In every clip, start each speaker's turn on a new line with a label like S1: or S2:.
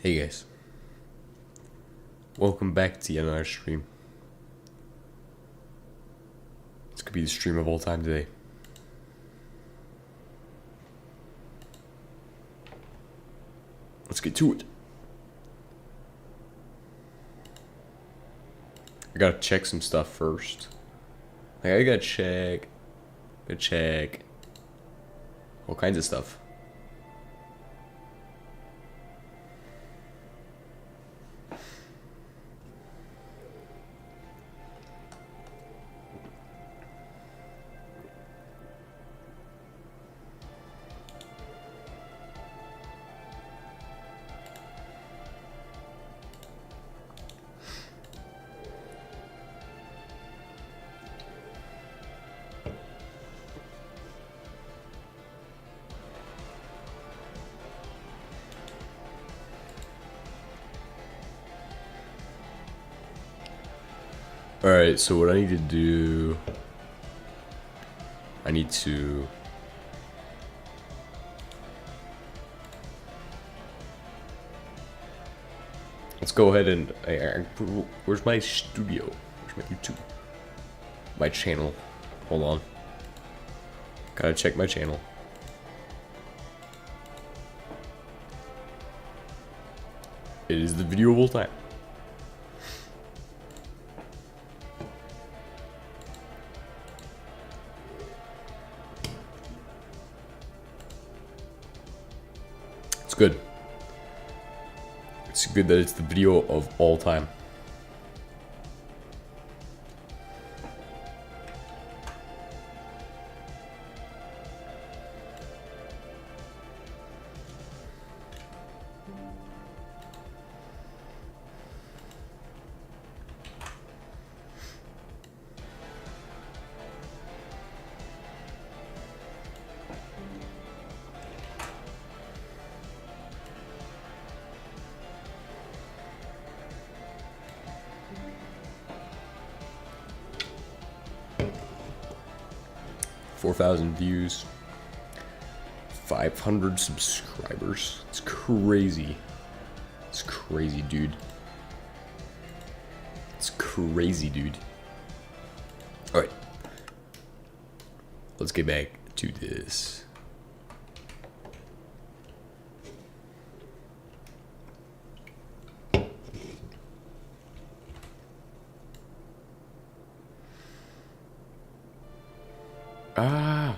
S1: Hey guys, welcome back to yet another stream. This could be the stream of all time today. Let's get to it. I gotta check some stuff first. Like I gotta check all kinds of stuff. Alright, so what I need to do, let's go ahead and, where's my studio? Where's my YouTube? My channel. Hold on. Gotta check my channel. It is the video of all time. It's good. It's good that it's the video of all time. $4,000 views, 500 subscribers. It's crazy. It's crazy, dude. It's crazy, dude. All right, let's get back to this. Ah.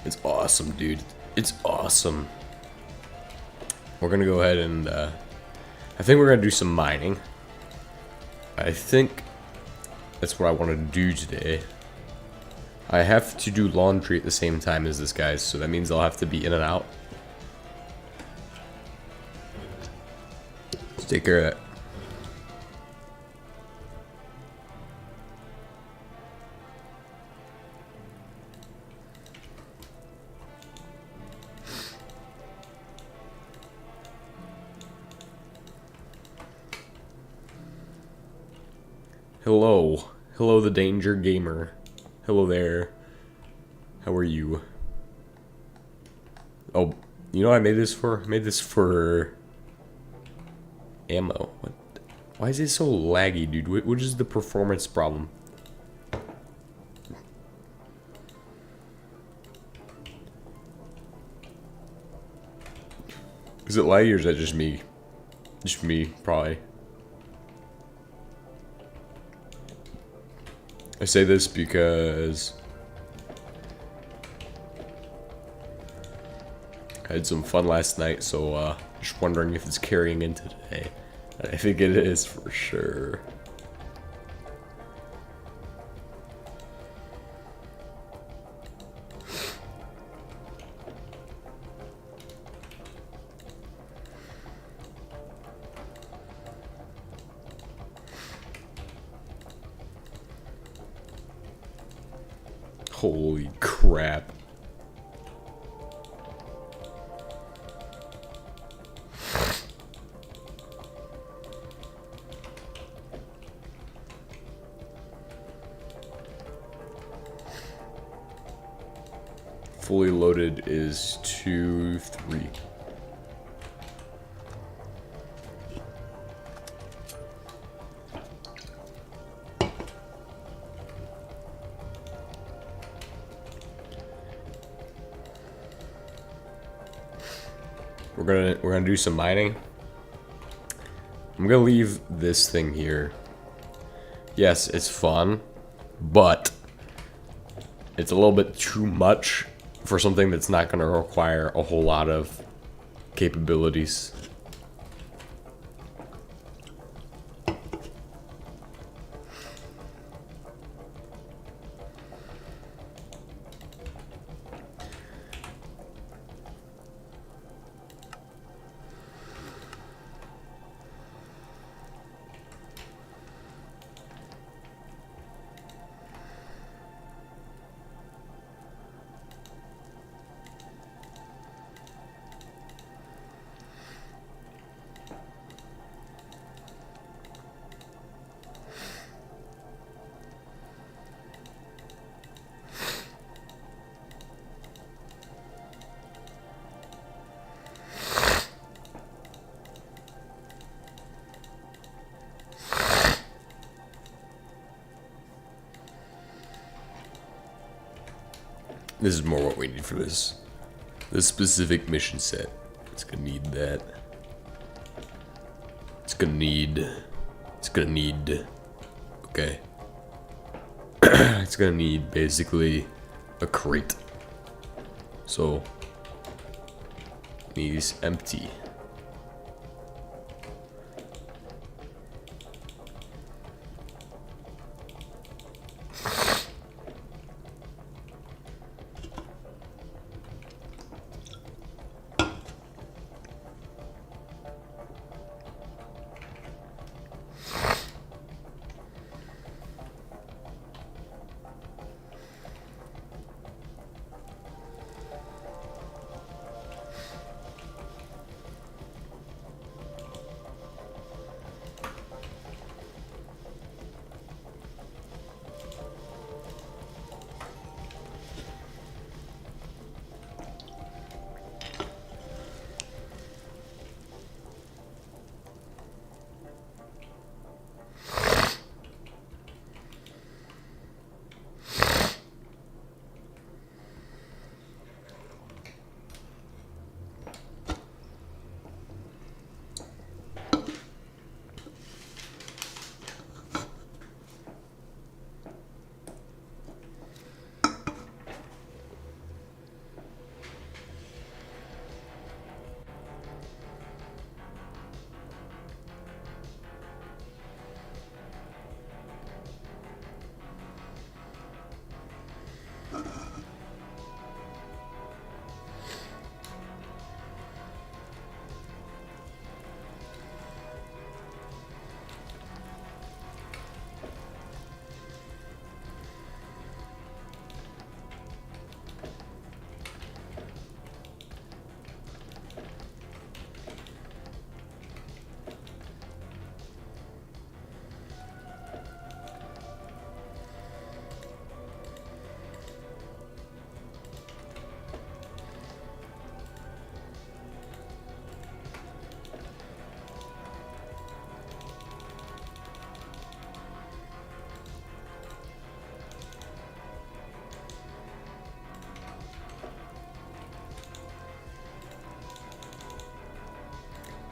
S1: It's awesome, dude. It's awesome. We're gonna go ahead and I think we're gonna do some mining. I think that's what I want to do today. I have to do laundry at the same time as this, guys, so that means I'll have to be in and out. Let's take care of that. Hello. Hello, the Danger Gamer. Hello there. How are you? Oh, you know what I made this for? I made this for ammo. What? Why is it so laggy, dude? What is the performance problem? Is it laggy or is that just me? Just me, probably. I say this because I had some fun last night, so just wondering if it's carrying into today. I think it is for sure. Holy crap. Fully loaded is 2, 3. We're gonna do some mining. I'm gonna leave this thing here. Yes, it's fun, but it's a little bit too much for something that's not gonna require a whole lot of capabilities. This is more what we need for this specific mission set. It's gonna need that. It's gonna need. Okay. It's gonna need basically a crate. So these empty.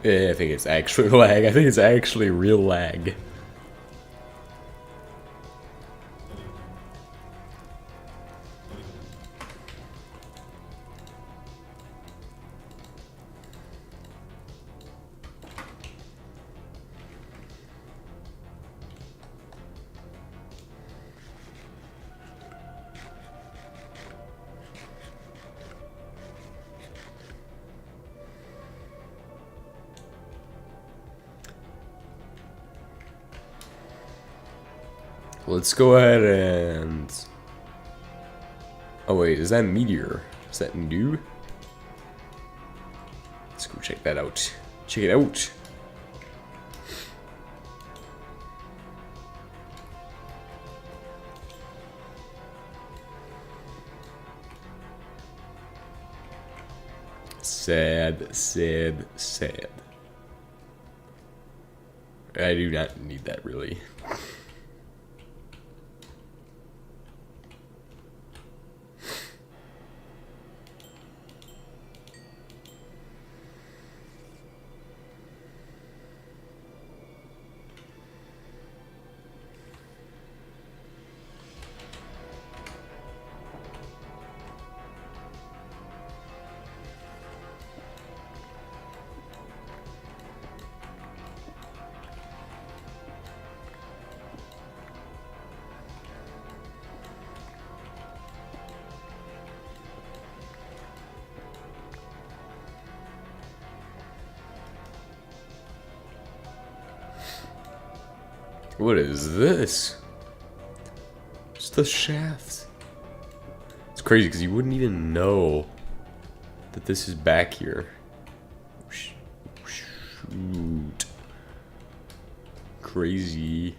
S1: Yeah, I think it's actually lag. I think it's actually real lag. Let's go ahead and Oh wait, is that a meteor? Is that new? Let's go check that out. Check it out. Sad, sad, sad. I do not need that really. What is this? It's the shaft. It's crazy because you wouldn't even know that this is back here. Shoot. Crazy.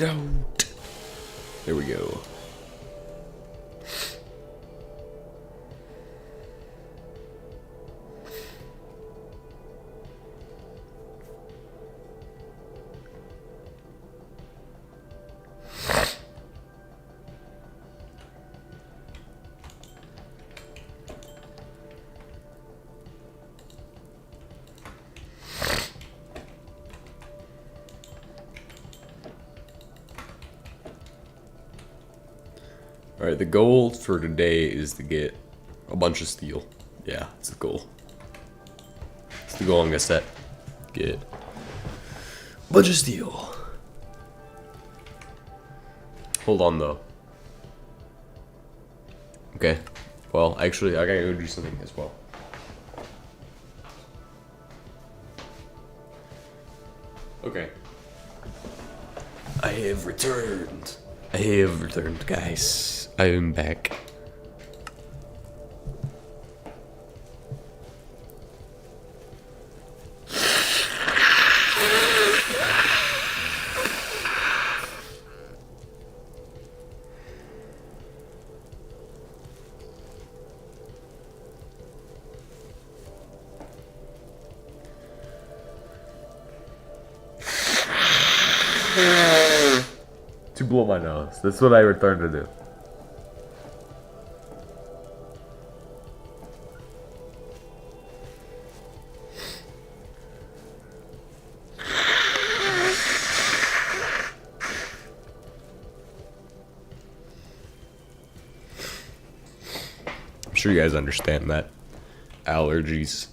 S1: Out. There we go. Alright, the goal for today is to get a bunch of steel. Yeah, it's the goal. It's the goal I'm gonna set. Get a bunch of steel. Hold on though. Okay. Well, actually, I gotta go do something as well. Okay. I have returned. I have returned, guys. I am back. To blow my nose. That's what I returned to do. I'm sure you guys understand that. Allergies.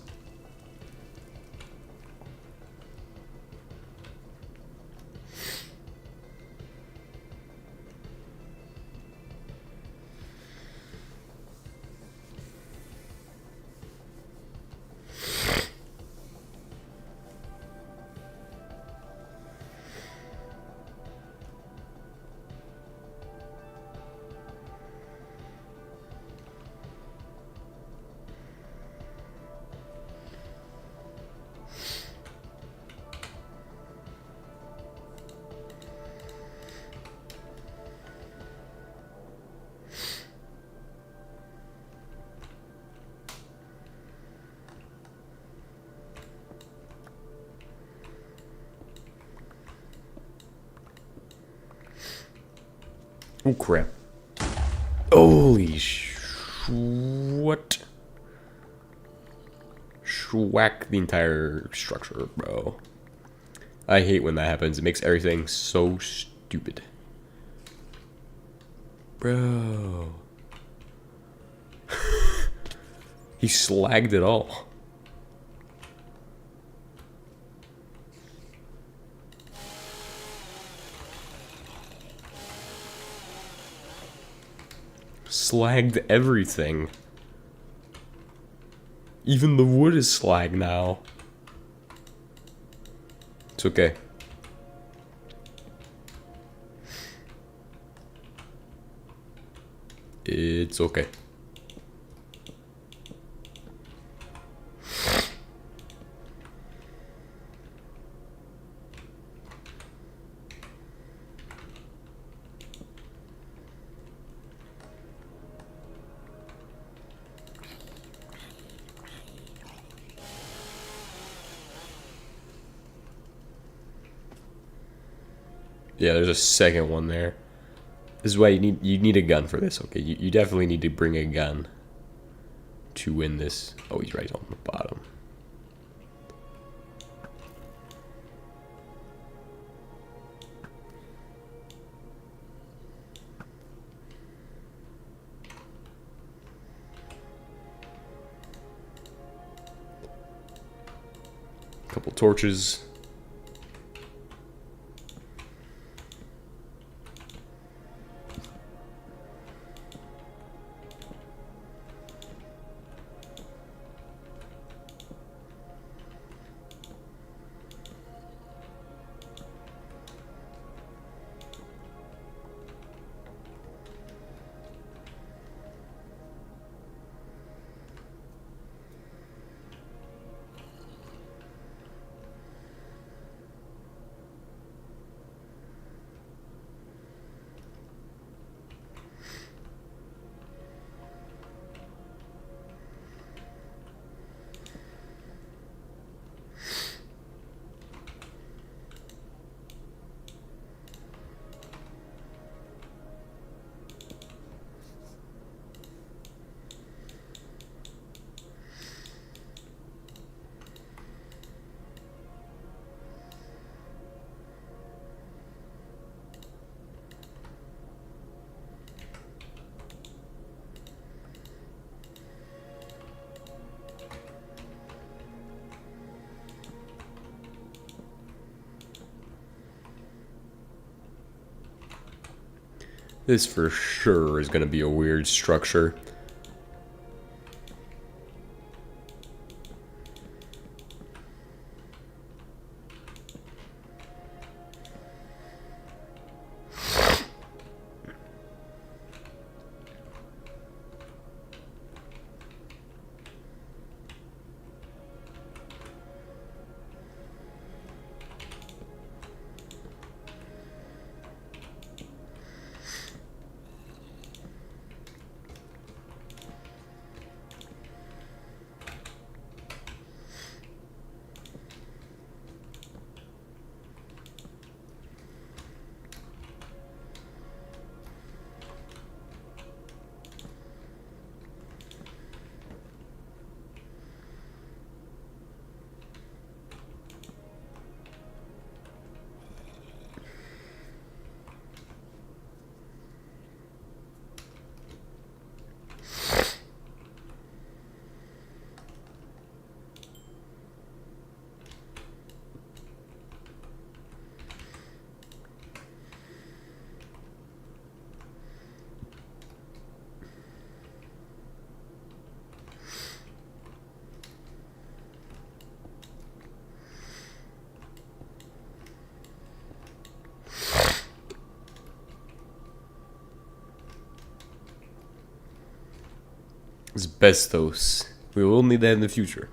S1: Oh crap. Holy what? Schwack the entire structure, bro. I hate when that happens. It makes everything so stupid. Bro. He slagged it all. Slagged everything. Even the wood is slag now. It's okay. It's okay. Yeah, there's a second one there. This is why you need a gun for this, okay? You definitely need to bring a gun to win this. Oh, he's right on the bottom. Couple torches. This for sure is going to be a weird structure. Asbestos. We will need that in the future.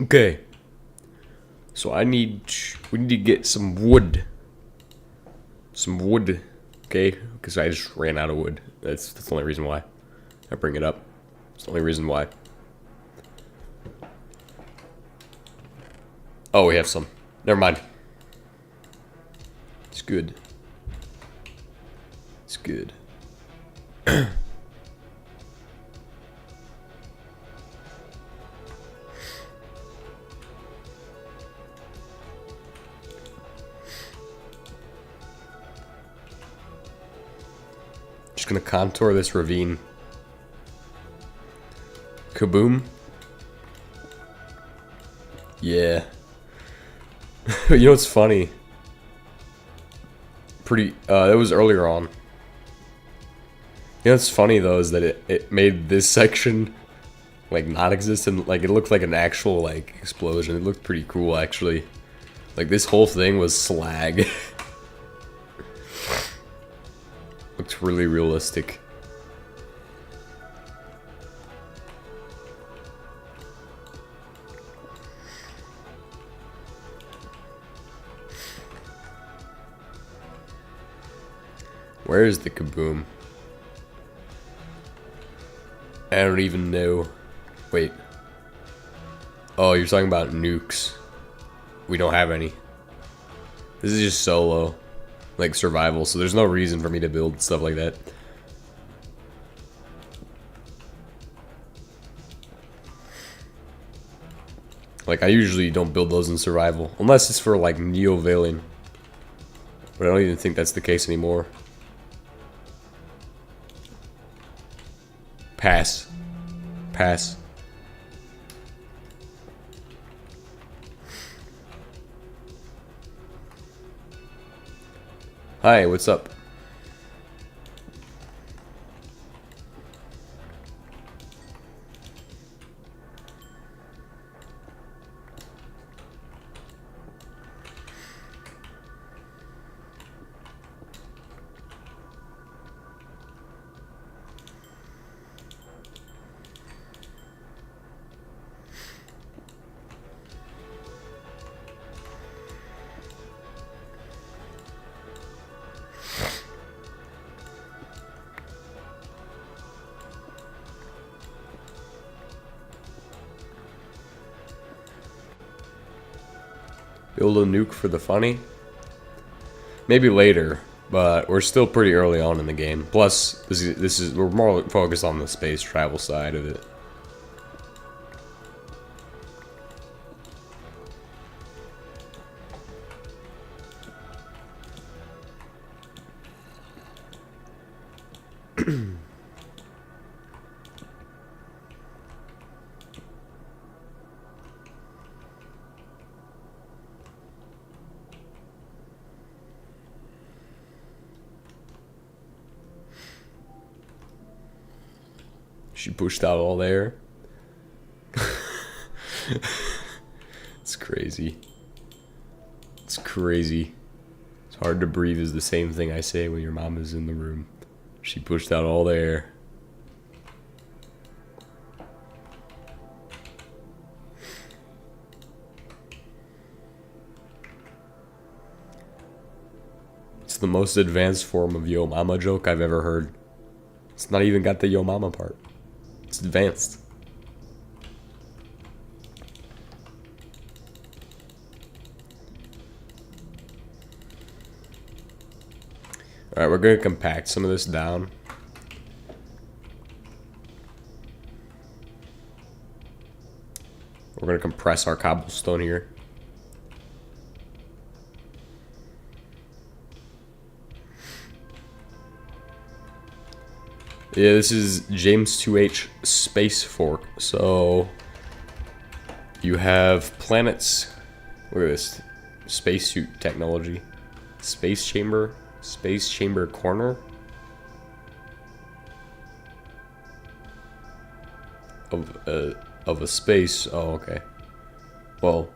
S1: Okay. So we need to get some wood. Some wood. Okay? Because I just ran out of wood. That's the only reason why I bring it up. It's the only reason why. Oh, we have some. Never mind. It's good. It's good. Just gonna contour this ravine. Kaboom. Yeah. You know what's funny? That was earlier on. You know what's funny though is that it made this section like non-existent. Like it looked like an actual like explosion. It looked pretty cool actually. Like this whole thing was slag. Looks really realistic. Where is the kaboom? I don't even know. Wait. Oh, you're talking about nukes. We don't have any. This is just solo. Like survival, so there's no reason for me to build stuff like that. Like I usually don't build those in survival. Unless it's for like neo-veiling. But I don't even think that's the case anymore. Pass. Pass. Hi, what's up? Build a nuke for the funny? Maybe later, but we're still pretty early on in the game. Plus, we're more focused on the space travel side of it. She pushed out all there. It's crazy. It's crazy. It's hard to breathe is the same thing I say when your mom is in the room. She pushed out all there. It's the most advanced form of yo mama joke I've ever heard. It's not even got the yo mama part. It's advanced. Alright, we're going to compact some of this down. We're going to compress our cobblestone here. Yeah, this is James 2H Space Fork. So you have planets. Look at this. Spacesuit technology. Space chamber. Space chamber corner. Of a space. Oh, okay. Well,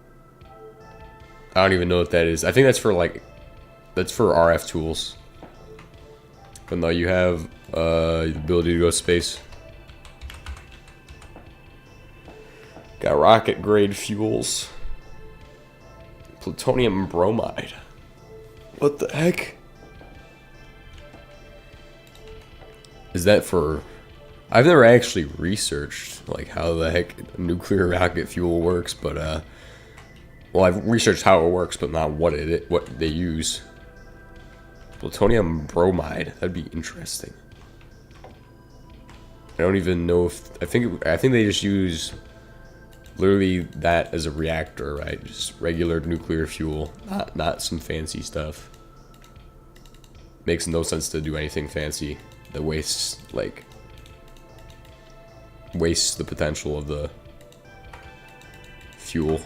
S1: I don't even know what that is. I think that's for like, that's for RF tools. But no, you have the ability to go to space. Got rocket grade fuels. Plutonium bromide. What the heck? Is that for... I've never actually researched like how the heck nuclear rocket fuel works, but well, I've researched how it works, but not what they use. Plutonium bromide. That'd be interesting. I don't even know if I think they just use literally that as a reactor, right? Just regular nuclear fuel, not some fancy stuff. Makes no sense to do anything fancy that wastes the potential of the fuel.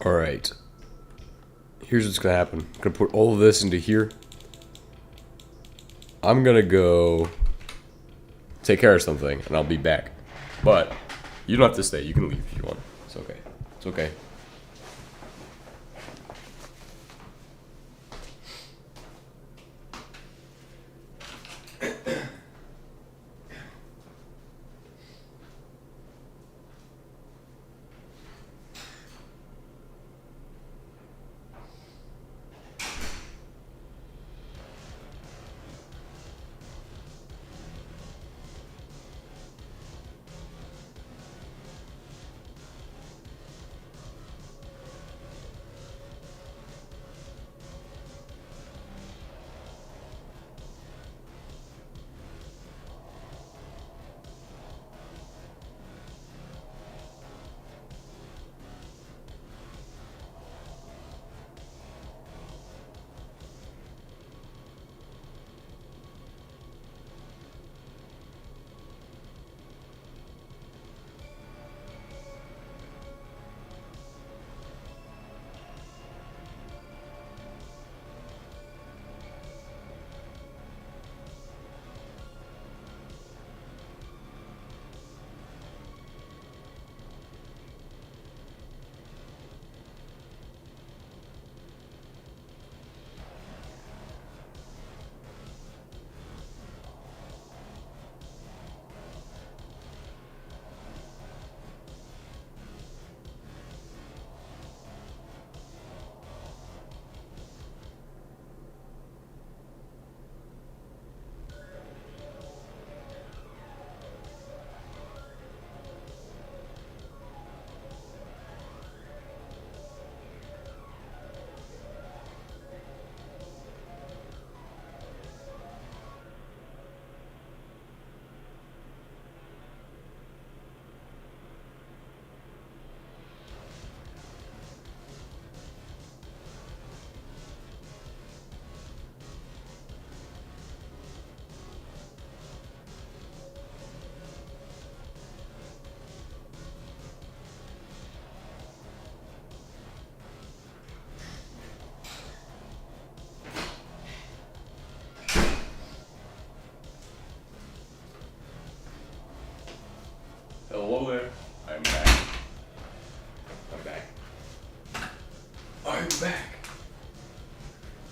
S1: Alright. Here's what's gonna happen. I'm gonna put all of this into here. I'm gonna go take care of something, and I'll be back. But you don't have to stay. You can leave if you want. It's okay. It's okay.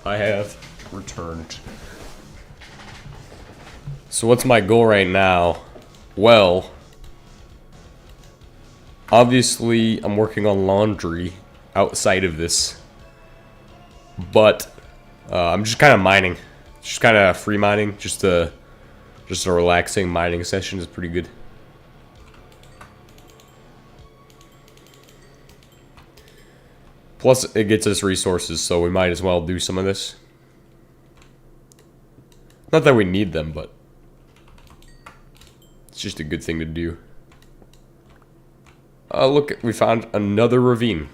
S1: I have returned. So what's my goal right now? Well, obviously I'm working on laundry outside of this, but I'm just kind of mining, just kind of free mining, just a relaxing mining session is pretty good. Plus, it gets us resources, so we might as well do some of this. Not that we need them, but it's just a good thing to do. Look, we found another ravine.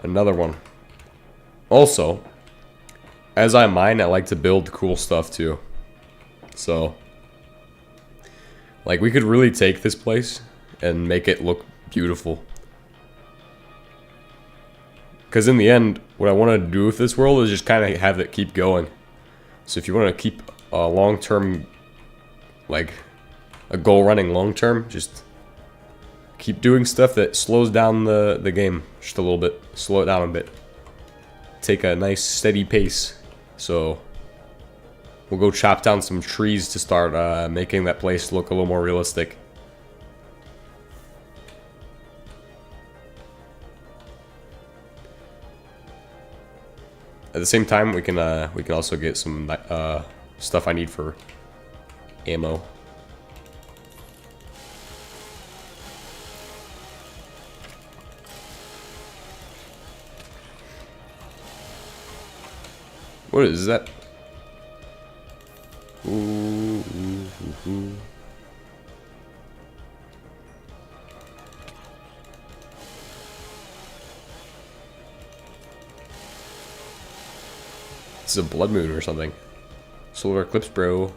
S1: Another one. Also, as I mine, I like to build cool stuff too. So, like, we could really take this place and make it look beautiful. Because in the end, what I want to do with this world is just kind of have it keep going. So if you want to keep a long-term, like, a goal running long-term, just keep doing stuff that slows down the game just a little bit. Slow it down a bit. Take a nice steady pace. So we'll go chop down some trees to start making that place look a little more realistic. At the same time, we can also get some stuff I need for ammo. What is that? Ooh. This is a blood moon or something. Solar eclipse, bro.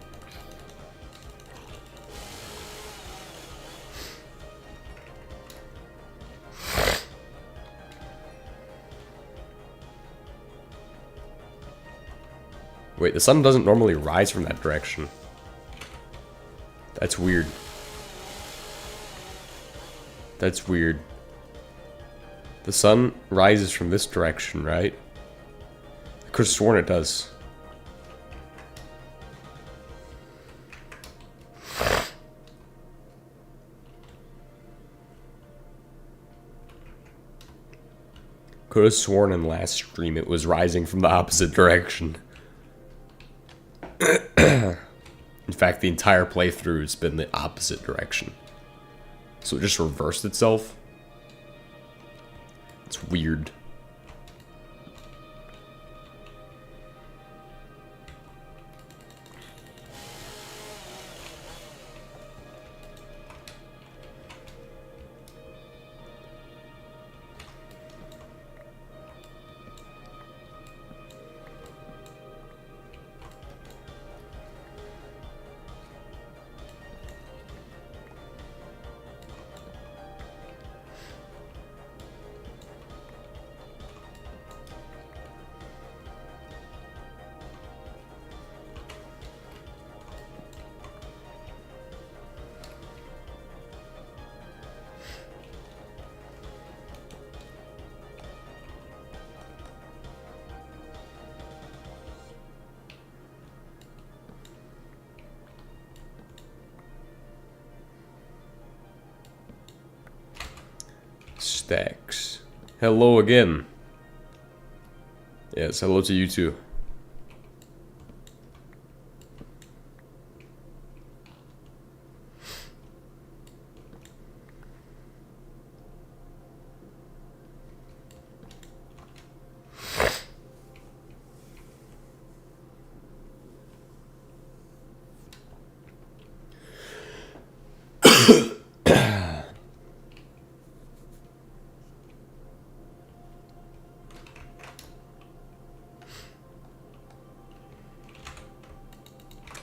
S1: Wait, the sun doesn't normally rise from that direction. That's weird. That's weird. The sun rises from this direction, right? I could have sworn it does. Could have sworn in last stream it was rising from the opposite direction. In fact, the entire playthrough has been the opposite direction. So it just reversed itself. It's weird. Stacks. Hello again. Yes, hello to you too.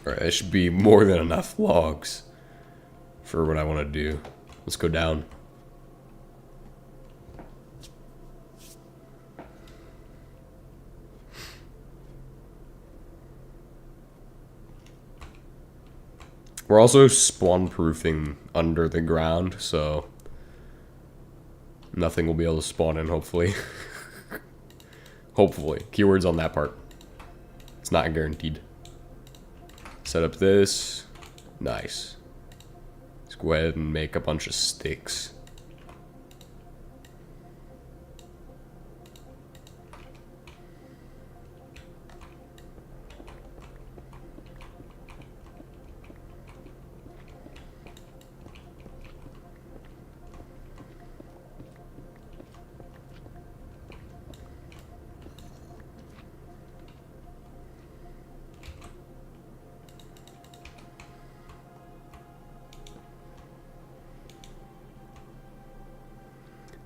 S1: Alright, that should be more than enough logs for what I want to do. Let's go down. We're also spawn-proofing under the ground, so nothing will be able to spawn in, hopefully. Hopefully. Keywords on that part. It's not guaranteed. Set up this. Nice. Let's go ahead and make a bunch of sticks.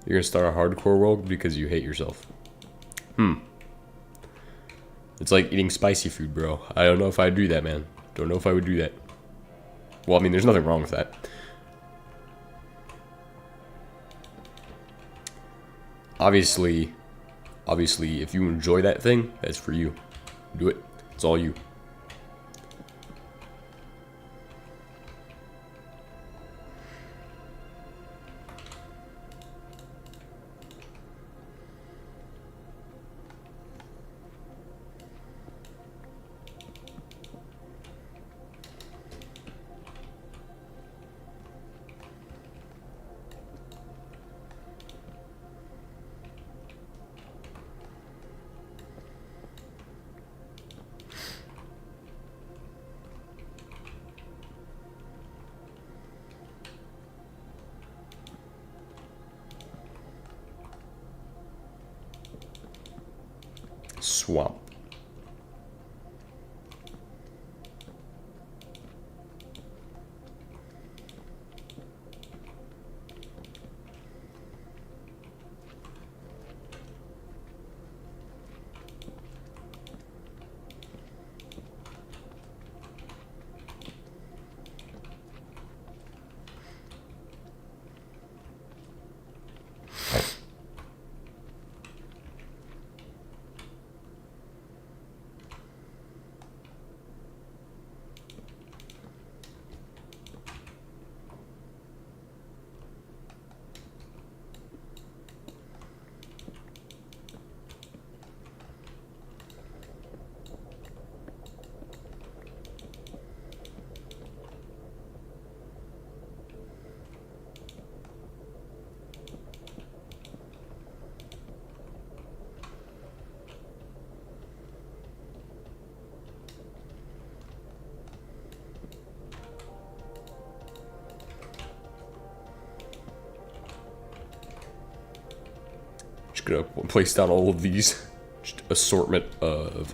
S1: You're gonna start a hardcore world because you hate yourself. It's like eating spicy food, bro. I don't know if I'd do that, man. Don't know if I would do that. Well, I mean, there's nothing wrong with that. Obviously, if you enjoy that thing, that's for you. Do it. It's all you. Swamp. Gonna place down all of these just assortment of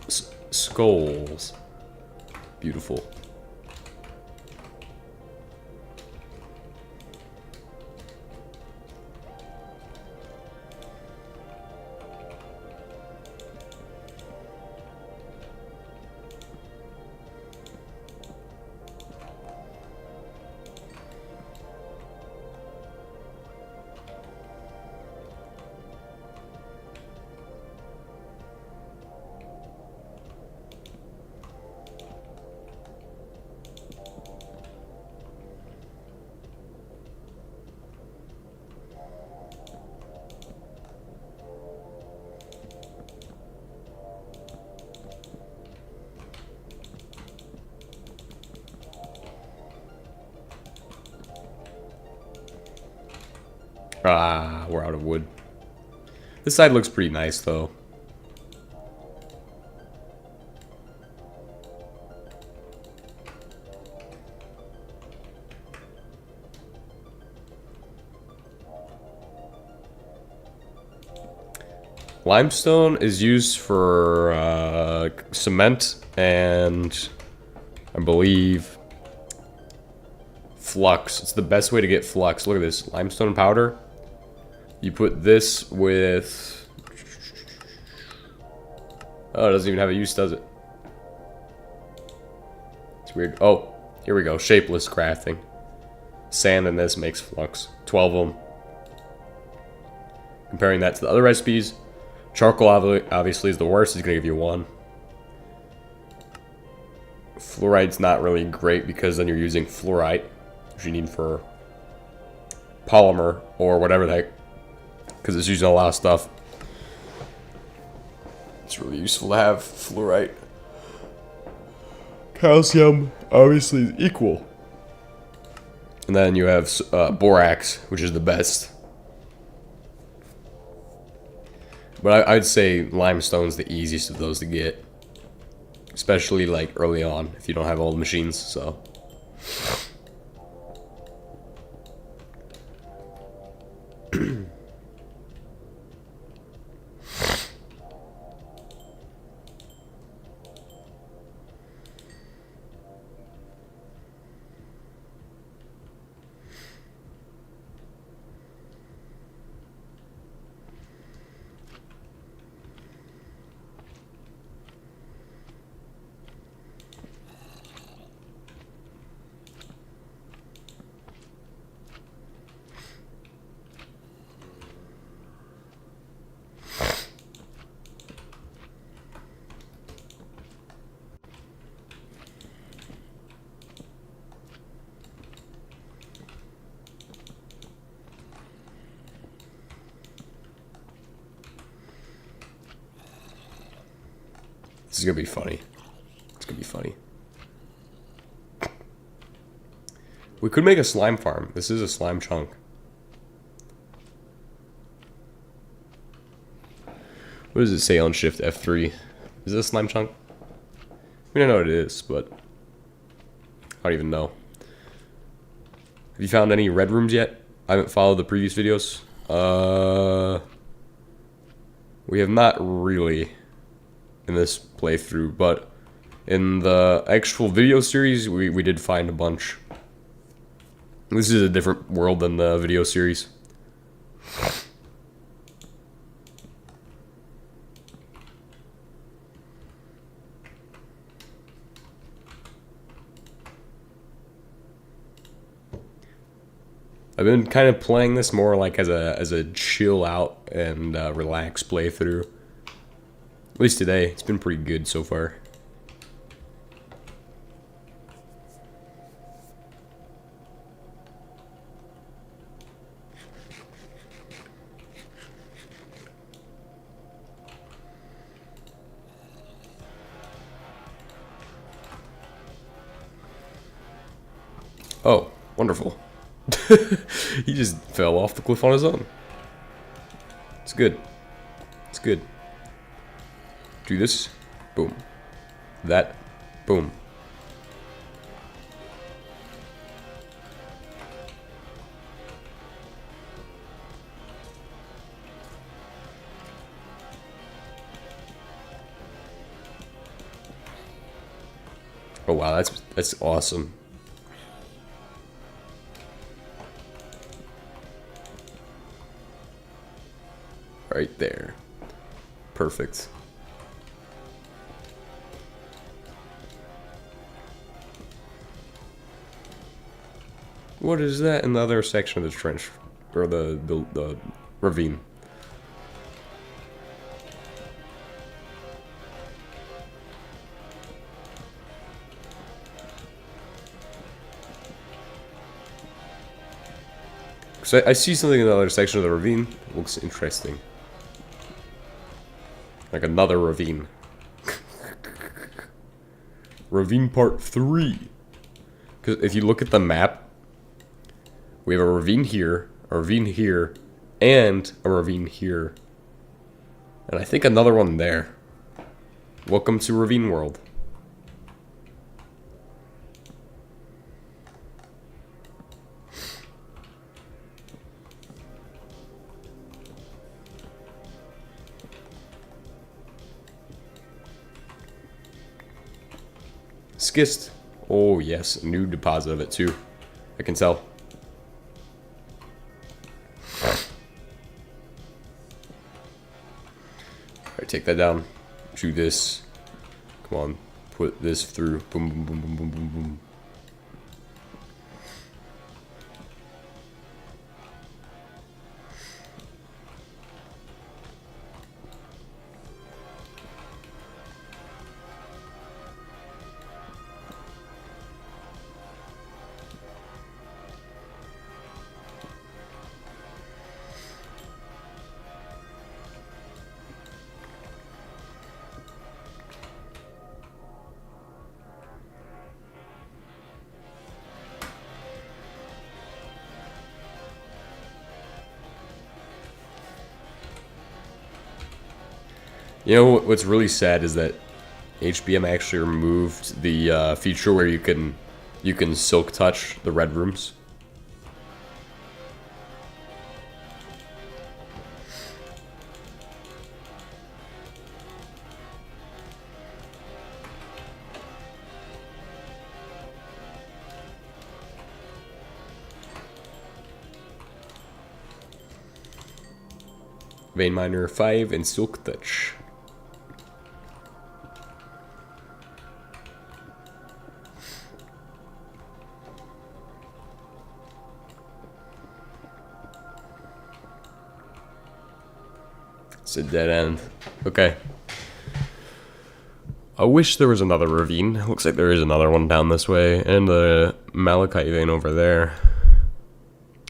S1: skulls. Beautiful. Ah, we're out of wood. This side looks pretty nice, though. Limestone is used for cement and I believe flux. It's the best way to get flux. Look at this. Limestone powder. You put this with... Oh, it doesn't even have a use, does it? It's weird. Oh, here we go. Shapeless crafting. Sand in this makes flux. 12 of them. Comparing that to the other recipes, charcoal obviously is the worst. It's going to give you 1. Fluoride's not really great because then you're using fluorite, which you need for polymer or whatever the heck, because it's using a lot of stuff. It's really useful to have fluorite. Calcium obviously is equal. And then you have borax, which is the best. But I'd say limestone's the easiest of those to get. Especially like early on, if you don't have old machines, so. This is gonna be funny. It's gonna be funny. We could make a slime farm. This is a slime chunk. What does it say on Shift F3? Is this a slime chunk? We don't know what it is, but I don't even know. Have you found any red rooms yet? I haven't followed the previous videos. We have not really in this playthrough, but in the actual video series, we did find a bunch. This is a different world than the video series. I've been kind of playing this more like as a chill out and relax playthrough. At least today, it's been pretty good so far. Oh, wonderful. He just fell off the cliff on his own. It's good. It's good. Do this. Boom. That. Boom. Oh wow, that's awesome. Right there. Perfect. What is that in the other section of the trench? Or the ravine? So I see something in the other section of the ravine. It looks interesting. Like another ravine. Ravine part 3. Because if you look at the map, we have a ravine here, and a ravine here. And I think another one there. Welcome to Ravine World. Schist. Oh yes, a new deposit of it too. I can tell. Alright, take that down. Do this. Come on. Put this through. Boom, boom, boom, boom, boom, boom, boom. You know what's really sad is that HBM actually removed the feature where you can silk touch the red rooms. Vein Miner 5 and Silk Touch. It's a dead end. Okay. I wish there was another ravine. Looks like there is another one down this way. And the malachite vein over there.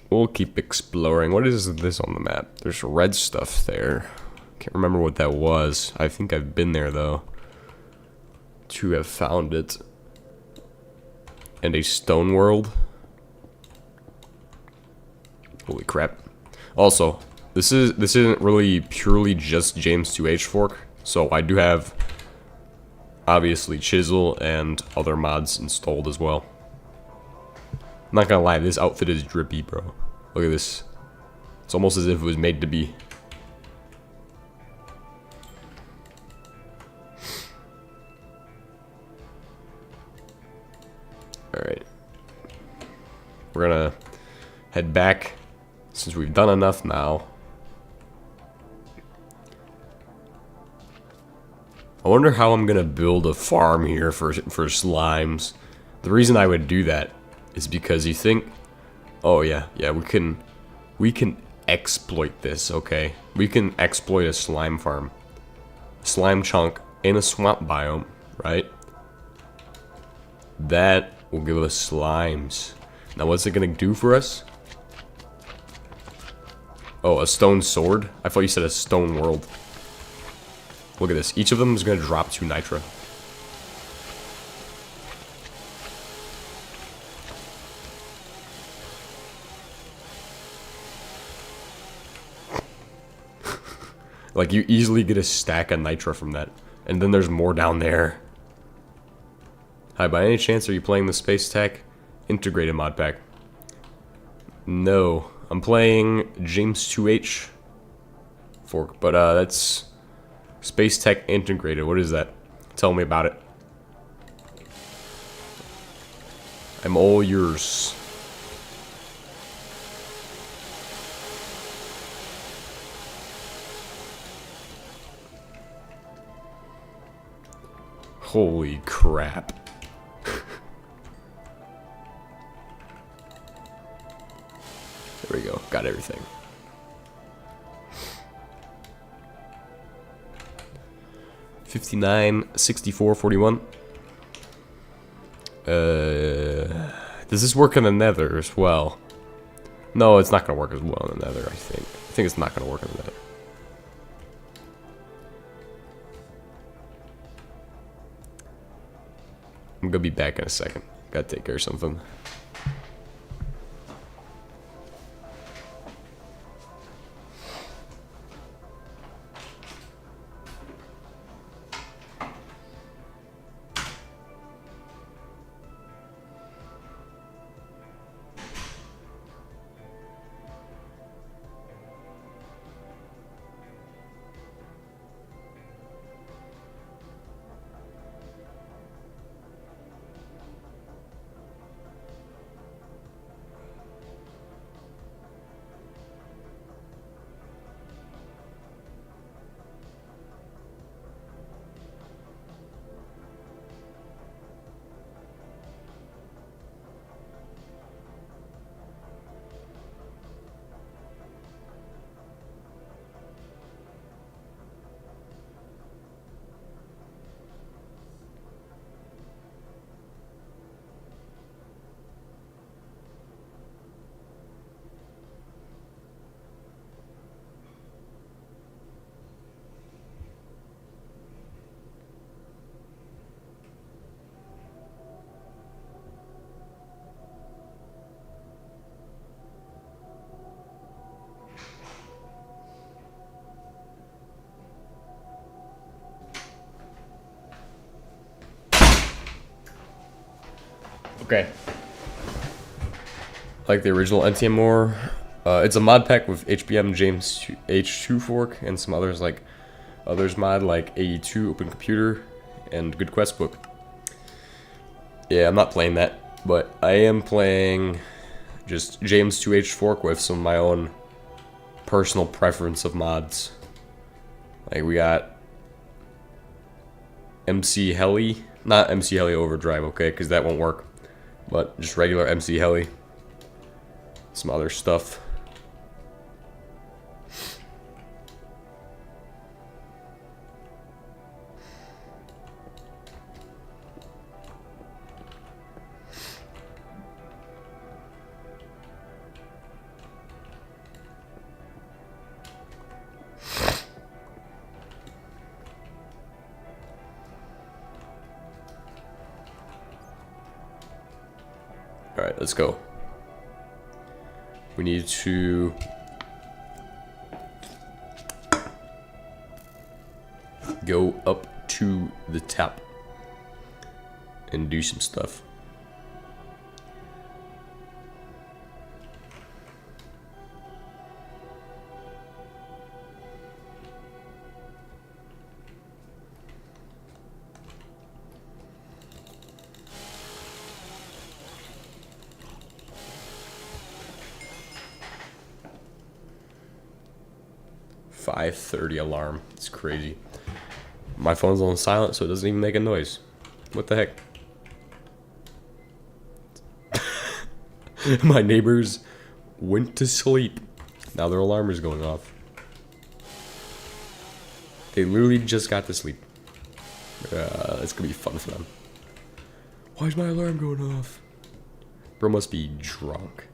S1: We'll keep exploring. What is this on the map? There's red stuff there. Can't remember what that was. I think I've been there, though, to have found it. And a stone world. Holy crap. Also, this isn't really purely just James 2H fork. So I do have, obviously, chisel and other mods installed as well. I'm not gonna lie, this outfit is drippy, bro. Look at this. It's almost as if it was made to be. Alright. We're gonna head back, since we've done enough now. I wonder how I'm gonna build a farm here for slimes. The reason I would do that is because you think, oh yeah, we can exploit this, okay? We can exploit a slime farm. Slime chunk in a swamp biome, right? That will give us slimes. Now what's it gonna do for us? Oh, a stone sword? I thought you said a stone world. Look at this. Each of them is gonna drop 2 nitra. Like, you easily get a stack of nitra from that. And then there's more down there. Hi, by any chance are you playing the Space Tech Integrated mod pack? No. I'm playing James 2H fork, but that's Space Tech Integrated. What is that? Tell me about it. I'm all yours. Holy crap. There we go. Got everything. $59.64.41. Does this work in the Nether as well? No, it's not gonna work as well in the Nether, I think. I think it's not gonna work in the Nether. I'm gonna be back in a second. Gotta take care of something. Okay. Like the original NTM more. It's a mod pack with HBM James H2 fork and some others like others mod like AE2 Open Computer and Good Quest Book. Yeah, I'm not playing that, but I am playing just James 2H fork with some of my own personal preference of mods. Like we got MC Heli, not MC Heli Overdrive, okay, because that won't work, but just regular MC Heli. Some other stuff. Alright, let's go. We need to go up to the top and do some stuff. .5:30 alarm. It's crazy. My phone's on silent, so it doesn't even make a noise. What the heck? My neighbors went to sleep. Now their alarm is going off. They literally just got to sleep. It's gonna be fun for them. Why is my alarm going off? Bro must be drunk.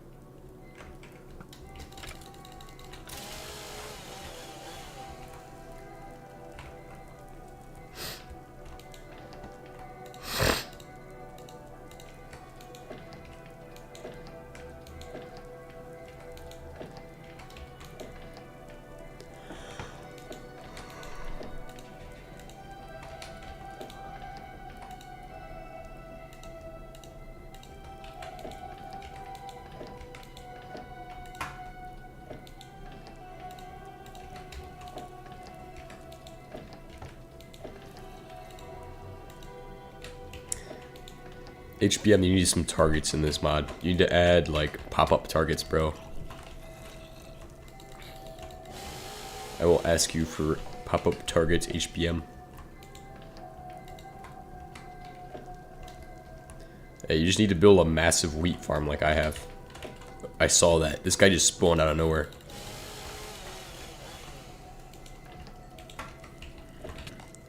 S1: HBM, you need some targets in this mod. You need to add, like, pop-up targets, bro. I will ask you for pop-up targets, HBM. Hey, you just need to build a massive wheat farm like I have. I saw that. This guy just spawned out of nowhere.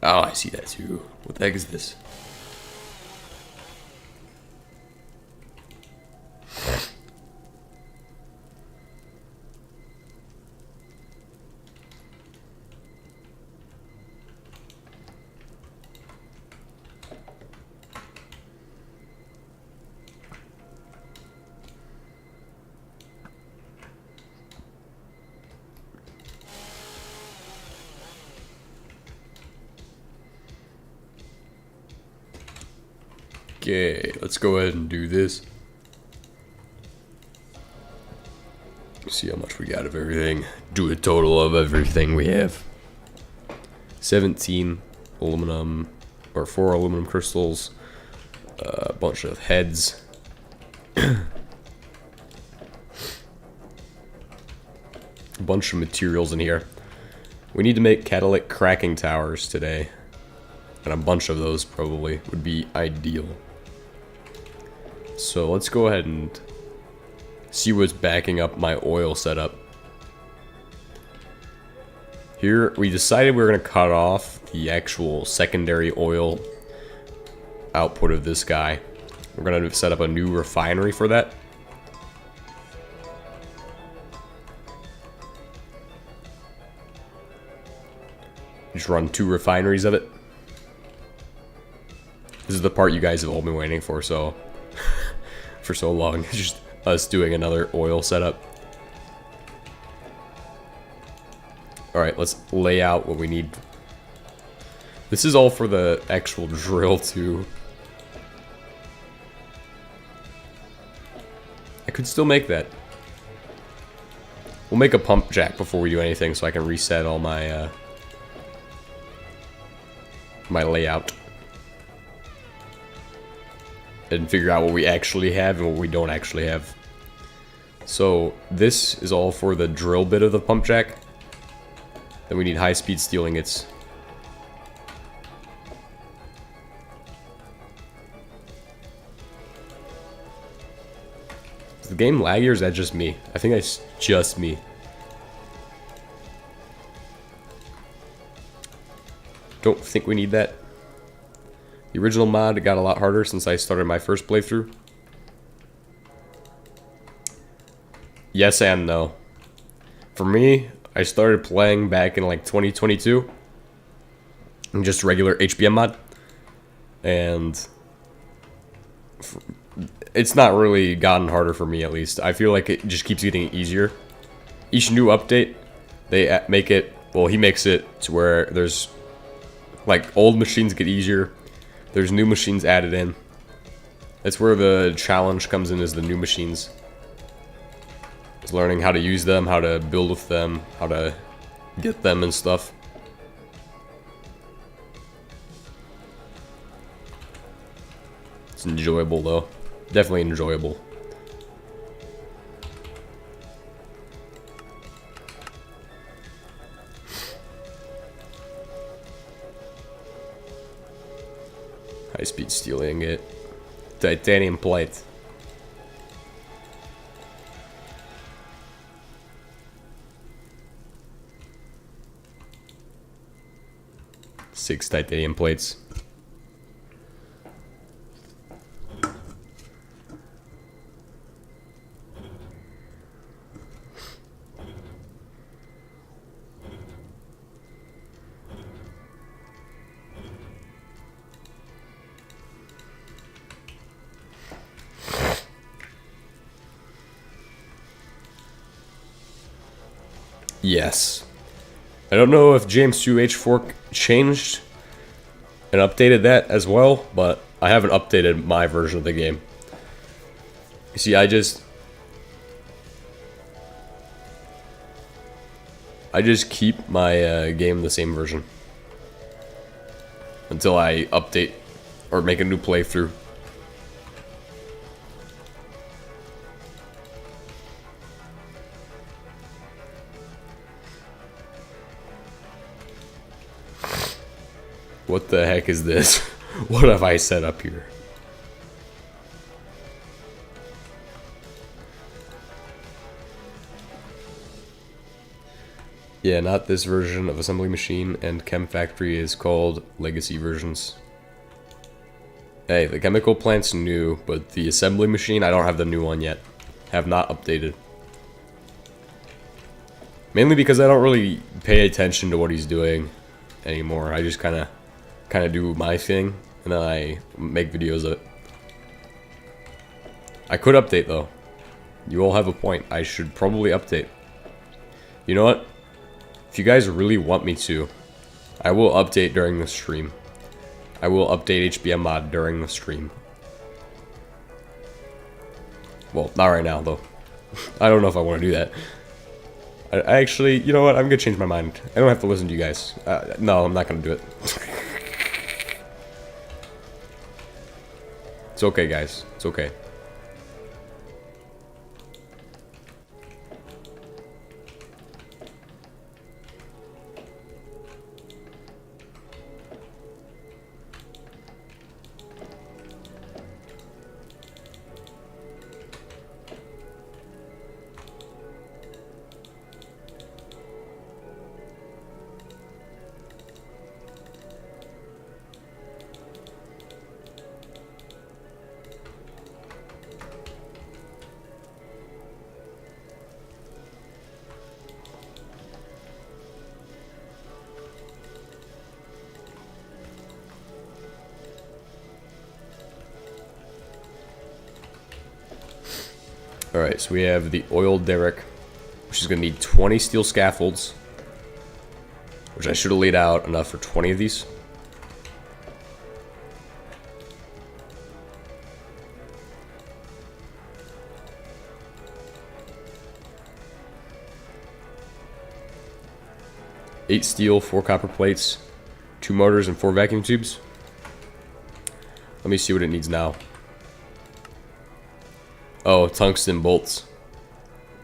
S1: Oh, I see that too. What the heck is this? Okay, let's go ahead and do this. See how much we got of everything. Do a total of everything we have. 17 aluminum, or 4 aluminum crystals, a bunch of heads. A bunch of materials in here. We need to make catalytic cracking towers today. And a bunch of those probably would be ideal. So let's go ahead and see what's backing up my oil setup. Here, we decided we were going to cut off the actual secondary oil output of this guy. We're going to set up a new refinery for that. Just run 2 refineries of it. This is the part you guys have all been waiting for, so for so long. It's just us doing another oil setup. Alright, let's lay out what we need. This is all for the actual drill too. I could still make that. We'll make a pump jack before we do anything so I can reset all my my layout. And figure out what we actually have and what we don't actually have. So this is all for the drill bit of the pump jack. Then we need high-speed steel ingots. Is the game laggy or is that just me? I think that's just me. Don't think we need that. The original mod got a lot harder since I started my first playthrough. Yes and no. For me, I started playing back in like 2022. In just regular HBM mod. And it's not really gotten harder for me, at least. I feel like it just keeps getting easier. Each new update, they make it, well, he makes it to where there's like old machines get easier. There's new machines added in. That's where the challenge comes in, is the new machines. It's learning how to use them, how to build with them, how to get them and stuff. It's enjoyable though. Definitely enjoyable. High-speed steel ingot. Titanium plate. Six titanium plates. Yes. I don't know if James 2H Fork changed and updated that as well, but I haven't updated my version of the game. You see, I just keep my game the same version until I update or make a new playthrough. What the heck is this? What have I set up here? Yeah, not this version of Assembly Machine, and Chem Factory is called Legacy versions. Hey, the chemical plant's new, but the Assembly Machine, I don't have the new one yet. Have not updated. Mainly because I don't really pay attention to what he's doing anymore. I just kind of do my thing, and then I make videos of it. I could update, though. You all have a point. I should probably update. You know what? If you guys really want me to, I will update during the stream. I will update HBM mod during the stream. Well, not right now, though. I don't know if I want to do that. I actually, you know what? I'm going to change my mind. I don't have to listen to you guys. No, I'm not going to do it. It's okay, guys. It's okay. Alright, so we have the oil derrick, which is going to need 20 steel scaffolds, which I should have laid out enough for 20 of these. 8 steel, 4 copper plates, 2 motors, and 4 vacuum tubes. Let me see what it needs now. Oh, tungsten bolts.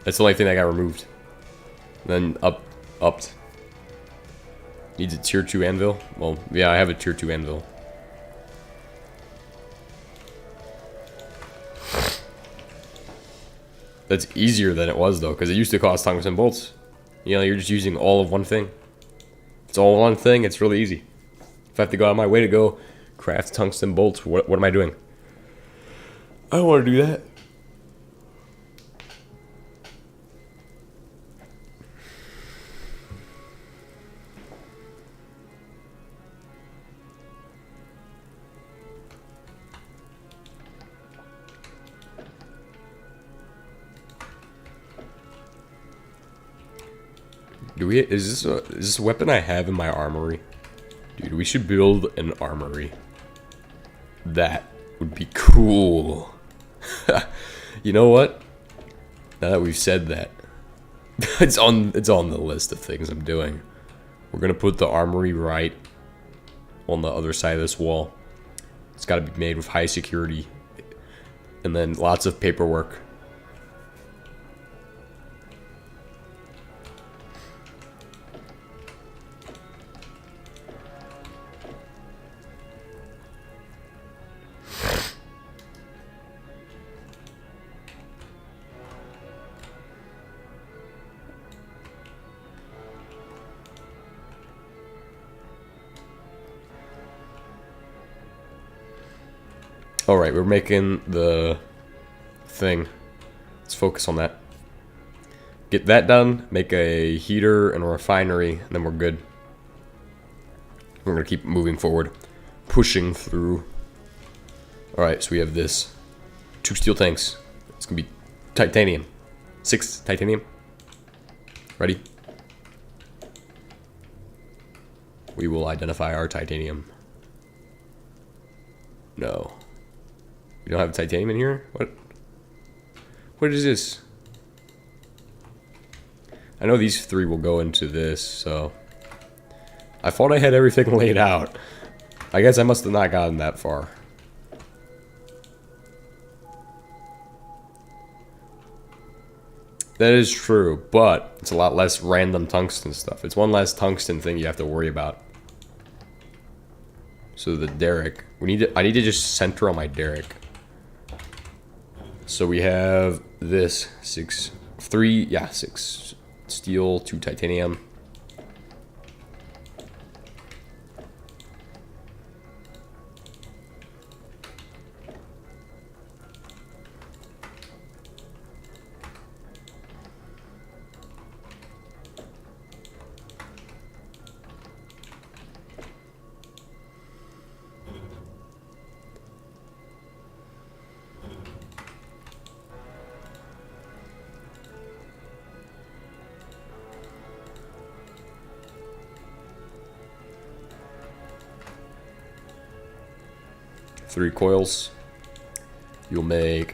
S1: That's the only thing that got removed. And then upped. Needs a tier 2 anvil. Well, yeah, I have a tier 2 anvil. That's easier than it was though, because it used to cost tungsten bolts. You know, you're just using all of one thing. It's all one thing, it's really easy. If I have to go out of my way to go craft tungsten bolts, what am I doing? I don't want to do that. Is this a weapon I have in my armory? Dude, we should build an armory. That would be cool. You know what? Now that we've said that, it's on the list of things I'm doing. We're gonna put the armory right on the other side of this wall. It's gotta be made with high security. And then lots of paperwork. Alright, we're making the thing. Let's focus on that. Get that done, make a heater and a refinery, and then we're good. We're going to keep moving forward, pushing through. Alright, so we have this. 2 steel tanks. It's going to be titanium. 6 titanium. Ready? We will identify our titanium. No. We don't have titanium in here? What is this? I know these 3 will go into this, so... I thought I had everything laid out. I guess I must have not gotten that far. That is true, but it's a lot less random tungsten stuff. It's one less tungsten thing you have to worry about. So the derrick. I need to just center on my derrick. So we have this 6 steel, 2 titanium. Three coils. You'll make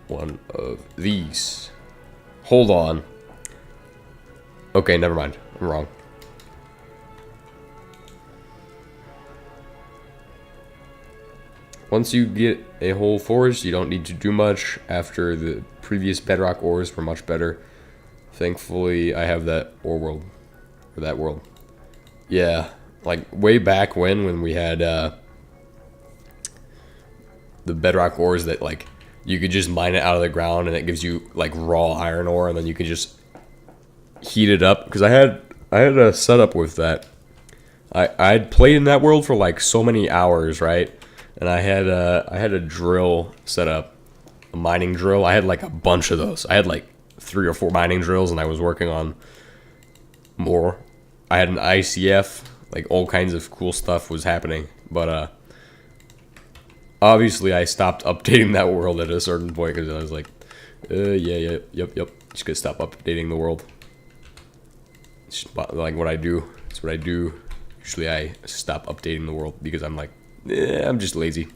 S1: 1 of these. Hold on. Okay, never mind. I'm wrong. Once you get a whole forest, you don't need to do much. After the previous bedrock ores were much better. Thankfully, I have that ore world. Or that world. Yeah. Like, way back when we had, the bedrock ores that like you could just mine it out of the ground and it gives you like raw iron ore, and then you can just heat it up. Because I had a setup with that. I'd played in that world for like so many hours, right? And I had a drill set up, a mining drill. I had like a bunch of those. I had like 3 or 4 mining drills, and I was working on more. I had an ICF, like all kinds of cool stuff was happening, but obviously, I stopped updating that world at a certain point because I was like, yep. Just gonna stop updating the world. It's just like what I do. It's what I do. Usually, I stop updating the world because I'm like, I'm just lazy.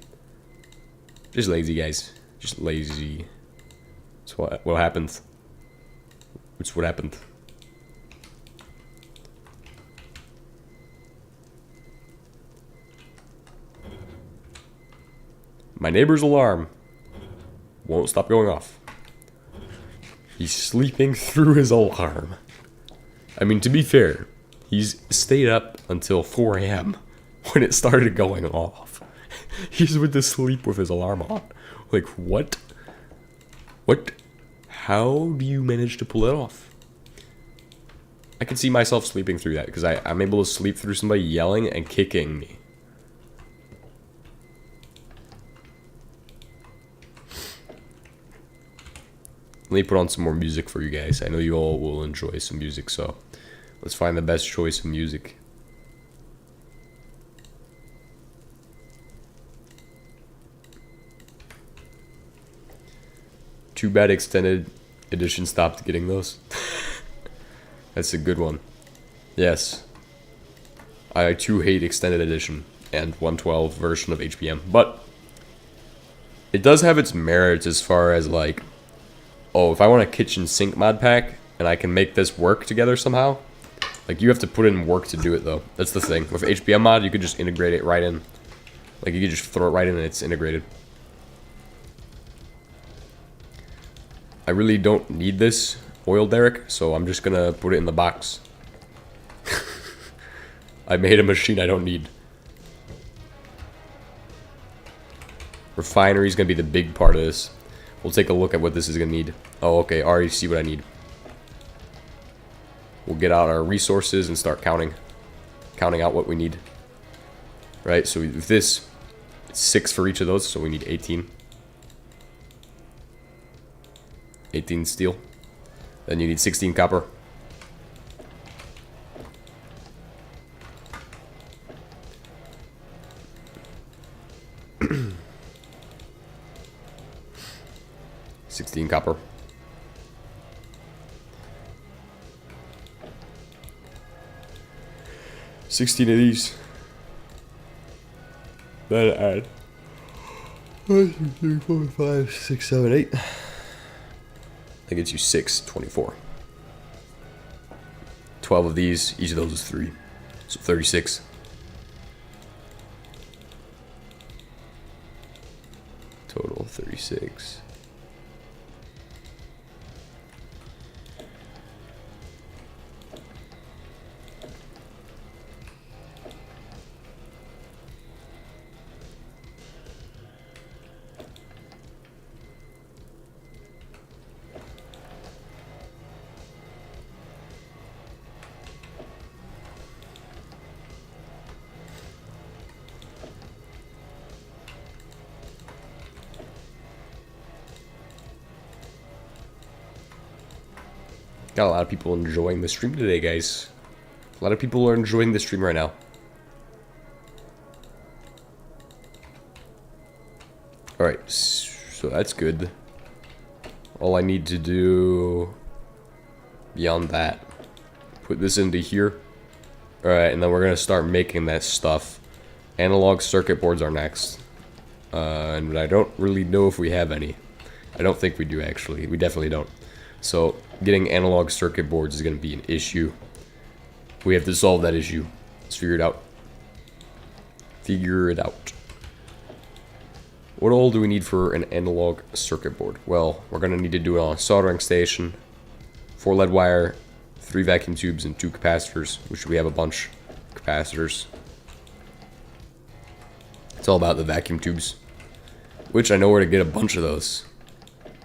S1: Just lazy, guys. Just lazy. That's what happened. It's what happened. My neighbor's alarm won't stop going off. He's sleeping through his alarm. I mean, to be fair, he's stayed up until 4 a.m. when it started going off. He's went to sleep with his alarm on. Like, what? What? How do you manage to pull it off? I can see myself sleeping through that because I'm able to sleep through somebody yelling and kicking me. Let me put on some more music for you guys. I know you all will enjoy some music, so let's find the best choice of music. Too bad extended edition stopped getting those. That's a good one. Yes. I too hate extended edition and 112 version of HBM, but it does have its merits as far as like, oh, if I want a kitchen sink mod pack and I can make this work together somehow, like you have to put in work to do it though. That's the thing. With HBM mod, you could just integrate it right in. Like you could just throw it right in and it's integrated. I really don't need this oil derrick, so I'm just gonna put it in the box. I made a machine I don't need. Refinery is gonna be the big part of this. We'll take a look at what this is gonna need. Oh, okay, I already see what I need. We'll get out our resources and start counting out what we need. Right, so with this, it's 6 for each of those, so we need 18. 18 steel. Then you need 16 copper. $16 copper. $16 of these. Then add 1, 2, 3, 4, 5, 6, 7, 8. That gets you 6, 24. 12 of these, each of those is 3. So 36. Total 36. Got a lot of people enjoying the stream today, guys. A lot of people are enjoying the stream right now. Alright, so that's good. All I need to do beyond that, put this into here. Alright, and then we're going to start making that stuff. Analog circuit boards are next. And I don't really know if we have any. I don't think we do, actually. We definitely don't. So, getting analog circuit boards is going to be an issue. We have to solve that issue. Let's figure it out. Figure it out. What all do we need for an analog circuit board? Well, we're going to need to do it on a soldering station, 4 lead wire, 3 vacuum tubes, and 2 capacitors, which we have a bunch of capacitors. It's all about the vacuum tubes, which I know where to get a bunch of those.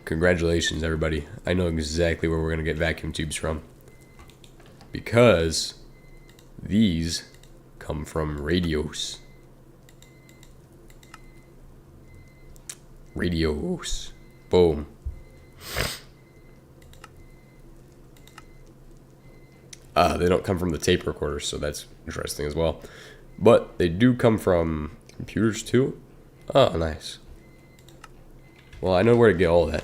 S1: Congratulations, everybody. I know exactly where we're going to get vacuum tubes from. Because these come from radios. Radios. Boom. They don't come from the tape recorders, so that's interesting as well. But they do come from computers too. Oh, nice. Well, I know where to get all that.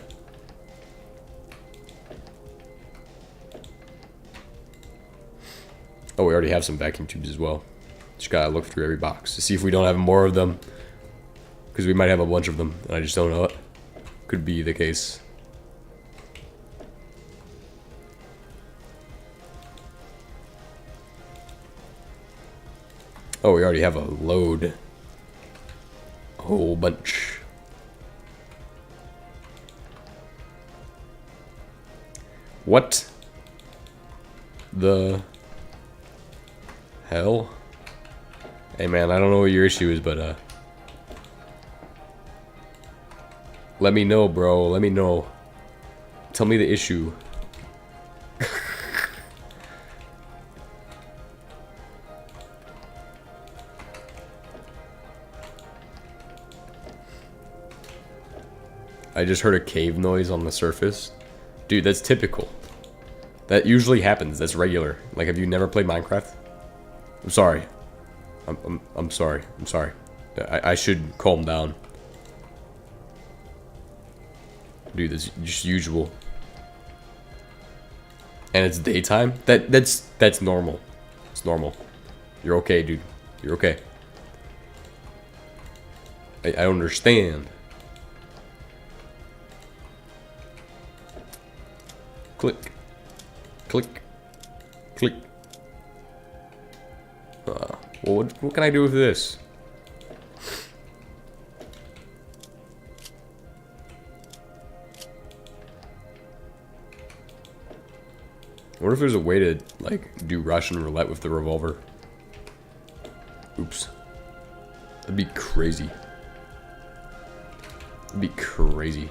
S1: Oh, we already have some vacuum tubes as well. Just gotta look through every box to see if we don't have more of them. Because we might have a bunch of them, and I just don't know it. Could be the case. Oh, we already have a load. A whole bunch. What the hell? Hey man, I don't know what your issue is, but let me know, bro. Let me know. Tell me the issue. I just heard a cave noise on the surface. Dude, that's typical. That usually happens. That's regular. Like, have you never played Minecraft? I'm sorry. I'm sorry. I'm sorry. I should calm down. Dude, that's just usual. And it's daytime? That's normal. It's normal. You're okay, dude. You're okay. I understand. Click. Click. Click. Well, what can I do with this? What if there's a way to, like, do Russian roulette with the revolver? Oops. That'd be crazy. That'd be crazy.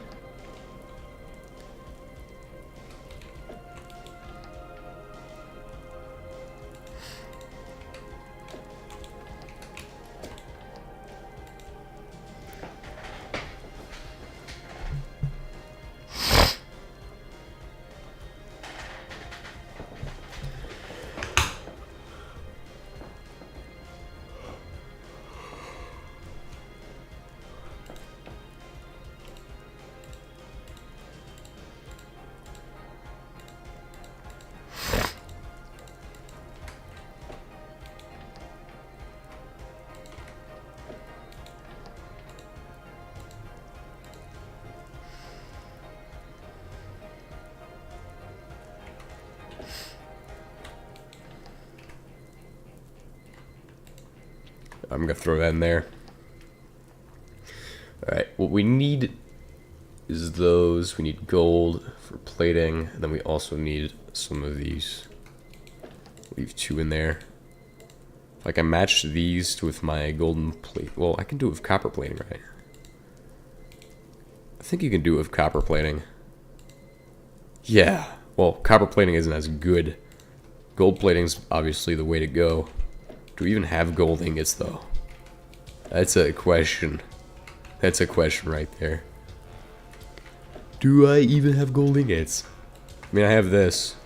S1: I'm gonna throw that in there. Alright, what we need is those. We need gold for plating, and then we also need some of these. Leave 2 in there. If I can match these with my golden plate. Well, I can do it with copper plating, right? I think you can do it with copper plating. Yeah. Well, copper plating isn't as good. Gold plating's obviously the way to go. Do we even have gold ingots, though? That's a question. That's a question right there. Do I even have gold ingots? I mean, I have this.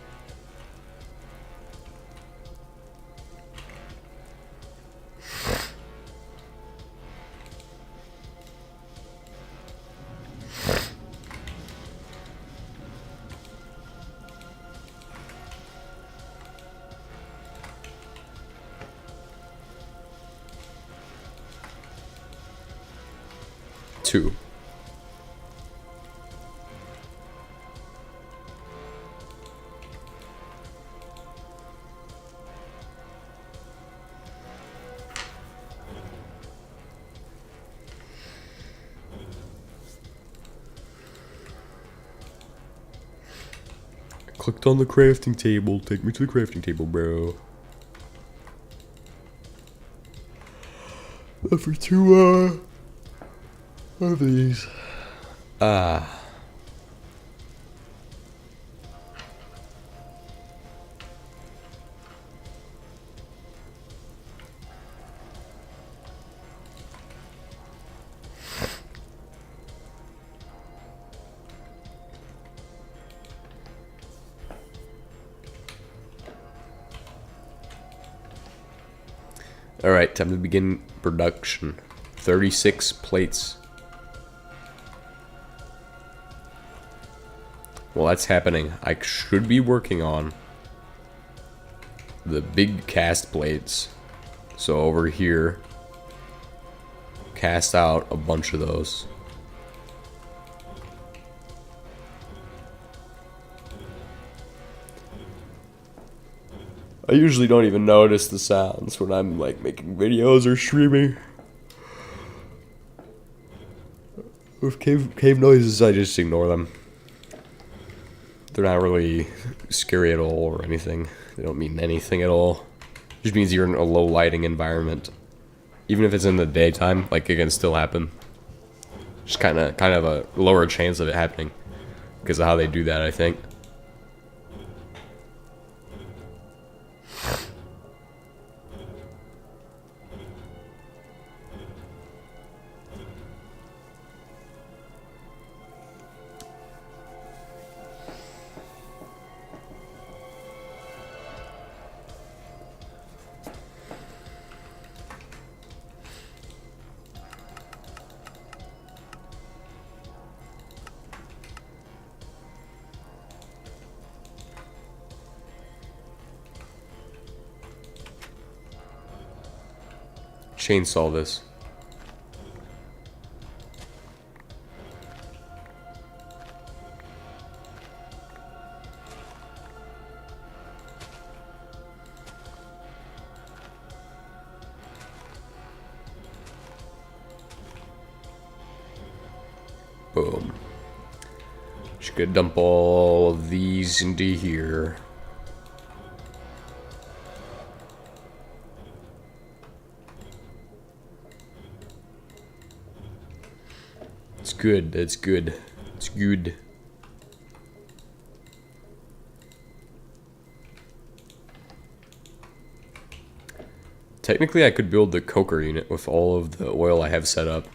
S1: Two. Clicked on the crafting table. Take me to the crafting table, bro. For 2 of these. Alright, time to begin production. 36 plates. Well, that's happening. I should be working on the big cast plates. So over here, cast out a bunch of those. I usually don't even notice the sounds when I'm like making videos or streaming. With cave noises, I just ignore them. They're not really scary at all or anything. They don't mean anything at all. It just means you're in a low lighting environment. Even if it's in the daytime, like, it can still happen. Just kind of a lower chance of it happening because of how they do that, I think. Chainsaw this. Boom. Just gonna dump all of these into here. It's good, that's good. It's good. Technically, I could build the coker unit with all of the oil I have set up.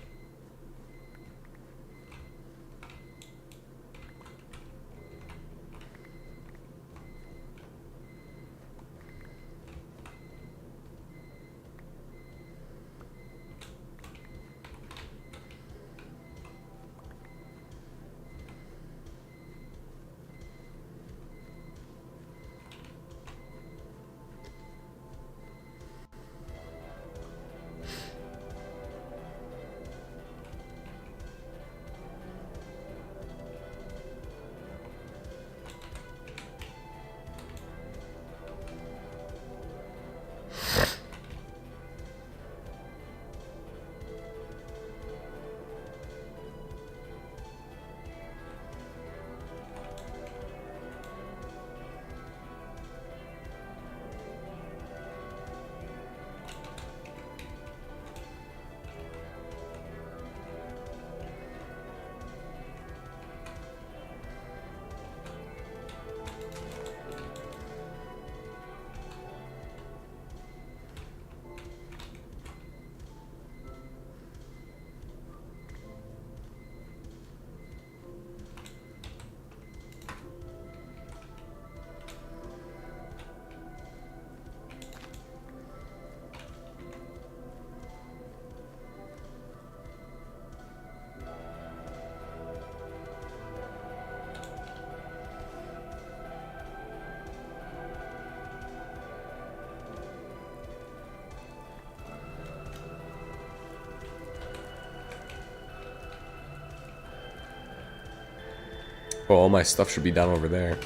S1: Well, all my stuff should be down over there.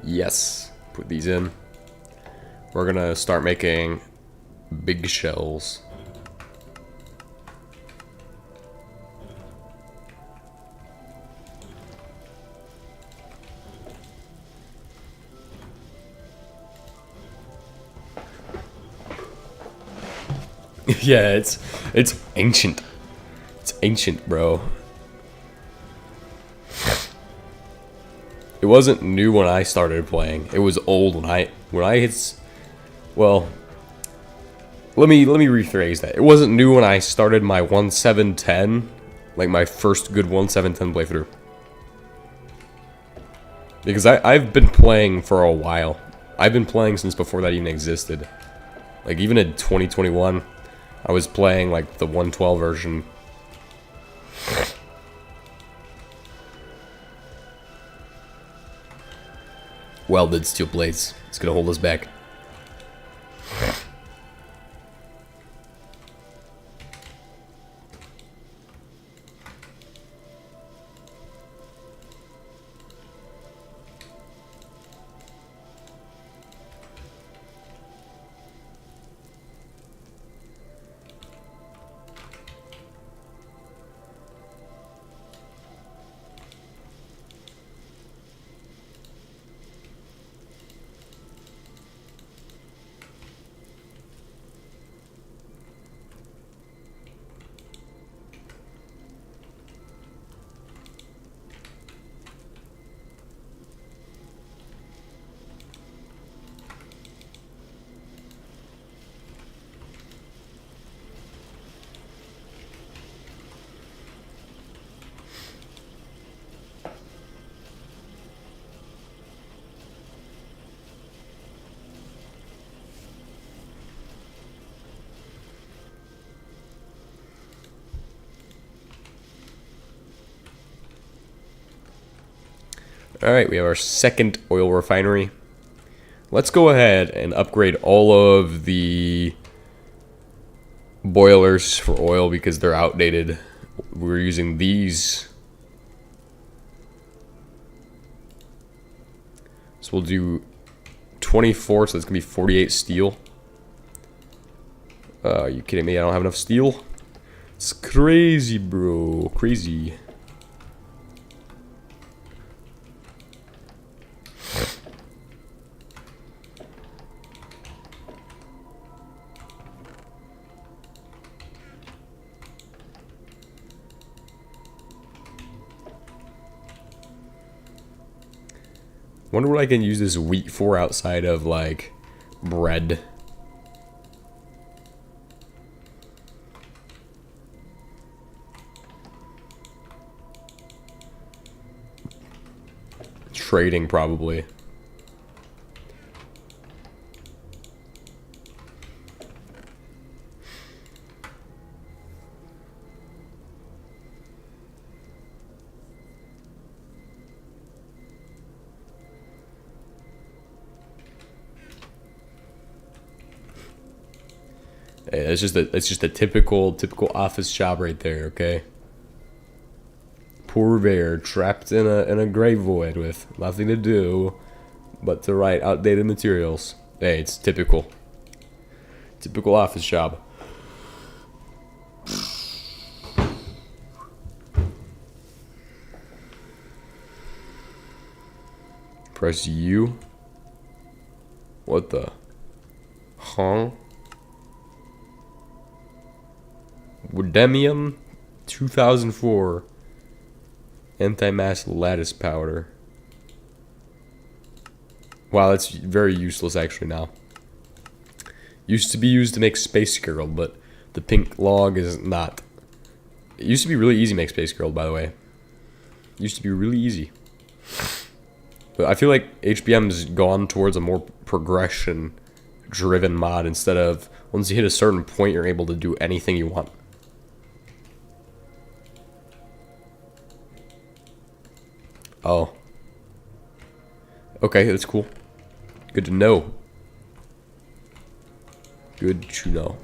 S1: Yes. Put these in. We're gonna start making big shells. Yeah, it's ancient. It's ancient, bro. It wasn't new when I started playing. It was old when I hit. Well, let me rephrase that. It wasn't new when I started my 1.7.10, like my first good 1.7.10 playthrough. Because I've been playing for a while. I've been playing since before that even existed. Like even in 2021, I was playing like the 1.12 version. Welded steel plates. It's gonna hold us back. Alright, we have our second oil refinery. Let's go ahead and upgrade all of the boilers for oil because they're outdated. We're using these. So we'll do 24, so that's going to be 48 steel. Are you kidding me? I don't have enough steel? It's crazy, bro. Crazy. Wonder what I can use this wheat for outside of, like, bread. Trading, probably. Hey, it's just a typical office job right there, okay? Poor bear trapped in a gray void with nothing to do but to write outdated materials. Hey, it's typical office job. Press U. What the? Huh? Woodemium 2004 anti-mass lattice powder. Wow, that's very useless actually now. Used to be used to make Space Girl, but the pink log is not. It used to be really easy to make Space Girl, by the way. Used to be really easy. But I feel like HBM's gone towards a more progression-driven mod instead of once you hit a certain point, you're able to do anything you want. Oh. Okay, that's cool. Good to know. Good to know.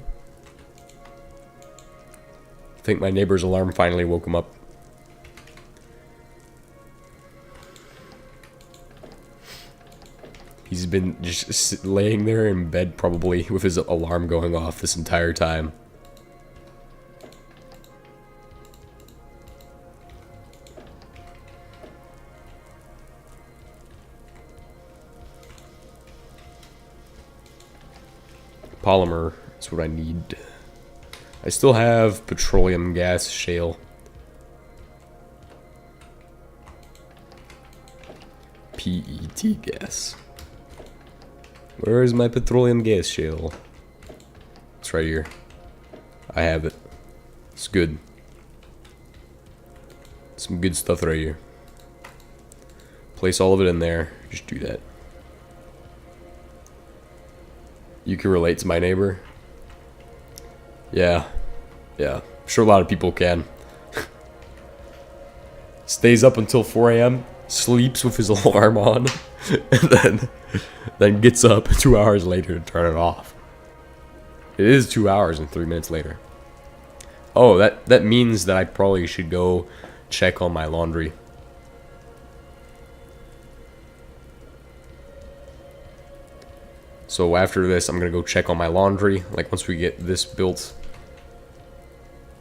S1: I think my neighbor's alarm finally woke him up. He's been just laying there in bed probably with his alarm going off this entire time. Polymer is what I need. I still have petroleum gas shale. PET gas. Where is my petroleum gas shale? It's right here. I have it. It's good. Some good stuff right here. Place all of it in there. Just do that. You can relate to my neighbor? Yeah. Yeah. I'm sure a lot of people can. Stays up until 4 a.m., sleeps with his alarm on, and then gets up 2 hours later to turn it off. It is 2 hours and 3 minutes later. Oh, that means that I probably should go check on my laundry. So after this, I'm gonna go check on my laundry. Like once we get this built,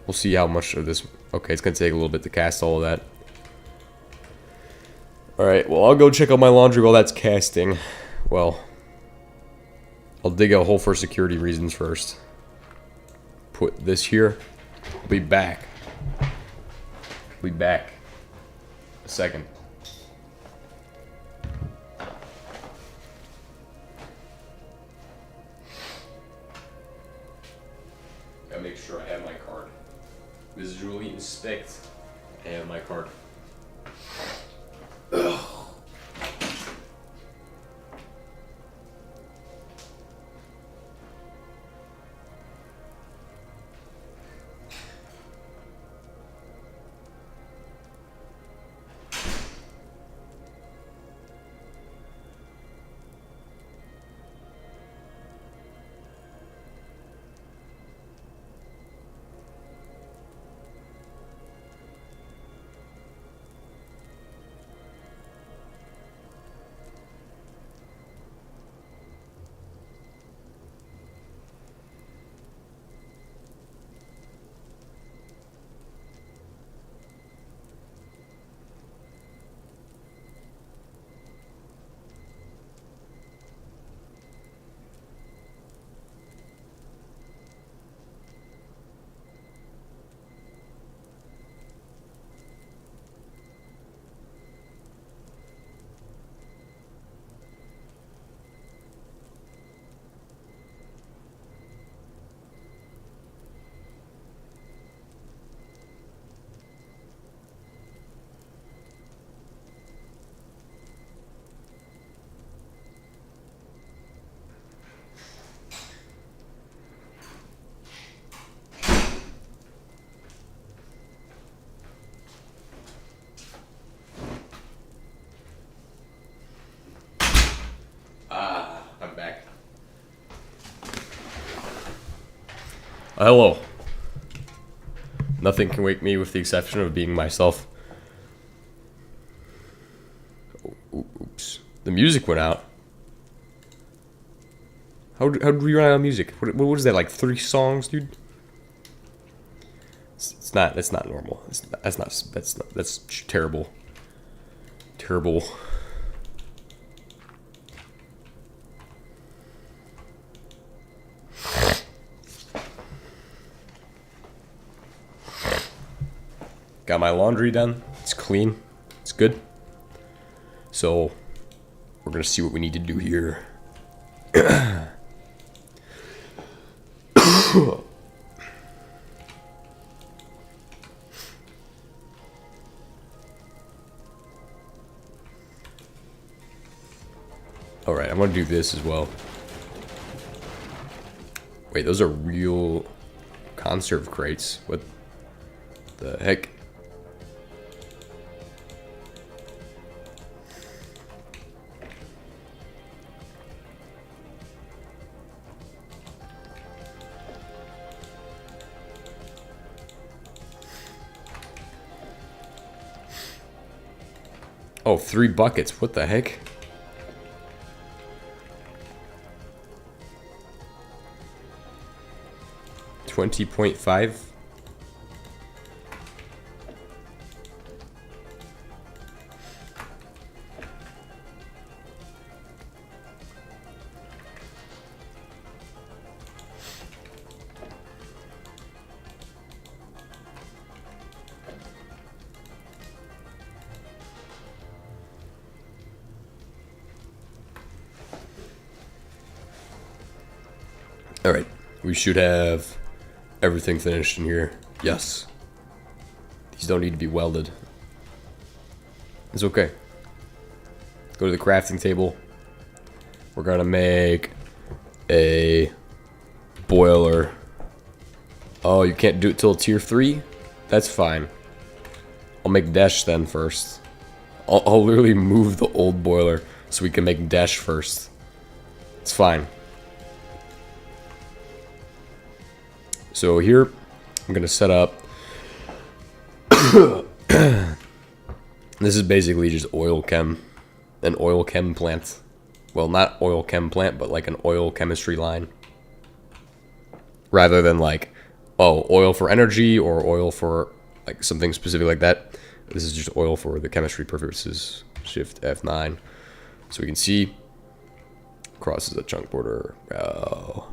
S1: we'll see how much of this. Okay, it's gonna take a little bit to cast all of that. All right, well I'll go check on my laundry while that's casting. Well, I'll dig a hole for security reasons first. Put this here. I'll be back. Be back. A second. Gotta make sure I have my card. Visually inspect. I have my card. Ugh. Hello. Nothing can wake me with the exception of being myself. Oh, oops. The music went out. How did we run out of music? What was that, like 3 songs, dude? It's not, that's not normal. That's terrible. Terrible. Got my laundry done. It's clean. It's good. So, we're gonna see what we need to do here. Alright, I'm gonna do this as well. Wait, those are real conserve crates. What the heck? Oh, 3 buckets. What the heck? $20.5. Alright, we should have everything finished in here. Yes. These don't need to be welded. It's okay. Go to the crafting table. We're gonna make a boiler. Oh, you can't do it till tier 3? That's fine. I'll make dash then first. I'll literally move the old boiler so we can make dash first. It's fine. So here, I'm gonna set up. This is basically just oil chem, an oil chem plant. Well, not oil chem plant, but like an oil chemistry line. Rather than like, oh, oil for energy or oil for like something specific like that. This is just oil for the chemistry purposes. Shift F9, so we can see crosses a chunk border. Oh,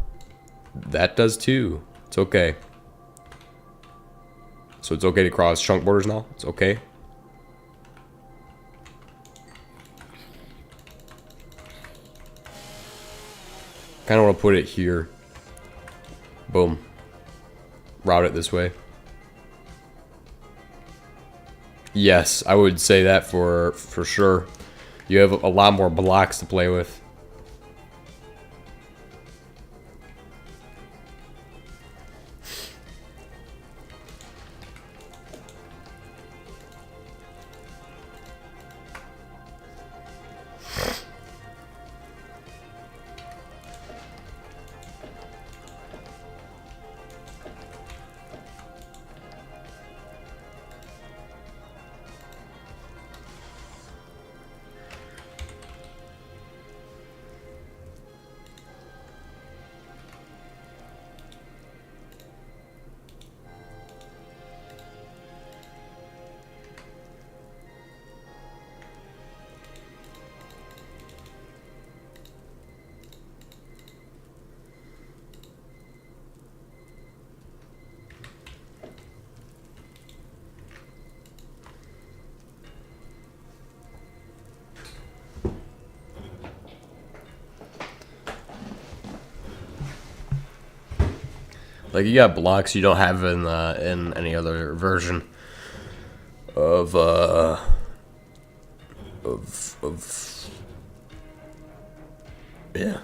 S1: that does too. It's okay. So it's okay to cross chunk borders now? It's okay? Kind of want to put it here. Boom. Route it this way. Yes, I would say that for sure. You have a lot more blocks to play with. Like, you got blocks you don't have in any other version of yeah.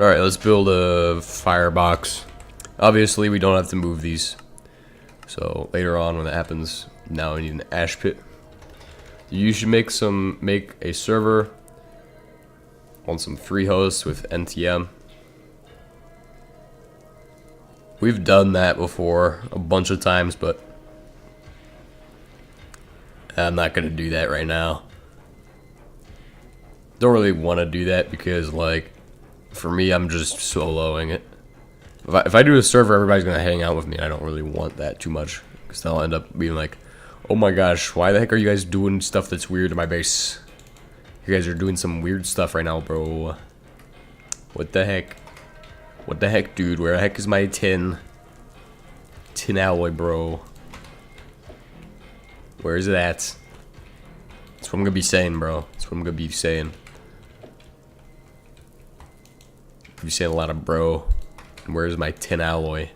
S1: Alright, let's build a firebox. Obviously, we don't have to move these. So, later on when that happens, now we need an ash pit. You should make a server on some free hosts with NTM. We've done that before a bunch of times, but I'm not gonna do that right now. Don't really want to do that because, like, for me, I'm just soloing it. If I do a server, everybody's gonna hang out with me. I don't really want that too much because they'll end up being like, "Oh my gosh, why the heck are you guys doing stuff that's weird in my base? You guys are doing some weird stuff right now, bro. What the heck? What the heck, dude? Where the heck is my tin alloy, bro? Where is it at?" That's what I'm gonna be saying, bro. That's what I'm gonna be saying. You saying a lot of bro. And where's my tin alloy?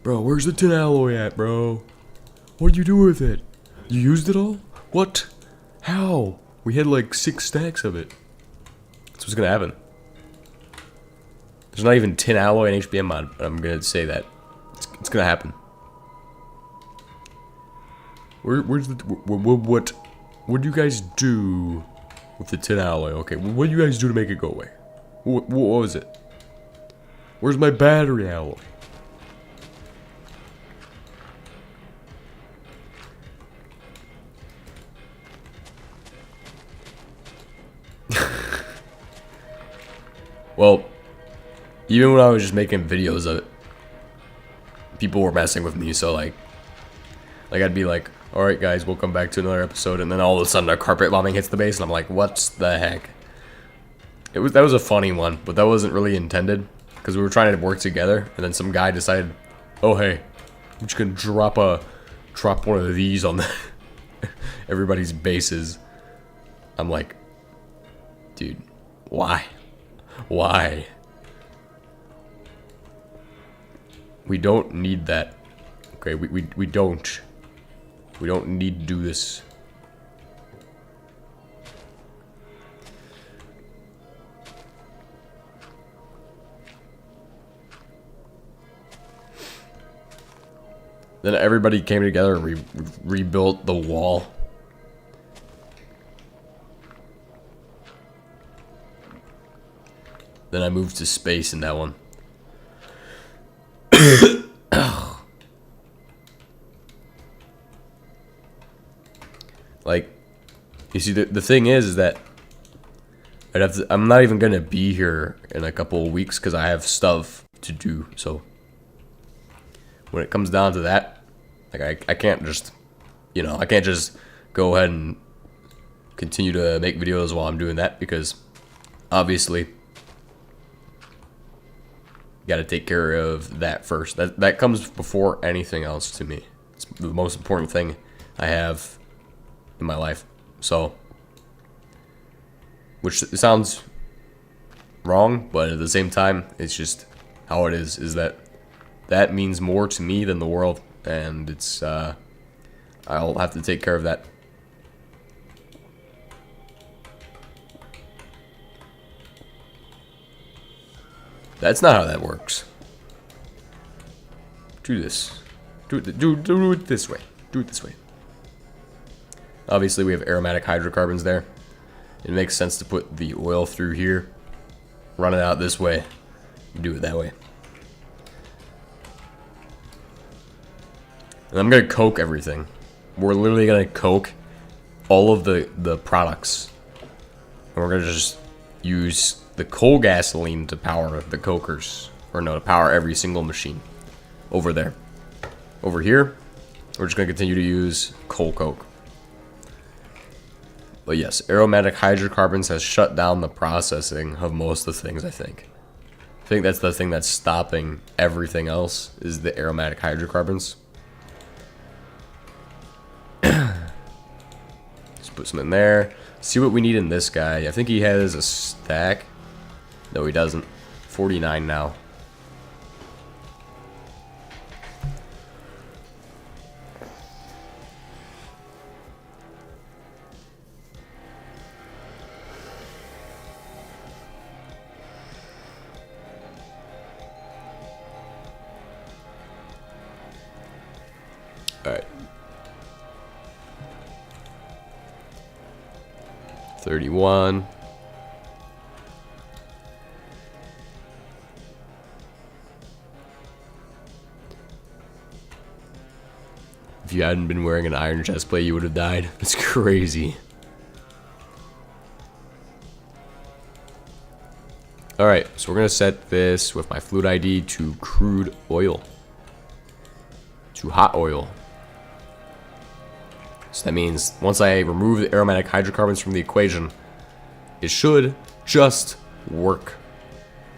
S1: Bro, where's the tin alloy at, bro? What did you do with it? You used it all? What? How? We had like 6 stacks of it. That's what's gonna happen. There's not even tin alloy in HBM mod, but I'm gonna say that. It's gonna happen. Where's the... What do you guys do with the tin alloy? Okay, what do you guys do to make it go away? What was it? Where's my battery alloy? Well, even when I was just making videos of it, people were messing with me, so like I'd be like, "Alright guys, welcome back to another episode," and then all of a sudden a carpet bombing hits the base, and I'm like, "What's the heck?" That was a funny one, but that wasn't really intended, because we were trying to work together, and then some guy decided, "Oh hey, I'm just gonna drop one of these on the everybody's bases." I'm like, dude, why? Why? We don't need that. Okay, we don't. We don't need to do this. Then everybody came together and rebuilt the wall. Then I moved to space in that one. Like, you see, the thing is that I'm not even gonna be here in a couple of weeks because I have stuff to do. So when it comes down to that, like I can't just, I can't just go ahead and continue to make videos while I'm doing that, because obviously got to take care of that first. That comes before anything else to me. It's the most important thing I have in my life. So, which sounds wrong, but at the same time, it's just how it is that means more to me than the world, and it's I'll have to take care of that. That's not how that works. Do this. Do it this way. Do it this way. Obviously, we have aromatic hydrocarbons there. It makes sense to put the oil through here, run it out this way, do it that way. And I'm gonna coke everything. We're literally gonna coke all of the products, and we're gonna just use the coal gasoline to power the cokers, or no, to power every single machine over there. Over here, we're just gonna continue to use coal coke. But yes, aromatic hydrocarbons has shut down the processing of most of the things, I think. I think that's the thing that's stopping everything else, is the aromatic hydrocarbons. Just put some in there. See what we need in this guy. I think he has a stack. No, he doesn't. 49 now. Alright. 31. If you hadn't been wearing an iron chest plate, you would have died. It's crazy. Alright, so we're going to set this with my fluid ID to crude oil. To hot oil. So that means once I remove the aromatic hydrocarbons from the equation, it should just work.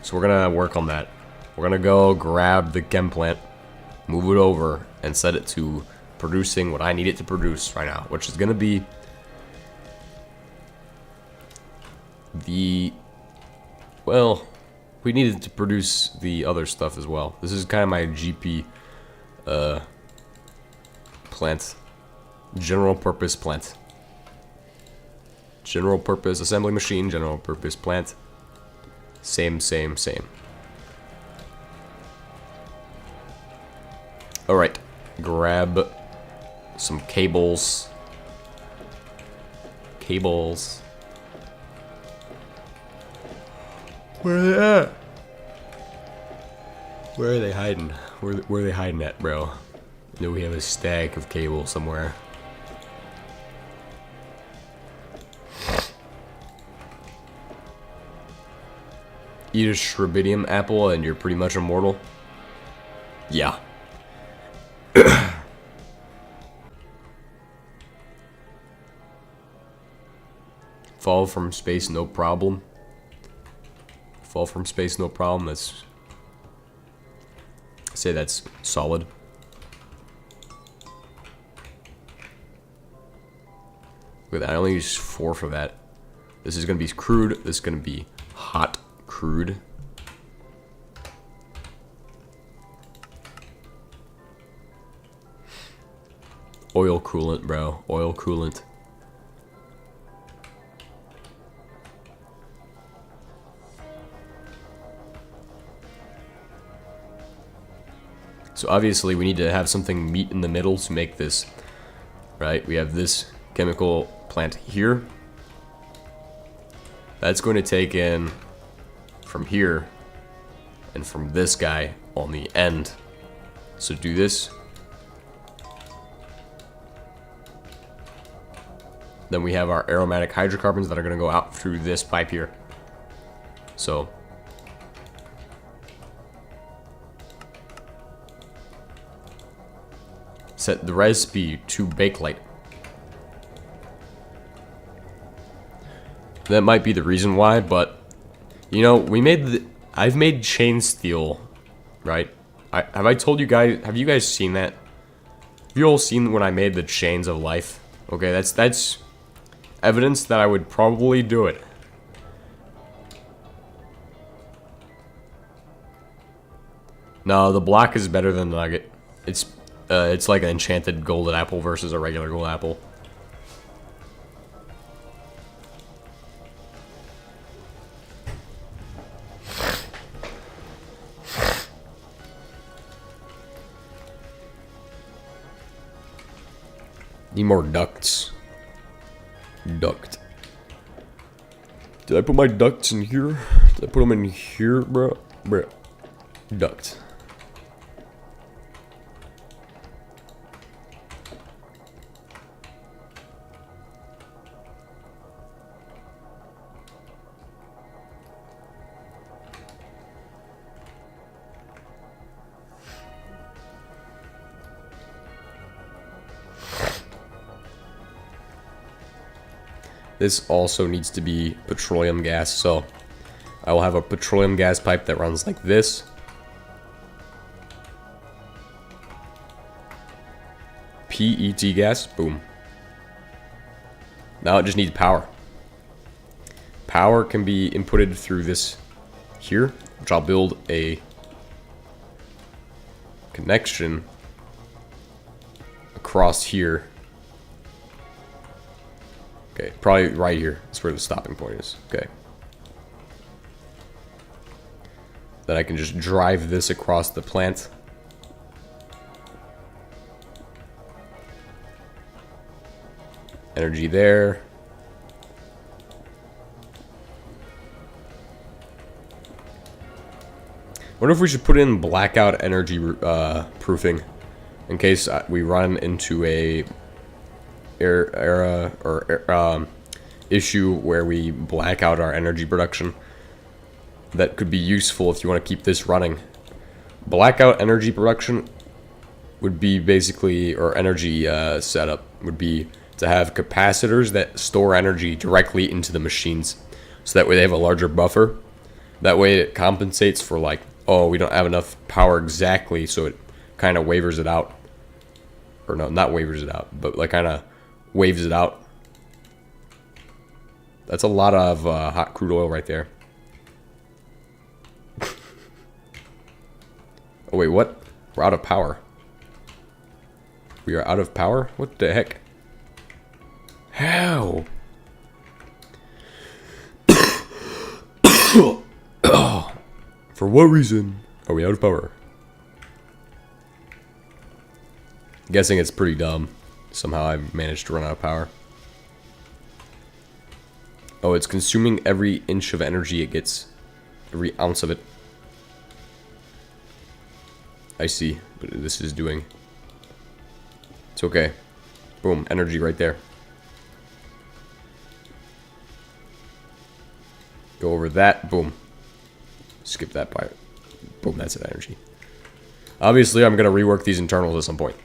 S1: So we're going to work on that. We're going to go grab the chem plant, move it over, and set it to producing what I need it to produce right now, which is going to be the... Well, we needed to produce the other stuff as well. This is kind of my GP plant. General purpose plant. General purpose assembly machine, general purpose plant. Same. Alright, grab some cables. Where are they at? Where are they hiding? Where are they hiding at, bro? I know we have a stack of cable somewhere. Eat a shrebidium apple and you're pretty much immortal. Yeah. Fall from space, no problem. Fall from space, no problem. That's... I'd say that's solid. Look at that, I only used 4 for that. This is gonna be crude, this is gonna be hot crude. Oil coolant, bro. Oil coolant. So obviously we need to have something meet in the middle to make this, right? We have this chemical plant here. That's going to take in from here and from this guy on the end. So do this. Then we have our aromatic hydrocarbons that are going to go out through this pipe here. So set the recipe to bakelite. That might be the reason why, but you know, I've made chain steel, right? Have I told you guys? Have you guys seen that? Have you all seen when I made the chains of life? Okay, that's evidence that I would probably do it. No, the black is better than the nugget. It's like an enchanted golden apple versus a regular gold apple. Need more ducts. Duct. Did I put my ducts in here? Did I put them in here, bro? Bro. Duct. This also needs to be petroleum gas, so I will have a petroleum gas pipe that runs like this. PET gas, boom. Now it just needs power. Power can be inputted through this here, which I'll build a connection across here. Okay, probably right here. That's where the stopping point is. Okay. Then I can just drive this across the plant. Energy there. Wonder if we should put in blackout energy proofing in case we run into a issue where we black out our energy production. That could be useful if you want to keep this running. Blackout energy production would be basically, or energy setup would be to have capacitors that store energy directly into the machines, so that way they have a larger buffer. That way it compensates for, like, oh, we don't have enough power exactly, so it kind of wavers it out. Or no, not wavers it out, but like kind of waves it out. That's a lot of hot crude oil right there. Oh wait, what? We're out of power. We are out of power? What the heck? How? For what reason are we out of power? I'm guessing it's pretty dumb. Somehow I managed to run out of power. Oh, it's consuming every inch of energy it gets. Every ounce of it. I see what this is doing. It's okay. Boom, energy right there. Go over that, boom. Skip that part. Boom, that's an energy. Obviously, I'm going to rework these internals at some point.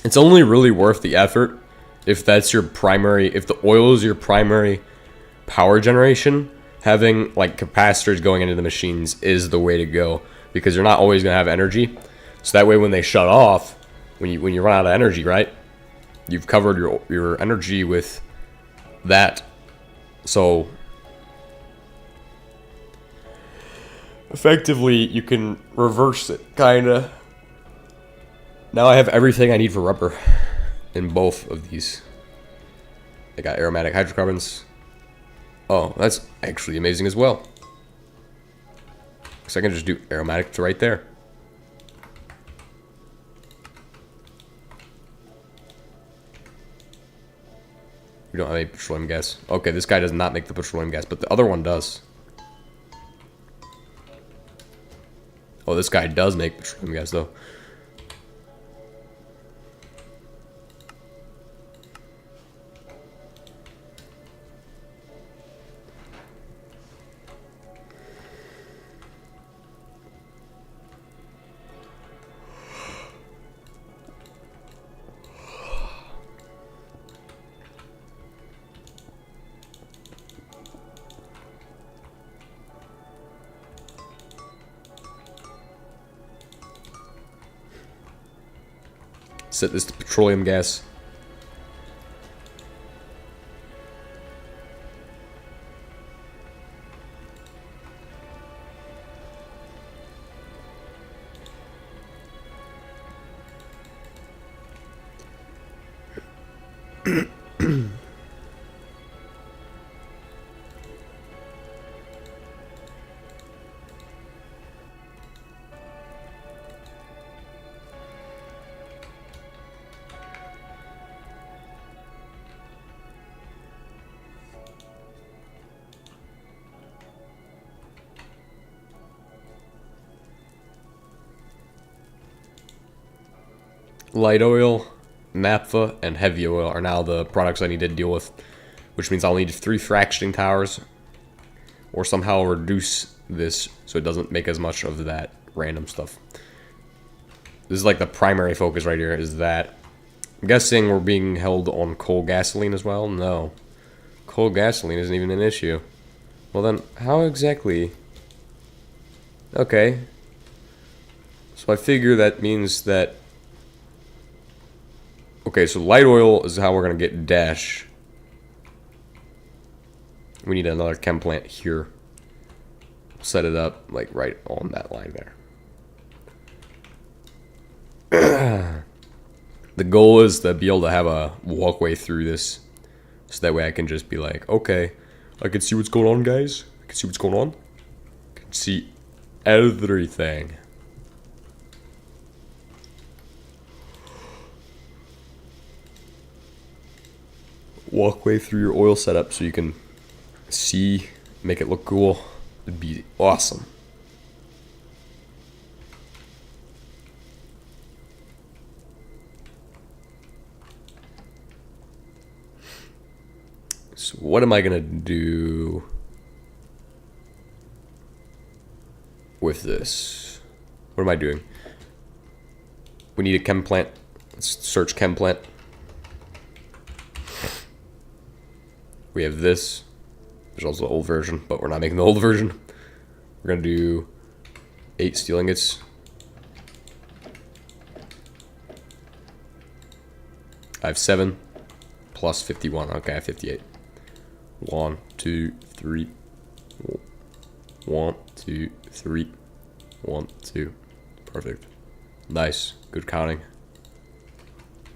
S1: It's only really worth the effort if that's your primary, if the oil is your primary power generation. Having like capacitors going into the machines is the way to go, because you're not always going to have energy. So that way when they shut off, when you run out of energy, right? You've covered your energy with that. So effectively you can reverse it, kinda. Now I have everything I need for rubber in both of these. I got aromatic hydrocarbons. Oh, that's actually amazing as well. So I can just do aromatic to right there. We don't have any petroleum gas. Okay, this guy does not make the petroleum gas, but the other one does. Oh, this guy does make petroleum gas, though. Set this to petroleum gas. Light oil, naphtha, and heavy oil are now the products I need to deal with, which means I'll need 3 fractioning towers, or somehow reduce this so it doesn't make as much of that random stuff. This is like the primary focus right here, is that. I'm guessing we're being held on coal gasoline as well? No. Coal gasoline isn't even an issue. Well then, how exactly? Okay. So I figure that means that. Okay, so light oil is how we're going to get dash. We need another chem plant here. Set it up, like, right on that line there. The goal is to be able to have a walkway through this. So that way I can just be like, okay, I can see what's going on, guys. I can see what's going on. See everything. Walkway through your oil setup so you can see, make it look cool. It'd be awesome. So what am I gonna do with this? What am I doing? We need a chem plant. Let's search chem plant. We have this. There's also the old version, but we're not making the old version. We're gonna do 8 steel ingots. I have 7 plus 51. Okay, I have 58. 1, 2, 3. 1, 2, 3. 1, 2. Perfect. Nice. Good counting.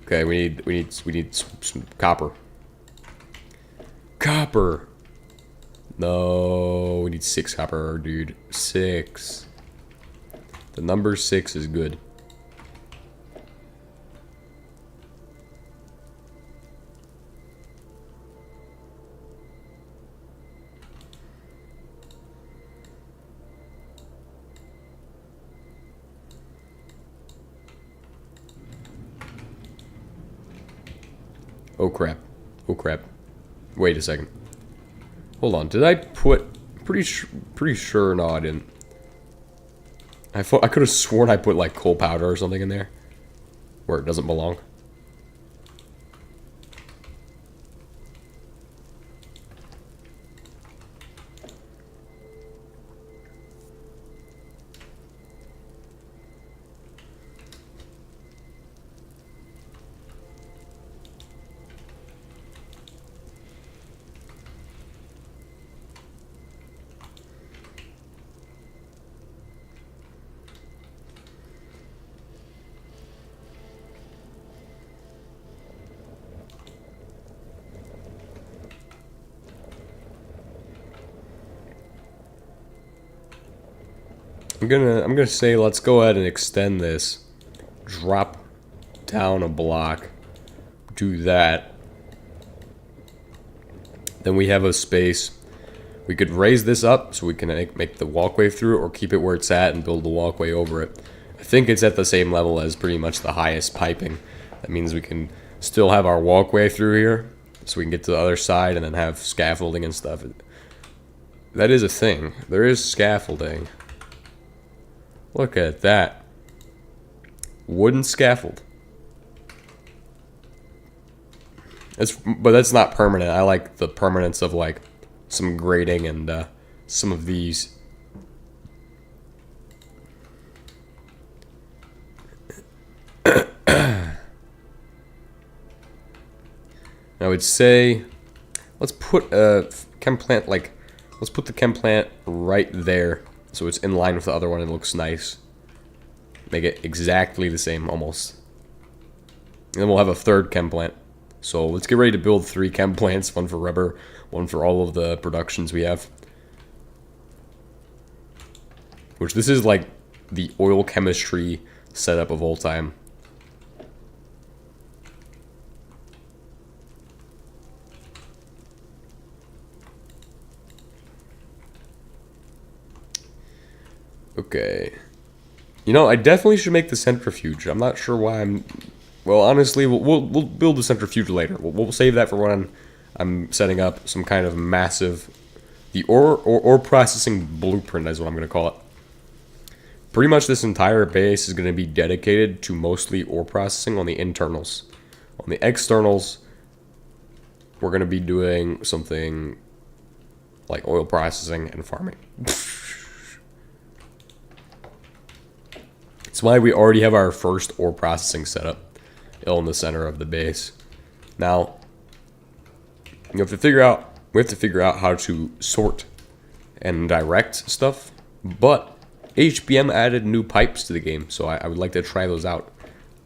S1: Okay, we need some copper. Copper. No, we need 6 copper, dude. 6. The number 6 is good. Oh crap. Oh crap. Wait a second. Hold on. Did I put... Pretty sure... No, I didn't. I could have sworn I put like coal powder or something in there. Where it doesn't belong. I'm gonna say let's go ahead and extend this. Drop down a block. Do that. Then we have a space. We could raise this up so we can make the walkway through it, or keep it where it's at and build the walkway over it. I think it's at the same level as pretty much the highest piping. That means we can still have our walkway through here, so we can get to the other side and then have scaffolding and stuff. That is a thing. There is scaffolding. Look at that. Wooden scaffold. But that's not permanent. I like the permanence of like some grading and some of these. I would say let's put a chem plant let's put the chem plant right there. So it's in line with the other one and it looks nice. Make it exactly the same, almost. And then we'll have a third chem plant. So let's get ready to build 3 chem plants. One for rubber, one for all of the productions we have. Which this is like the oil chemistry setup of all time. Okay. You know, I definitely should make the centrifuge. I'm not sure why I'm... Well, honestly, we'll build the centrifuge later. We'll save that for when I'm setting up some kind of massive... The ore processing blueprint is what I'm going to call it. Pretty much this entire base is going to be dedicated to mostly ore processing on the internals. On the externals, we're going to be doing something like oil processing and farming. That's why we already have our first ore processing setup in the center of the base. Now, we have to figure out how to sort and direct stuff, but HBM added new pipes to the game, so I would like to try those out.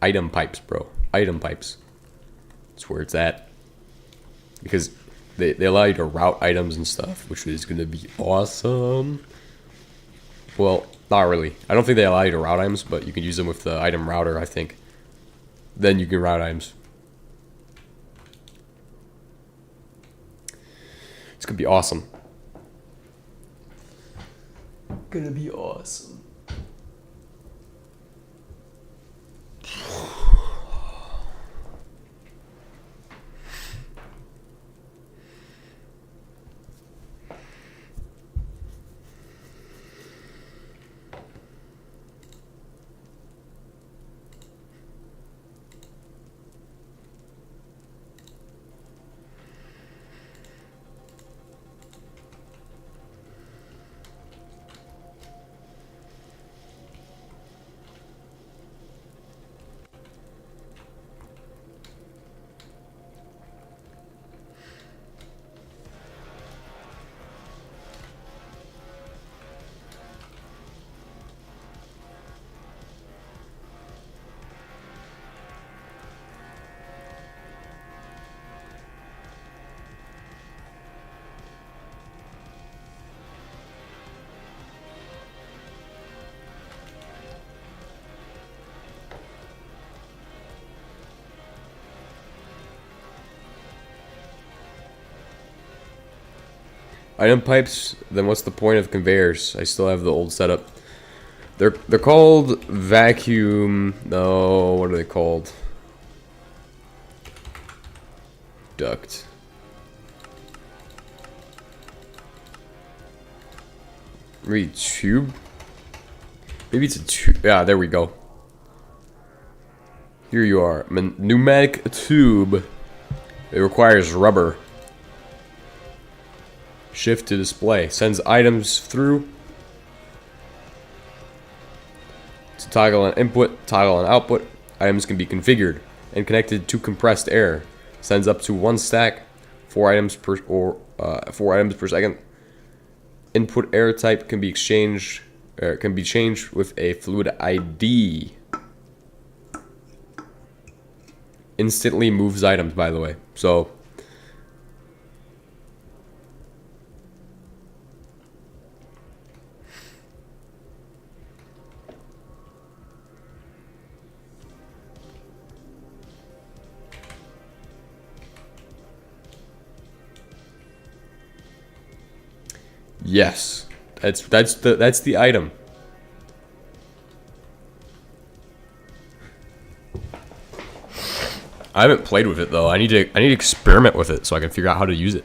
S1: Item pipes, bro. Item pipes. That's where it's at. Because they allow you to route items and stuff, which is going to be awesome. Well, not really. I don't think they allow you to route items, but you can use them with the item router, I think. Then you can route items. It's gonna be awesome. Gonna be awesome. Item pipes, then what's the point of conveyors? I still have the old setup. They're called vacuum. No, what are they called? Duct. Maybe tube? Maybe it's a tube. Yeah, there we go. Here you are. Pneumatic tube. It requires rubber. Shift to display. Sends items through. To toggle on input, toggle on output. Items can be configured and connected to compressed air. Sends up to 1 stack, 4 items per 4 items per second. Input air type can be changed with a fluid ID. Instantly moves items, by the way. So yes, that's the item. I haven't played with it though. I need to experiment with it so I can figure out how to use it.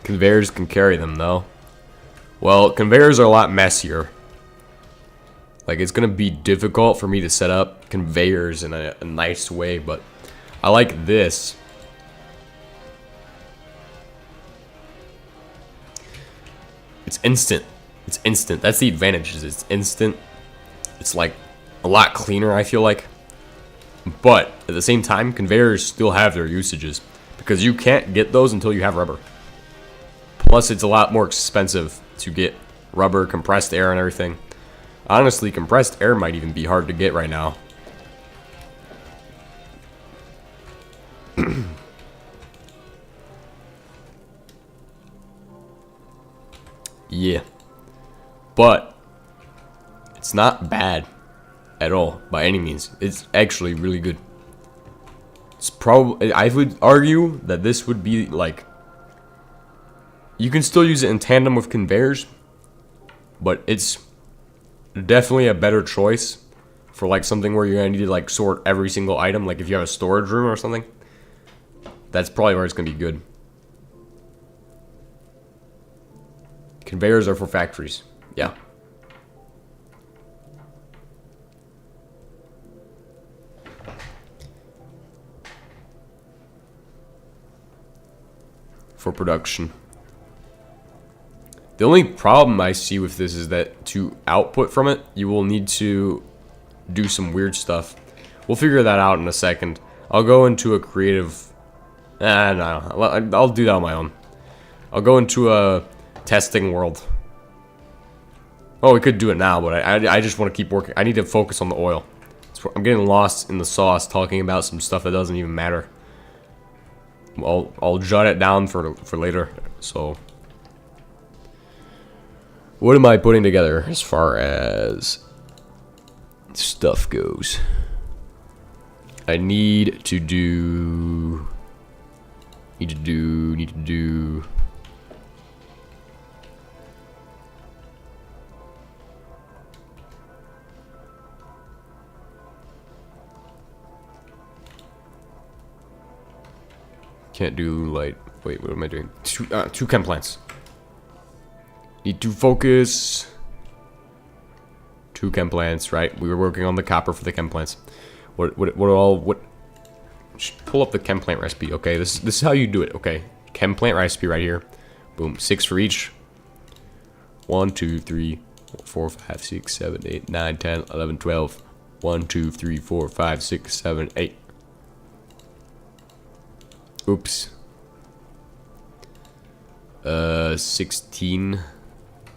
S1: Conveyors can carry them though. Well, conveyors are a lot messier. Like, it's gonna be difficult for me to set up conveyors in a nice way, but I like this. It's instant. It's instant. That's the advantage. Is it's instant. It's like a lot cleaner, I feel like. But at the same time, conveyors still have their usages because you can't get those until you have rubber. Plus, it's a lot more expensive to get rubber, compressed air, and everything. Honestly, compressed air might even be hard to get right now. Yeah. But it's not bad at all by any means. It's actually really good. It's probably, I would argue that this would be like, you can still use it in tandem with conveyors, but it's definitely a better choice for like something where you're gonna need to like sort every single item. Like if you have a storage room or something, that's probably where it's gonna be good. Conveyors are for factories. Yeah. For production. The only problem I see with this is that to output from it, you will need to do some weird stuff. We'll figure that out in a second. I'll go into a creative... no, I'll do that on my own. I'll go into a testing world. Oh, we could do it now, but I just want to keep working. I need to focus on the oil. I'm getting lost in the sauce talking about some stuff that doesn't even matter. I'll jot it down for later. So, what am I putting together as far as stuff goes? I need to do. Can't do light. Wait, what am I doing? Two chem plants. Need to focus. 2 chem plants, right? We were working on the copper for the chem plants. What pull up the chem plant recipe. Okay, this is how you do it. Okay, chem plant recipe right here. Boom, 6 for each. 1, 2, 3, 4, 5, 6, 7, 8, 9, 10, 11, 12. 1, 2, 3, 4, 5, 6, 7, 8. Oops. 16.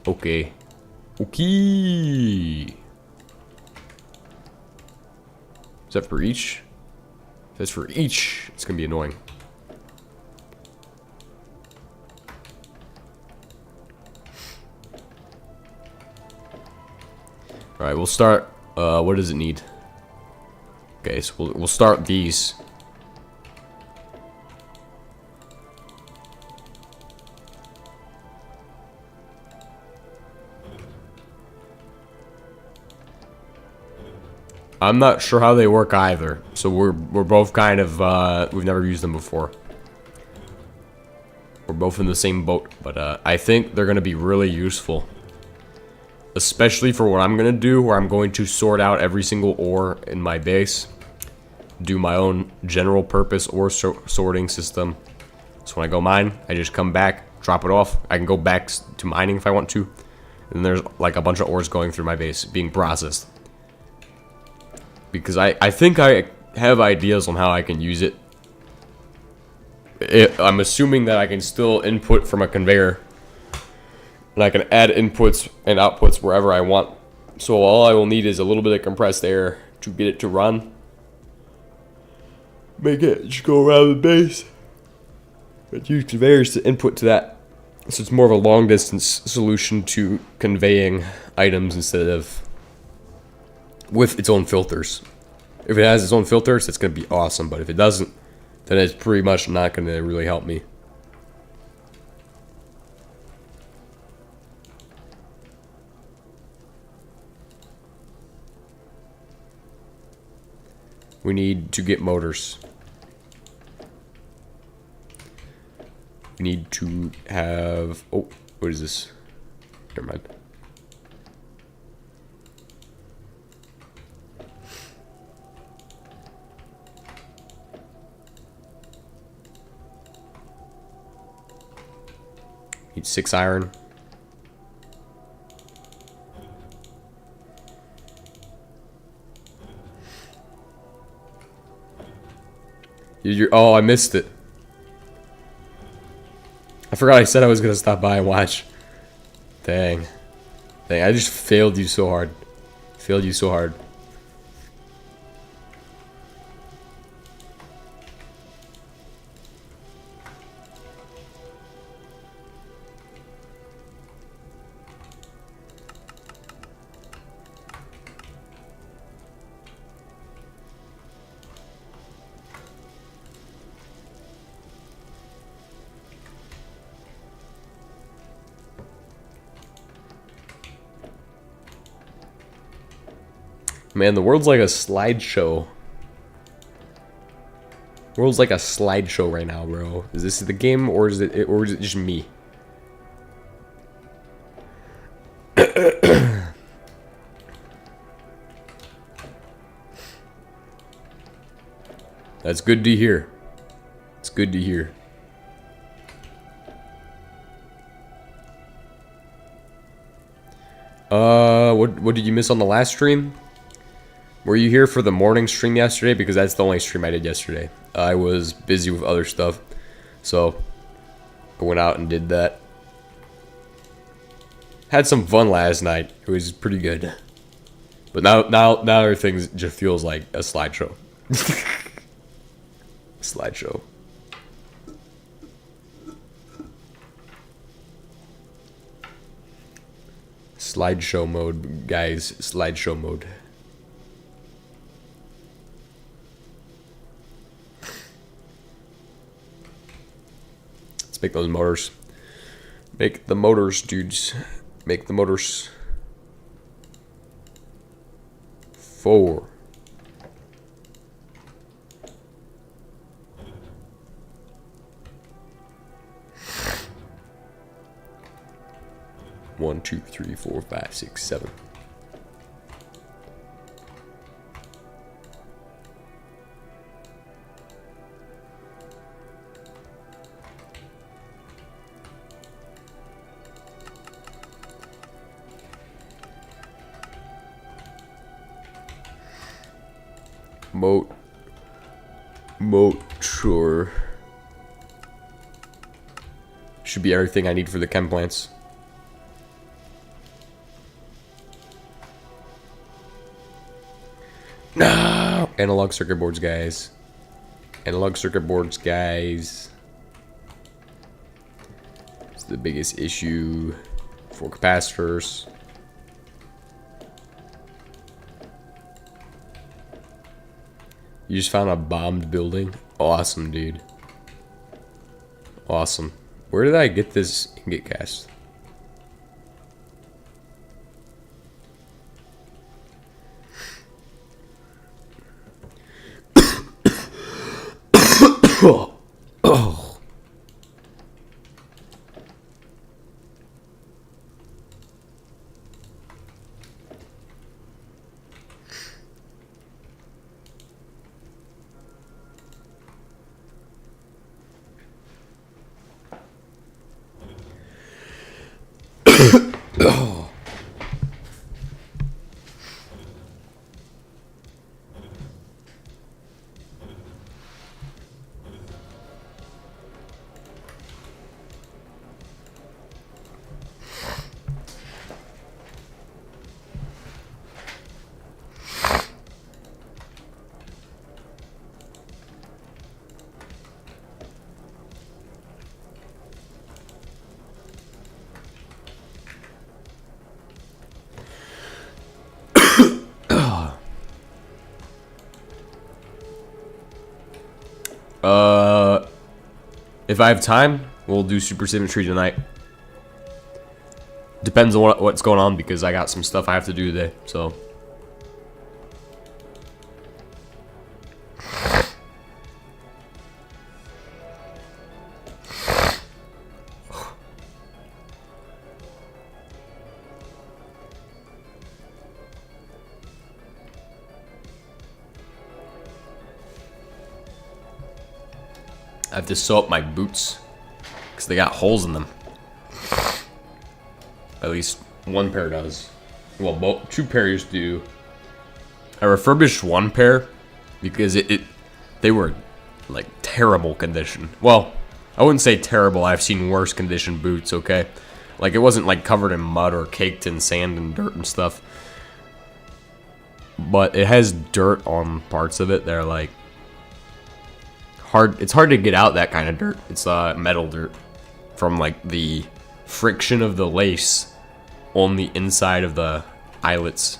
S1: Okay. Okay. Is that for each? If that's for each, it's gonna be annoying. Alright, we'll start. What does it need? Okay, so we'll start these. I'm not sure how they work either, so we're both kind of we've never used them before. We're both in the same boat, but I think they're gonna be really useful, especially for what I'm gonna do, where I'm going to sort out every single ore in my base, do my own general purpose ore sorting system. So when I go mine, I just come back, drop it off. I can go back to mining if I want to, and there's like a bunch of ores going through my base being processed. Because I think I have ideas on how I can use it. I'm assuming that I can still input from a conveyor. And I can add inputs and outputs wherever I want. So all I will need is a little bit of compressed air to get it to run. Make it just go around the base. But use conveyors to input to that. So it's more of a long distance solution to conveying items instead of with its own filters. If it has its own filters, it's going to be awesome. But if it doesn't, then it's pretty much not going to really help me. We need to get motors. We need to have... Oh, what is this? Never mind. Need 6 iron. Oh, I missed it. I forgot I said I was gonna stop by and watch. Dang. Dang, I just failed you so hard. Failed you so hard. Man, the world's like a slideshow. World's like a slideshow right now, bro. Is this the game or is it just me? That's good to hear. It's good to hear. What did you miss on the last stream? Were you here for the morning stream yesterday? Because that's the only stream I did yesterday. I was busy with other stuff, so I went out and did that. Had some fun last night. It was pretty good. But now everything just feels like a slideshow. Slideshow. Slideshow mode, guys. Slideshow mode. Let's make those motors. Make the motors, dudes. Make the motors. 4. One, 2, 3, 4, 5, 6, 7. Motor should be everything I need for the chem plants. No! Analog circuit boards, guys. Analog circuit boards, guys. It's the biggest issue for capacitors. You just found a bombed building? Awesome, dude. Awesome. Where did I get this ingot cast? Oh. Oh. Oh. If I have time, we'll do super symmetry tonight. Depends on what's going on because I got some stuff I have to do today, so. I have to sew up my boots because they got holes in them. At least one pair does. Well, 2 pairs do. I refurbished 1 pair because they were like terrible condition. Well, I wouldn't say terrible. I've seen worse condition boots. Okay, like it wasn't like covered in mud or caked in sand and dirt and stuff. But it has dirt on parts of it. They're like. It's hard to get out that kind of dirt. It's metal dirt from like the friction of the lace on the inside of the eyelets.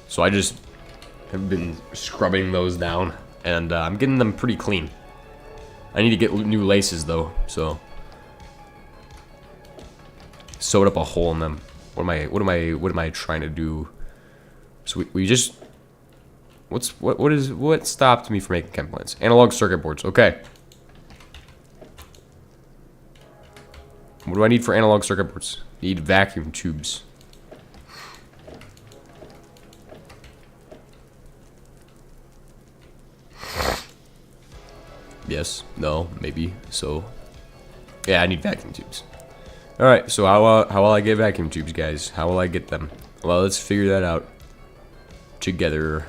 S1: So I just have been scrubbing those down and I'm getting them pretty clean. I need to get new laces though, so sewed up a hole in them. What am I trying to do? So we just what stopped me from making chem plants? Analog circuit boards. Okay. What do I need for analog circuit boards? Need vacuum tubes. Yes. No. Maybe. So. Yeah, I need vacuum tubes. All right. So how will I get vacuum tubes, guys? How will I get them? Well, let's figure that out. together.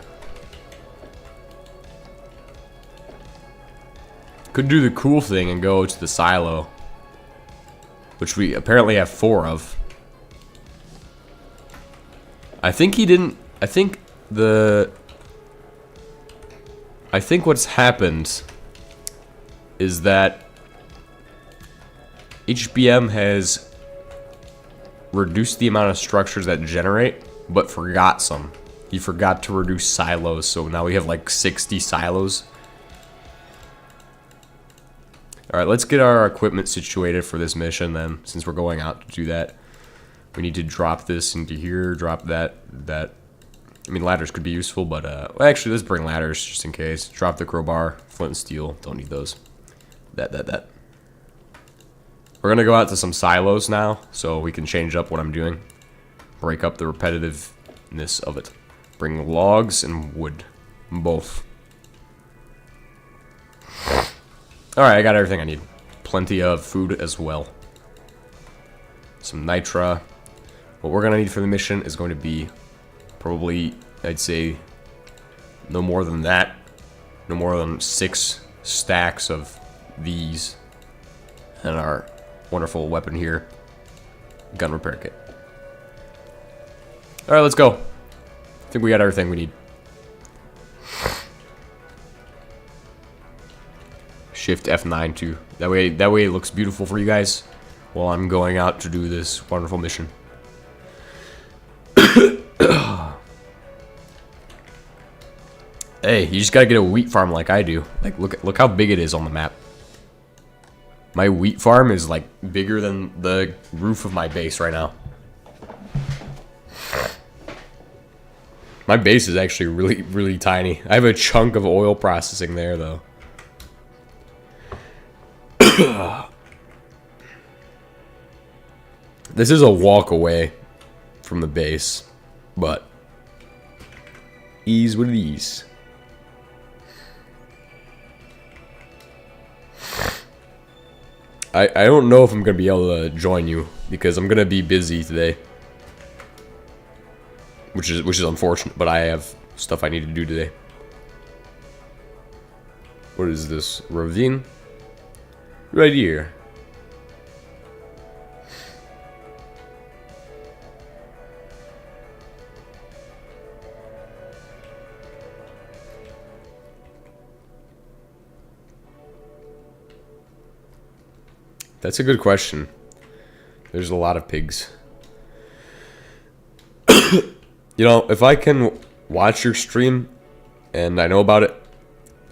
S1: Could do the cool thing and go to the silo, which we apparently have 4 of. I think he didn't. I think what's happened is that HBM has reduced the amount of structures that generate, but forgot some. He forgot to reduce silos, so now we have like 60 silos. Alright, let's get our equipment situated for this mission then, since we're going out to do that. We need to drop this into here, drop that. I mean, ladders could be useful, but, well, actually, let's bring ladders just in case. Drop the crowbar, flint and steel, don't need those. That. We're gonna go out to some silos now, so we can change up what I'm doing. Break up the repetitiveness of it. Bring logs and wood, both. Alright, I got everything I need. Plenty of food as well. Some nitra. What we're gonna need for the mission is going to be probably, I'd say, no more than that. No more than 6 stacks of these. And our wonderful weapon here. Gun repair kit. Alright, let's go. I think we got everything we need. Shift F9 too. That way it looks beautiful for you guys while I'm going out to do this wonderful mission. Hey, you just gotta get a wheat farm like I do. Like, look how big it is on the map. My wheat farm is like bigger than the roof of my base right now. My base is actually really tiny. I have a chunk of oil processing there though. This is a walk away from the base, but ease with ease. I don't know if I'm gonna be able to join you because I'm gonna be busy today, which is unfortunate. But I have stuff I need to do today. What is this ravine? Right here. That's a good question. There's a lot of pigs. You know, if I can watch your stream and I know about it,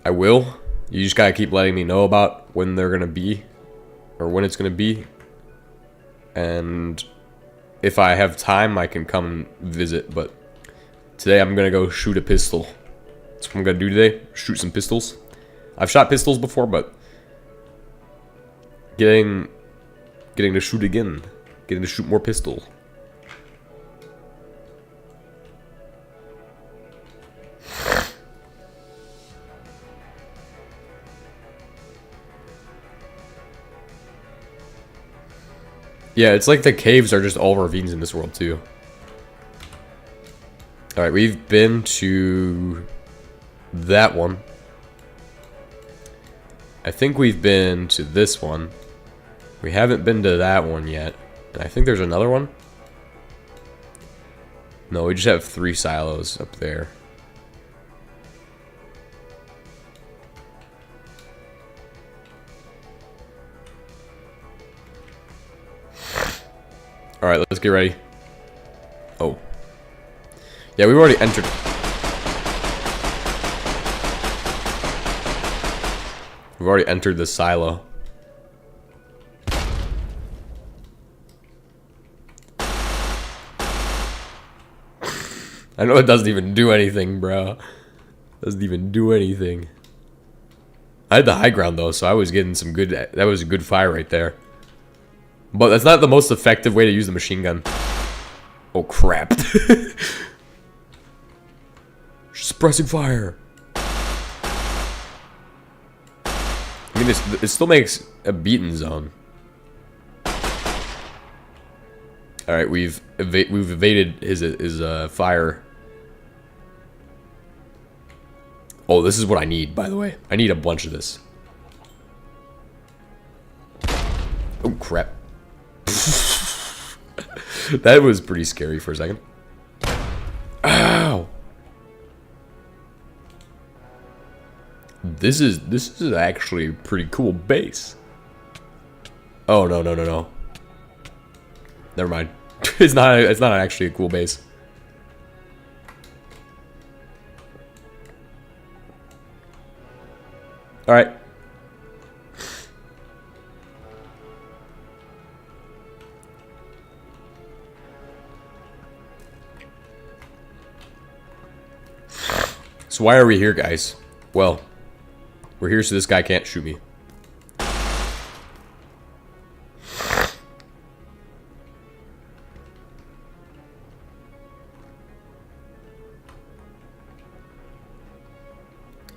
S1: I will. You just gotta keep letting me know about when they're gonna be, or when it's gonna be. And if I have time, I can come and visit. But today I'm gonna go shoot a pistol. That's what I'm gonna do today. Shoot some pistols. I've shot pistols before, but getting to shoot again. Getting to shoot more pistol. Yeah, it's like the caves are just all ravines in this world too. Alright, we've been to that one. I think we've been to this one. We haven't been to that one yet. And I think there's another one. No, we just have 3 silos up there. Alright, let's get ready. Oh. Yeah, we've already entered. We've already entered the silo. I know it doesn't even do anything, bro. Doesn't even do anything. I had the high ground though, so I was getting some good. That was a good fire right there. But that's not the most effective way to use the machine gun. Oh crap! Suppressing fire. I mean, it still makes a beaten zone. All right, we've evaded his fire. Oh, this is what I need, by the way. I need a bunch of this. Oh, crap. That was pretty scary for a second. Ow! This is actually a pretty cool base. Oh, no, no, no, no. Never mind. It's not actually a cool base. All right. So why are we here, guys? Well, we're here so this guy can't shoot me.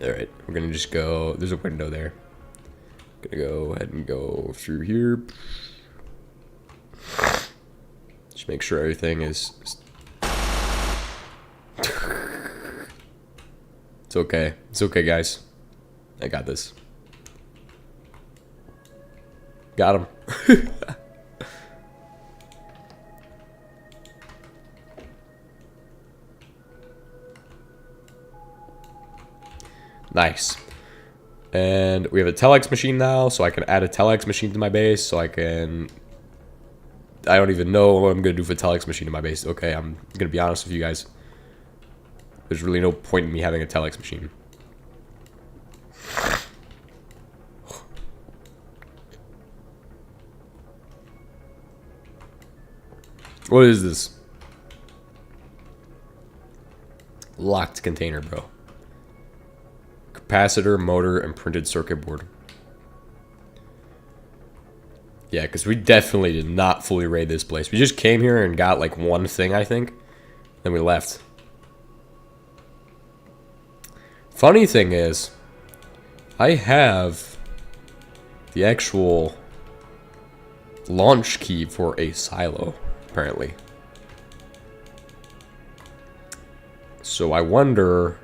S1: Alright, we're gonna just go. There's a window there. Gonna go ahead and go through here. Just make sure everything is. It's okay. It's okay, guys. I got this. Got him. Nice. And we have a telex machine now, so I can add a telex machine to my base, so I can... I don't even know what I'm going to do for a telex machine in my base. Okay, I'm going to be honest with you guys. There's really no point in me having a telex machine. What is this? Locked container, bro. Capacitor, motor, and printed circuit board. Yeah, because we definitely did not fully raid this place. We just came here and got like one thing, I think. Then we left. Funny thing is, I have the actual launch key for a silo, apparently. So I wonder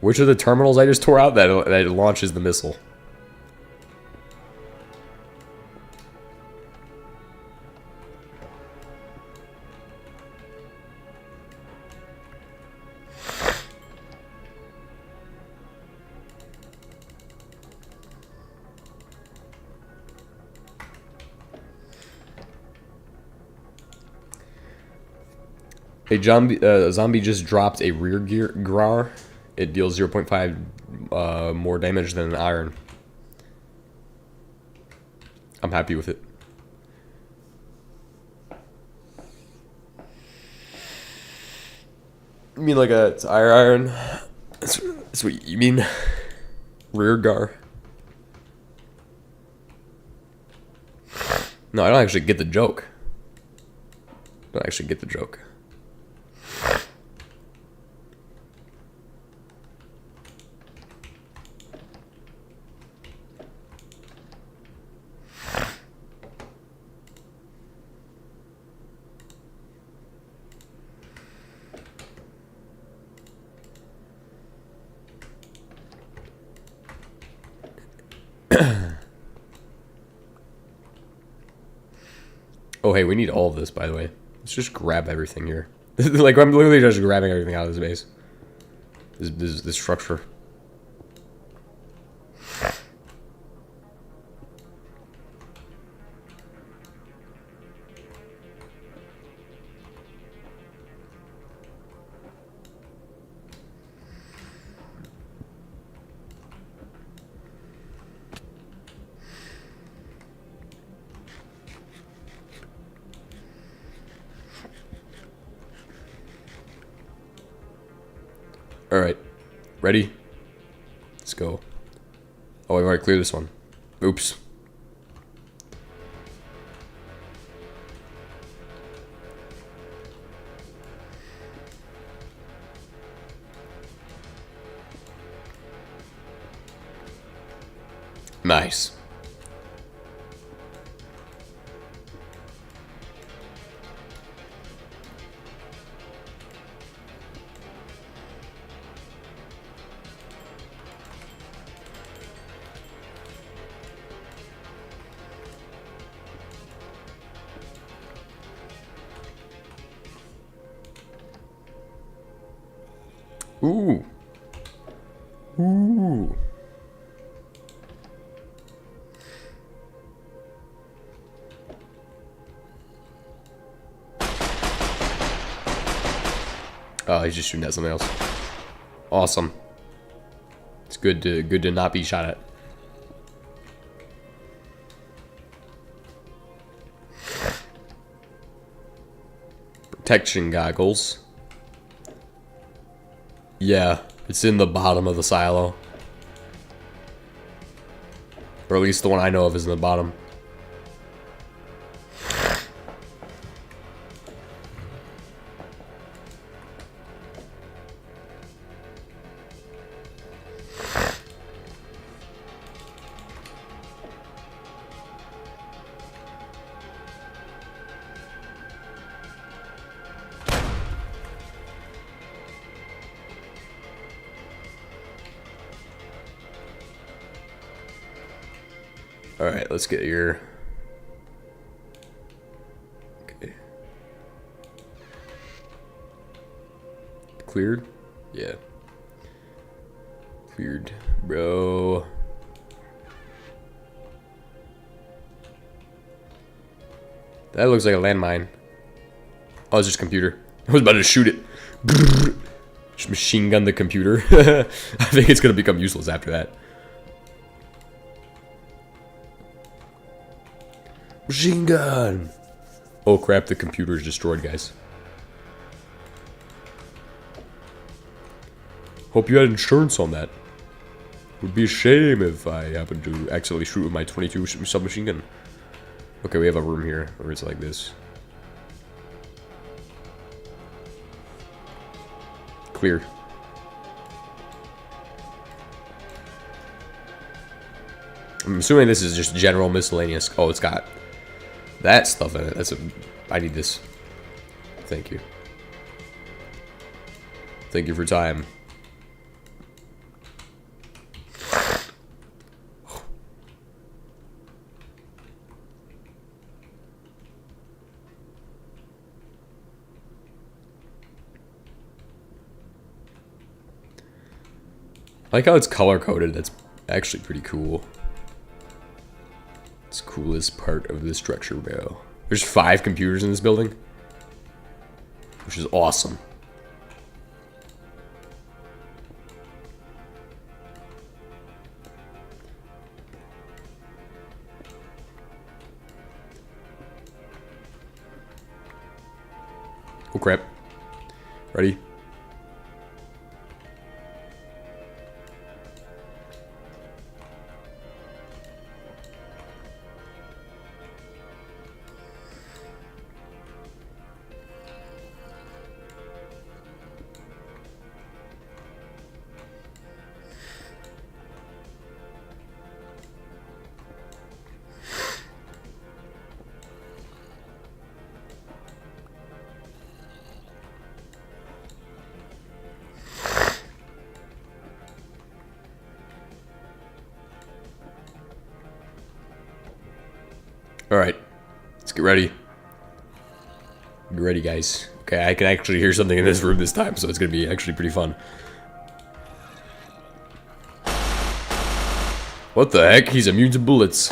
S1: which of the terminals I just tore out that launches the missile. A zombie just dropped a rear gear GRAR. It deals 0.5 more damage than an iron. I'm happy with it. You mean like it's iron? That's what you mean? Rear GAR. No, I don't actually get the joke. I don't actually get the joke. Oh, hey, we need all of this, by the way. Let's just grab everything here. Like, I'm literally just grabbing everything out of this base. This structure. Alright. Ready? Let's go. Oh, I've already cleared this one. Oops. Nice. Ooh. Ooh. Oh, he's just shooting at something else. Awesome. It's good to not be shot at. Protection goggles. Yeah, it's in the bottom of the silo. Or at least the one I know of is in the bottom. Alright, let's get your... Okay. Cleared? Yeah. Cleared, bro. That looks like a landmine. Oh, it's just a computer. I was about to shoot it. Just machine gun the computer. I think it's gonna become useless after that. Machine gun! Oh crap, the computer is destroyed, guys. Hope you had insurance on that. Would be a shame if I happened to accidentally shoot with my 22 submachine gun. Okay, we have a room here where it's like this. Clear. I'm assuming this is just general miscellaneous. Oh, it's got that stuff in it. That's a... I need this. Thank you. Thank you for time. I like how it's color-coded. That's actually pretty cool. It's the coolest part of the structure, bro. There's 5 computers in this building, which is awesome. Oh crap. Ready? Alright, let's get ready. Get ready, guys. Okay, I can actually hear something in this room this time, so it's gonna be actually pretty fun. What the heck? He's immune to bullets.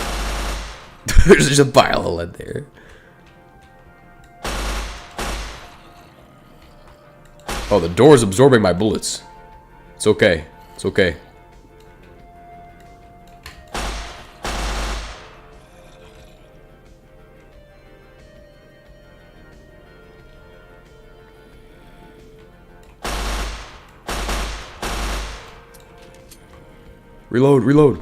S1: There's just a pile of lead there. Oh, the door's absorbing my bullets. It's okay. It's okay. Reload, reload.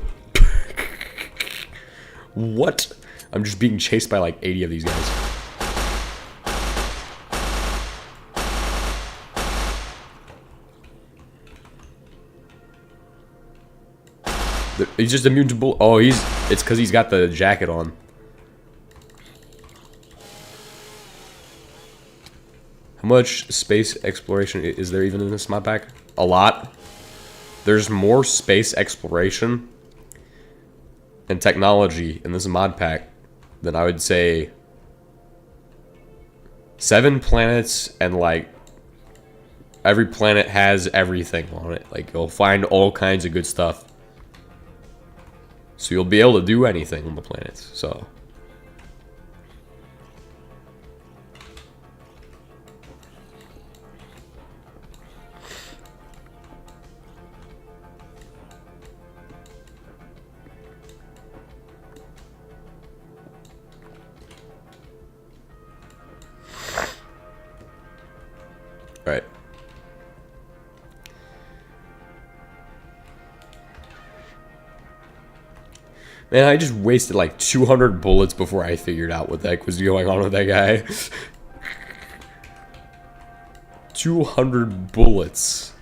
S1: What? I'm just being chased by like 80 of these guys. He's just immune to bull. Oh, it's because he's got the jacket on. How much space exploration is there even in this mod pack? A lot. There's more space exploration and technology in this mod pack than I would say 7 planets and like every planet has everything on it. Like, you'll find all kinds of good stuff. So you'll be able to do anything on the planets. So right. Man, I just wasted like 200 bullets before I figured out what the heck was going on with that guy. 200 bullets.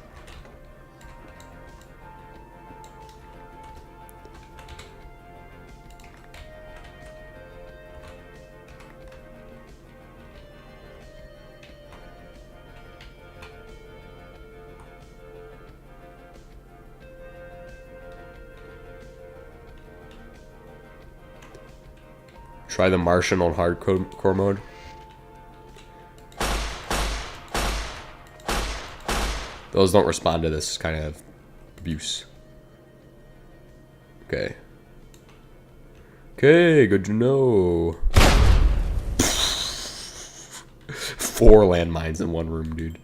S1: Try the Martian on hardcore mode. Those don't respond to this kind of abuse. Okay. Okay, good to know. 4 landmines in one room, dude.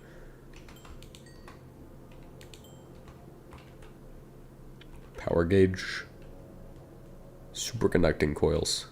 S1: Power gauge. Superconducting coils.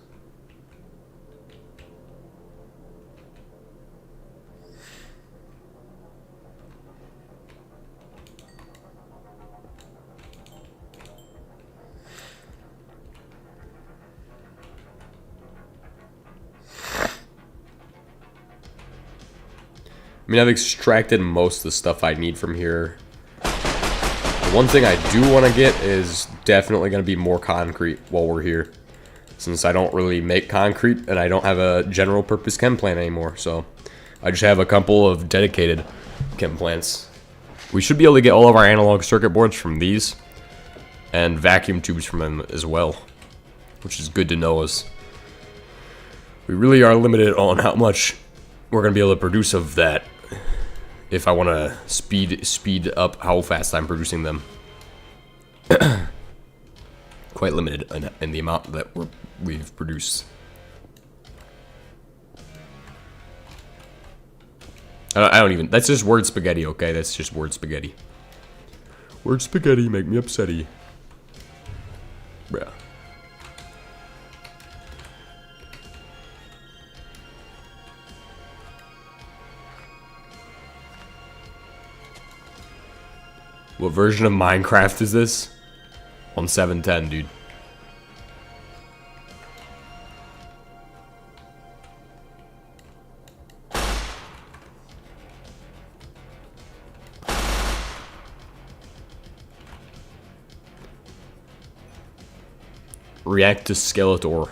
S1: I mean, I've extracted most of the stuff I need from here. The one thing I do want to get is definitely going to be more concrete while we're here. Since I don't really make concrete and I don't have a general purpose chem plant anymore. So I just have a couple of dedicated chem plants. We should be able to get all of our analog circuit boards from these. And vacuum tubes from them as well. Which is good to know, as we really are limited on how much we're going to be able to produce of that. If I want to speed up how fast I'm producing them. Quite limited in the amount that we've produced. I don't even, that's just word spaghetti, okay? That's just word spaghetti. Word spaghetti make me upsetty. Bruh. What version of Minecraft is this? On 710, dude. React to Skeletor.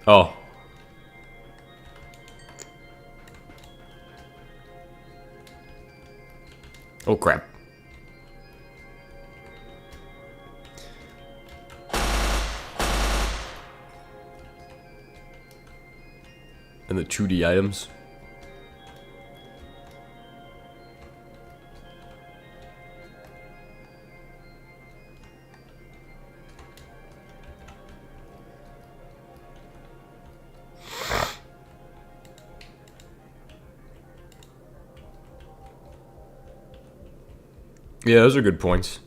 S1: Oh. Oh crap. And the 2D items. Yeah, those are good points.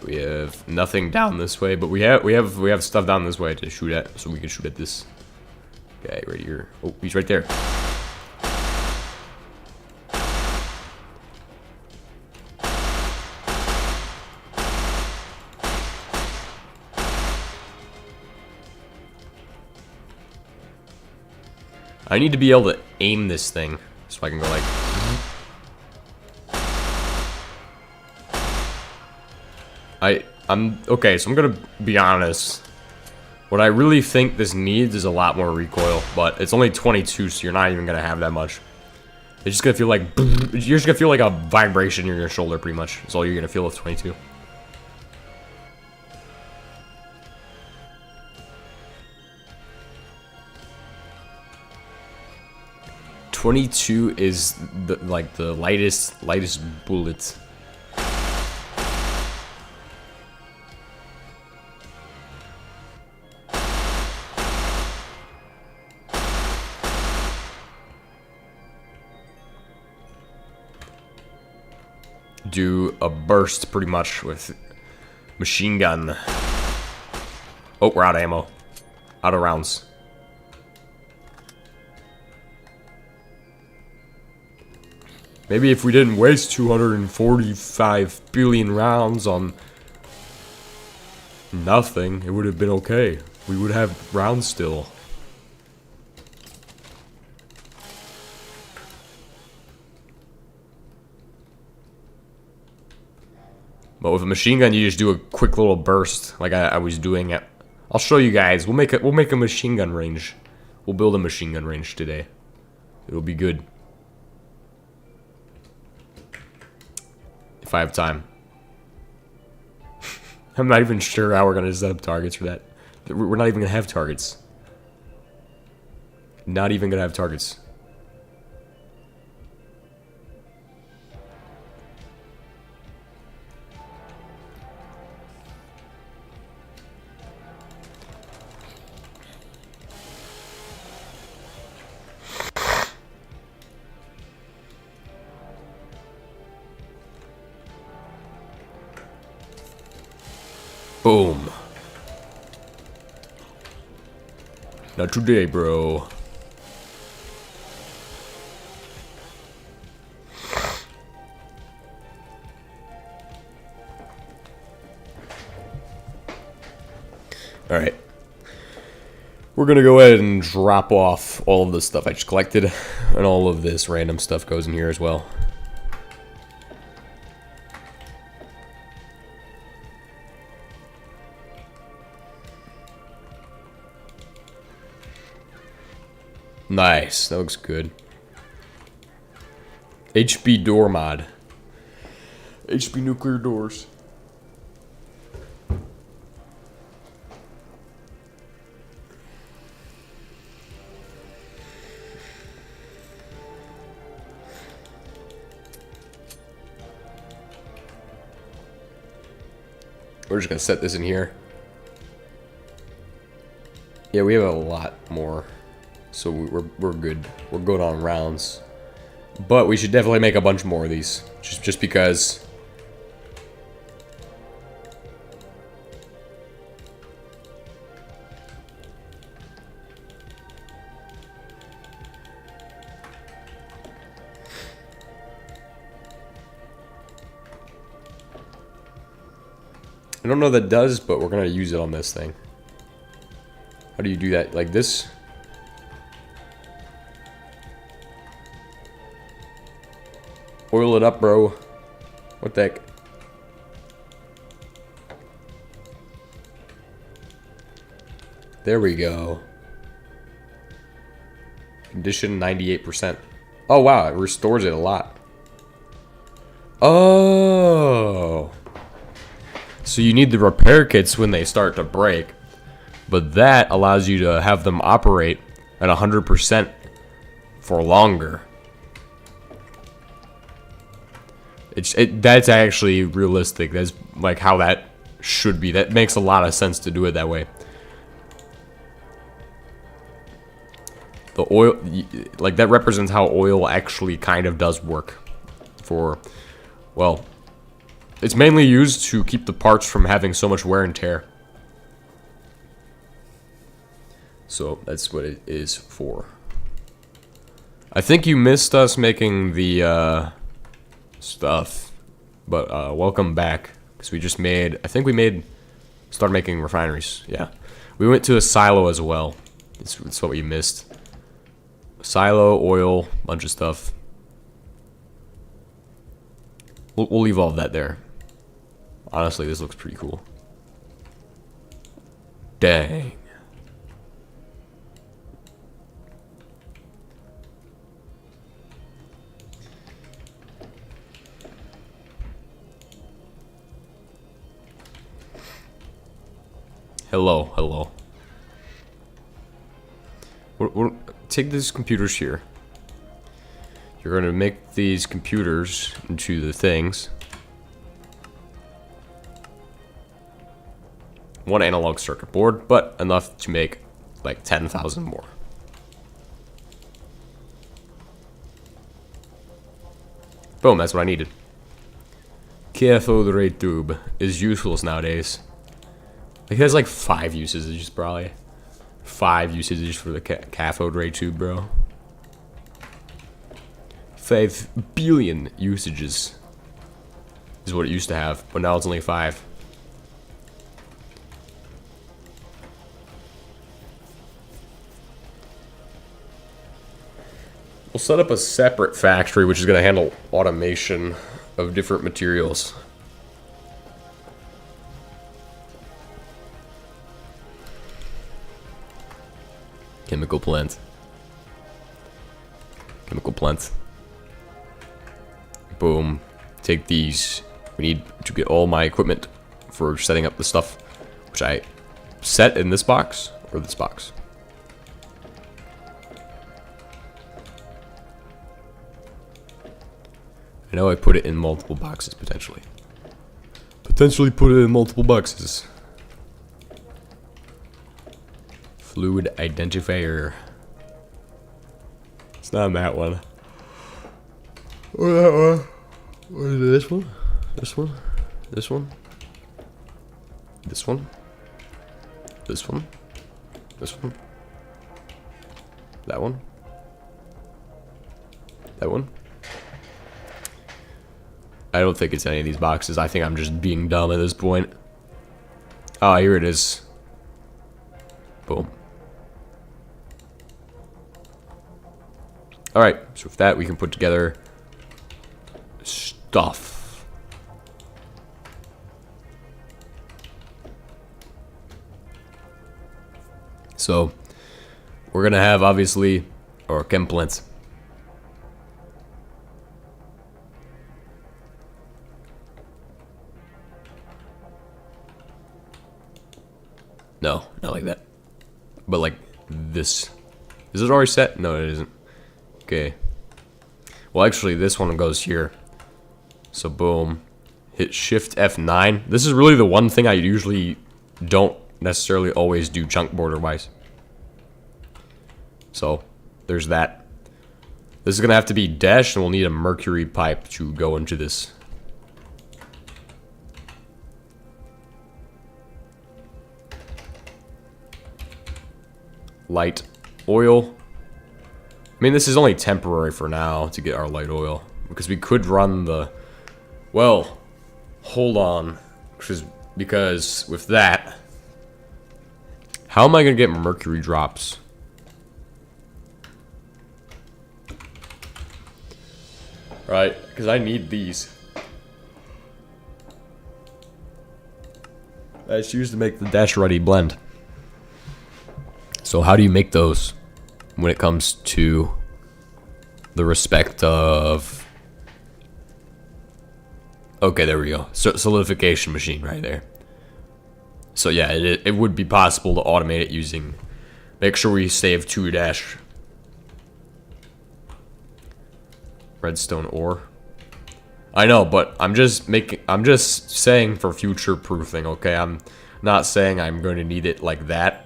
S1: We have nothing down this way, but we have stuff down this way to shoot at, so we can shoot at this guy right here. Oh, he's right there. I need to be able to aim this thing so I can go like. I'm okay, so I'm gonna be honest. What I really think this needs is a lot more recoil, but it's only 22, so you're not even gonna have that much. It's just gonna feel like you're just gonna feel like a vibration in your shoulder, pretty much. That's all you're gonna feel with 22. .22 is the lightest bullet. Do a burst pretty much with machine gun. Oh, we're out of ammo. Out of rounds. Maybe if we didn't waste 245 billion rounds on nothing, it would have been okay. We would have rounds still. But with a machine gun, you just do a quick little burst, like I was doing it. I'll show you guys. We'll make a machine gun range. We'll build a machine gun range today. It'll be good. If I have time. I'm not even sure how we're gonna set up targets for that. We're not even gonna have targets. Not even gonna have targets. Boom. Not today, bro. Alright. We're gonna go ahead and drop off all of the stuff I just collected, and all of this random stuff goes in here as well. Nice, that looks good. HB door mod. HB nuclear doors. We're just gonna set this in here. Yeah, we have a lot more. So we're good. We're good on rounds. But we should definitely make a bunch more of these. Just because. I don't know what that does, but we're gonna use it on this thing. How do you do that? Like this? Oil it up, bro. What the heck? There we go. Condition 98%. Oh, wow. It restores it a lot. Oh. So you need the repair kits when they start to break. But that allows you to have them operate at 100% for longer. That's actually realistic. That's like how that should be. That makes a lot of sense to do it that way. The oil, like that represents how oil actually kind of does work. For, well, it's mainly used to keep the parts from having so much wear and tear. So that's what it is for. I think you missed us making the stuff, but welcome back, because we just made, I think we started making refineries. Yeah, we went to a silo as well. It's what we missed. Silo, oil, bunch of stuff. We'll leave all of that there. Honestly, this looks pretty cool. Dang. Hello, hello. We'll take these computers here. You're going to make these computers into the things. One analog circuit board, but enough to make like 10,000 more. Boom, that's what I needed. Cathode ray tube is useless nowadays. It has like 5 usages, probably. 5 usages for the cathode ray tube, bro. 5 billion usages is what it used to have, but now it's only 5. We'll set up a separate factory which is going to handle automation of different materials. Chemical plant. Chemical plant. Boom. Take these. We need to get all my equipment for setting up the stuff which I set in this box or this box. I know I put it in multiple boxes, potentially. Potentially put it in multiple boxes. Fluid identifier. It's not in that one. Or that one. Or is it this one? This one? This one? This one? This one? This one? That one? That one? I don't think it's any of these boxes. I think I'm just being dumb at this point. Oh, here it is. Boom. Alright, so with that we can put together stuff. So, we're gonna have obviously our chem plants. No, not like that. But like this. Is it already set? No, it isn't. Okay. Well, actually, this one goes here. So, boom. Hit Shift F9. This is really the one thing I usually don't necessarily always do chunk border-wise. So, there's that. This is going to have to be dashed, and we'll need a mercury pipe to go into this. Light oil. I mean, this is only temporary for now to get our light oil, because we could run the, well, hold on, because with that, how am I gonna get mercury drops? Right, because I need these. I just used to make the dash ready blend. So how do you make those when it comes to the respect of... Okay, there we go. Solidification machine right there. So yeah, it would be possible to automate it using... Make sure we save 2 dash. Redstone ore. I know, but I'm just saying for future proofing, okay? I'm not saying I'm going to need it like that.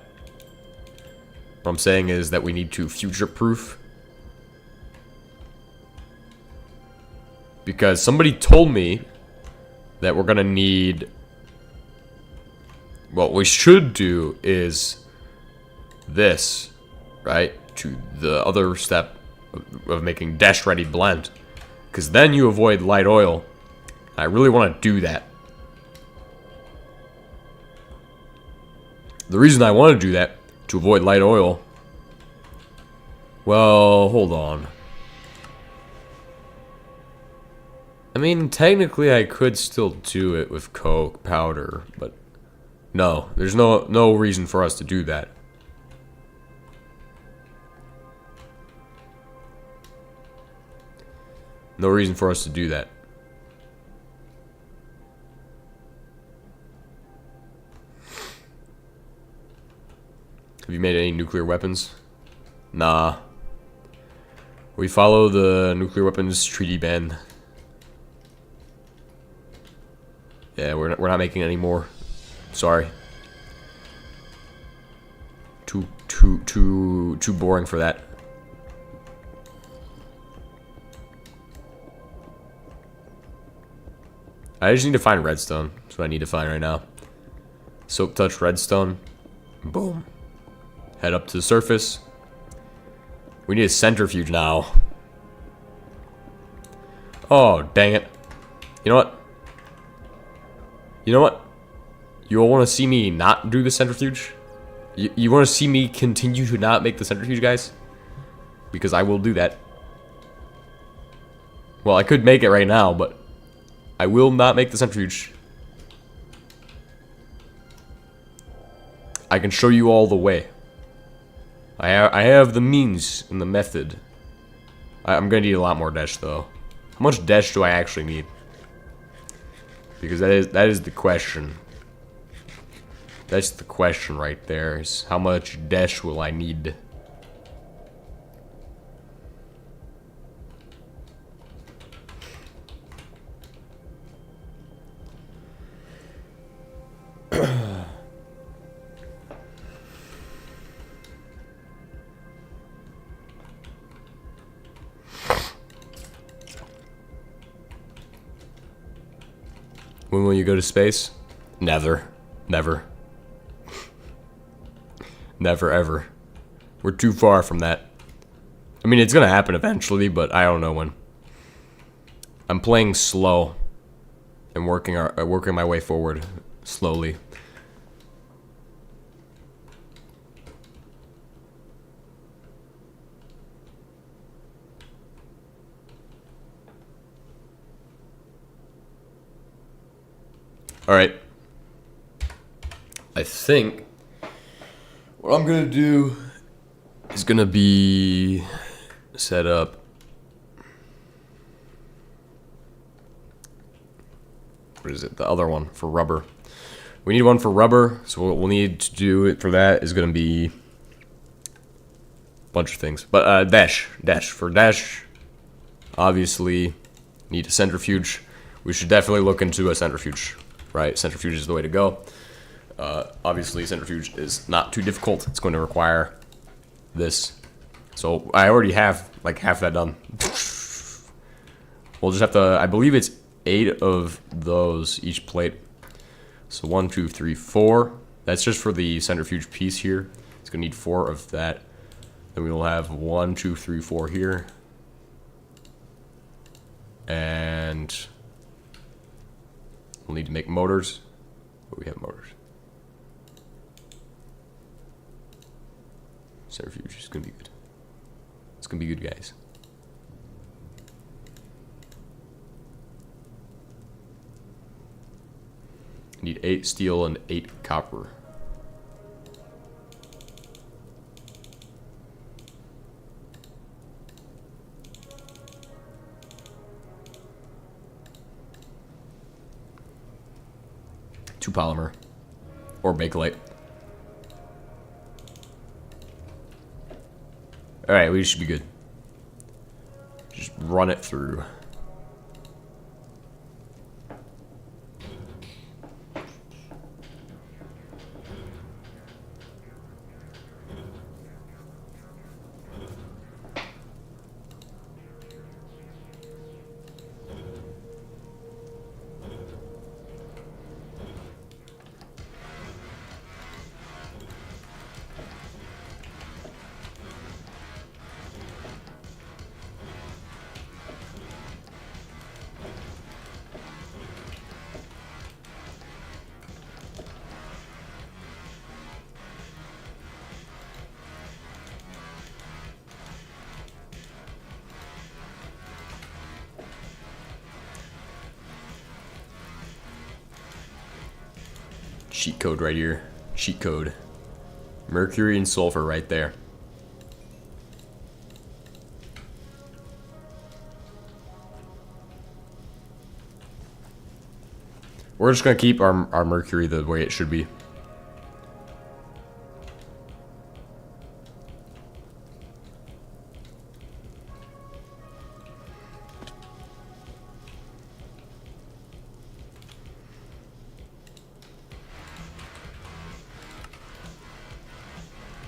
S1: What I'm saying is that we need to future-proof. Because somebody told me that we're going to need... What we should do is this, right? To the other step of making dash-ready blend. Because then you avoid light oil. I really want to do that. The reason I want to do that, to avoid light oil, Well, hold on. I mean, technically I could still do it with coke powder, but no, there's no reason for us to do that. No reason for us to do that. Have you made any nuclear weapons? Nah. We follow the nuclear weapons treaty ban. Yeah, we're not making any more. Sorry. Too boring for that. I just need to find redstone. That's what I need to find right now. Silk touch redstone. Boom. Head up to the surface. We need a centrifuge now. Oh, dang it. You know what? You know what? You all want to see me not do the centrifuge? You want to see me continue to not make the centrifuge, guys? Because I will do that. Well, I could make it right now, but I will not make the centrifuge. I can show you all the way. I have the means and the method. I'm gonna need a lot more dash though. How much dash do I actually need? Because that is the question. That's the question right there. Is how much dash will I need? When will you go to space? Never. Never. Never, ever. We're too far from that. I mean, it's gonna happen eventually, but I don't know when. I'm playing slow and working my way forward slowly. Alright. I think what I'm gonna do is gonna be set up. What is it? The other one for rubber. We need one for rubber, so what we'll need to do it for that is gonna be a bunch of things. But dash. For dash, obviously need a centrifuge. We should definitely look into a centrifuge. Right, centrifuge is the way to go. Obviously, centrifuge is not too difficult. It's going to require this. So I already have like half that done. We'll just have to. I believe it's 8 of those each plate. So 1, 2, 3, 4. That's just for the centrifuge piece here. It's going to need 4 of that. Then we will have 1, 2, 3, 4 here, and we'll need to make motors, but we have motors. Centrifuge is gonna be good. It's gonna be good, guys. I need 8 steel and 8 copper. Polymer or bakelite. Alright, we should be good. Just run it through. Cheat code right here. Cheat code. Mercury and sulfur right there. We're just gonna keep our mercury the way it should be.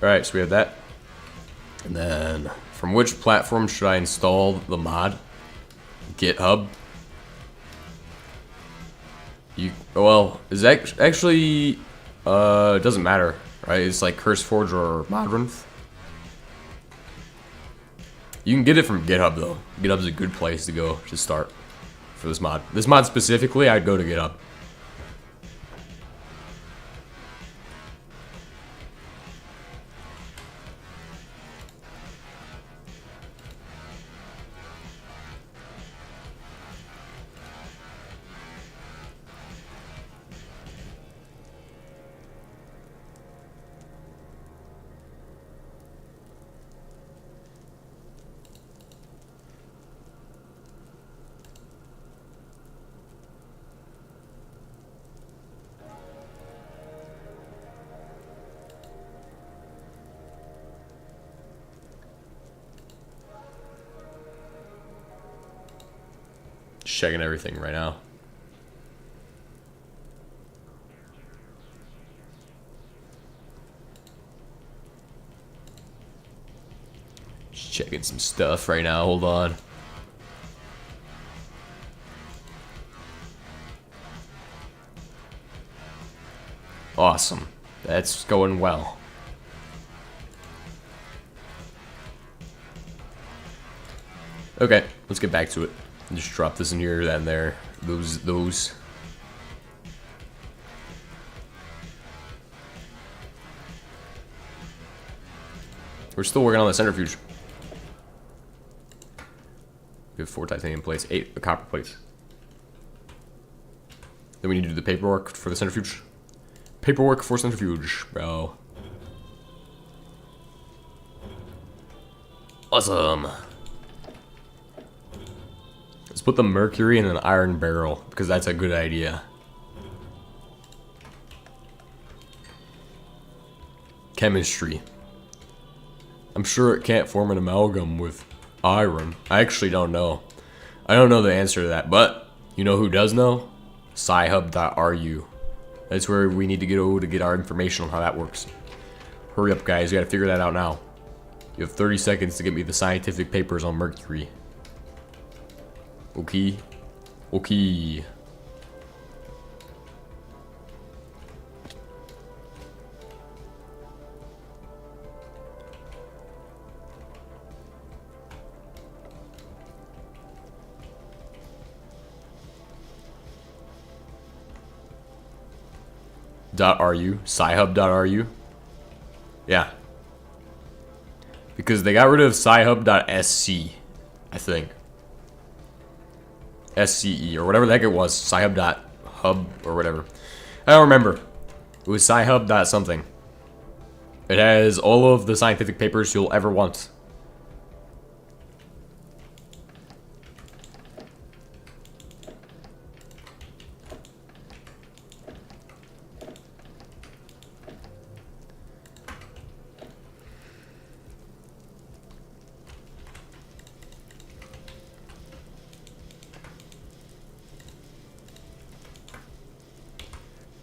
S1: Alright, so we have that. And then, from which platform should I install the mod? GitHub. Well, is that actually, it doesn't matter, right? It's like CurseForge or Modrinth. You can get it from GitHub though. GitHub's a good place to go to start for this mod. This mod specifically, I'd go to GitHub. Checking everything right now. Just checking some stuff right now. Hold on. Awesome. That's going well. Okay, let's get back to it. Just drop this in here, that in there. Those. We're still working on the centrifuge. We have 4 titanium plates, 8 copper plates. Then we need to do the paperwork for the centrifuge. Paperwork for centrifuge, bro. Awesome. Let's put the mercury in an iron barrel, because that's a good idea. Chemistry. I'm sure it can't form an amalgam with iron. I actually don't know. I don't know the answer to that, but you know who does know? scihub.ru. That's where we need to get our information on how that works. Hurry up, guys. We gotta figure that out now. You have 30 seconds to get me the scientific papers on mercury. Okay. Okay. .ru, scihub.ru. Yeah. Because they got rid of scihub.sc, I think. SCE or whatever the heck it was. Scihub.hub or whatever. I don't remember. It was scihub. Something. It has all of the scientific papers you'll ever want.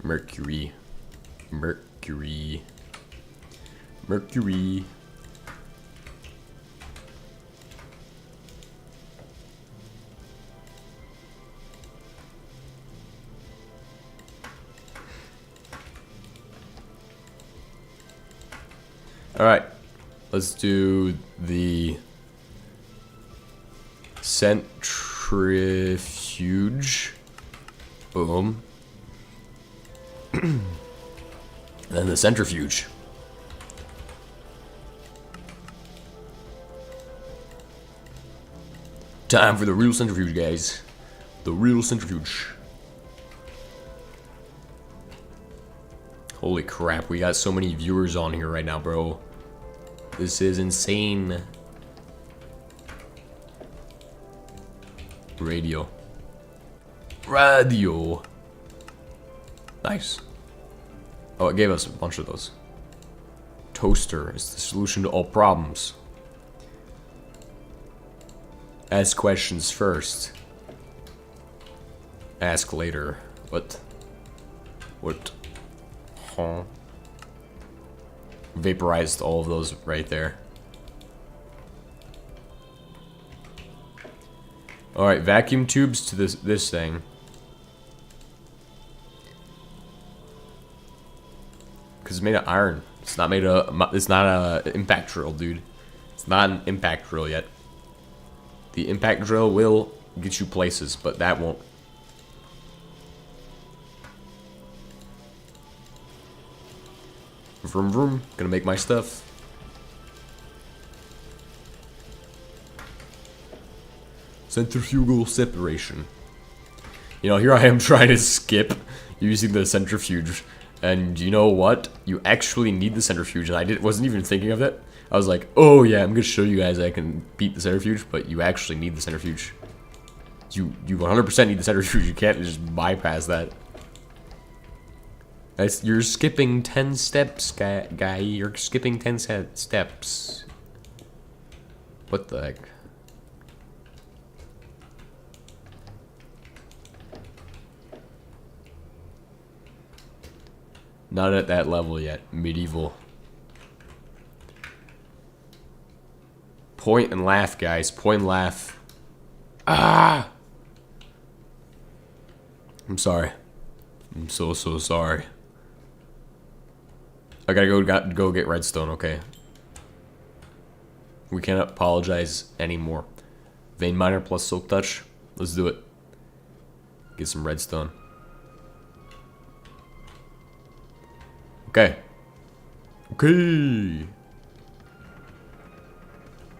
S1: Mercury. Mercury. Mercury. All right. Let's do the centrifuge. Boom. And then the centrifuge. Time for the real centrifuge, guys. The real centrifuge. Holy crap, we got so many viewers on here right now, bro. This is insane. Radio. Radio. Nice. Oh, it gave us a bunch of those. Toaster is the solution to all problems. Ask questions first. Ask later. What? What? Huh? Vaporized all of those right there. Alright, vacuum tubes to this thing. Because it's made of iron. It's not made of... It's not a impact drill, dude. It's not an impact drill yet. The impact drill will get you places, but that won't. Vroom vroom. Gonna make my stuff. Centrifugal separation. You know, here I am trying to skip using the centrifuge. And you know what? You actually need the centrifuge. And I wasn't even thinking of it. I was like, oh yeah, I'm gonna show you guys I can beat the centrifuge, but you actually need the centrifuge. You 100% need the centrifuge. You can't just bypass that. You're skipping 10 steps, guy. You're skipping 10 steps. What the heck? Not at that level yet. Medieval. Point and laugh, guys. Point and laugh. Ah! I'm sorry. I'm so sorry. I gotta go get redstone, okay? We can't apologize anymore. Vein miner plus silk touch. Let's do it. Get some redstone. Okay. Okay.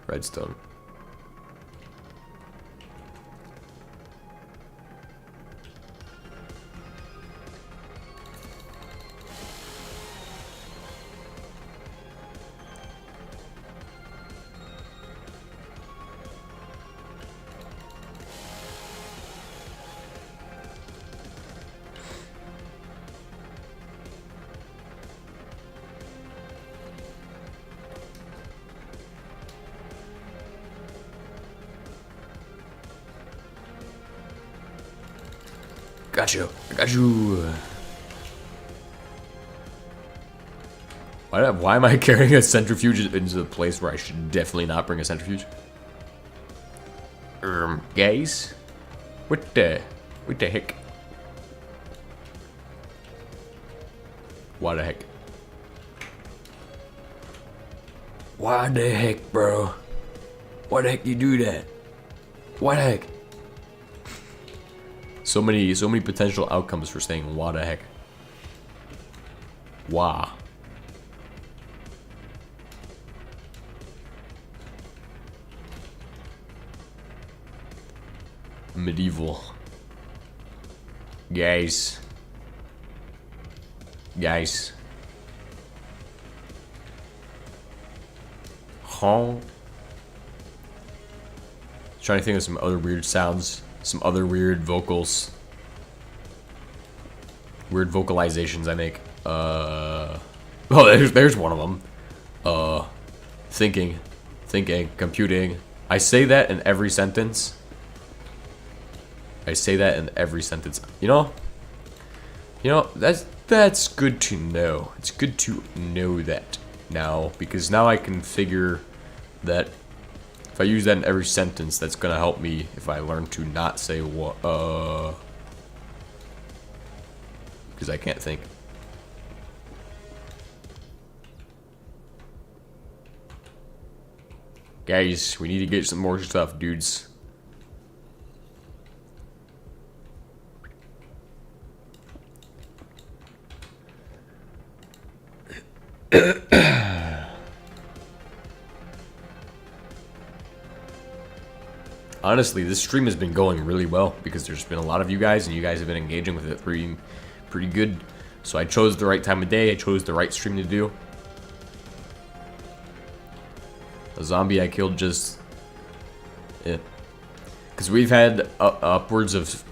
S1: Redstone. Got you. I got you. Why am I carrying a centrifuge into the place where I should definitely not bring a centrifuge? Guys? What the heck? What the heck? Why the heck, bro? Why the heck you do that? Why the heck? So many potential outcomes for saying "what the heck." Wah. Medieval. Guys. Huh? Trying to think of some other weird sounds. Some other weird vocals. Weird vocalizations I make. Oh, there's one of them. Thinking, computing. I say that in every sentence. You know, that's good to know. It's good to know that now, because now I can figure that if I use that in every sentence, that's gonna help me if I learn to not say what, because I can't think. Guys, we need to get some more stuff, dudes. Honestly, this stream has been going really well because there's been a lot of you guys, and you guys have been engaging with it pretty good. So I chose the right time of day. I chose the right stream to do. A zombie I killed just... Because we've had upwards of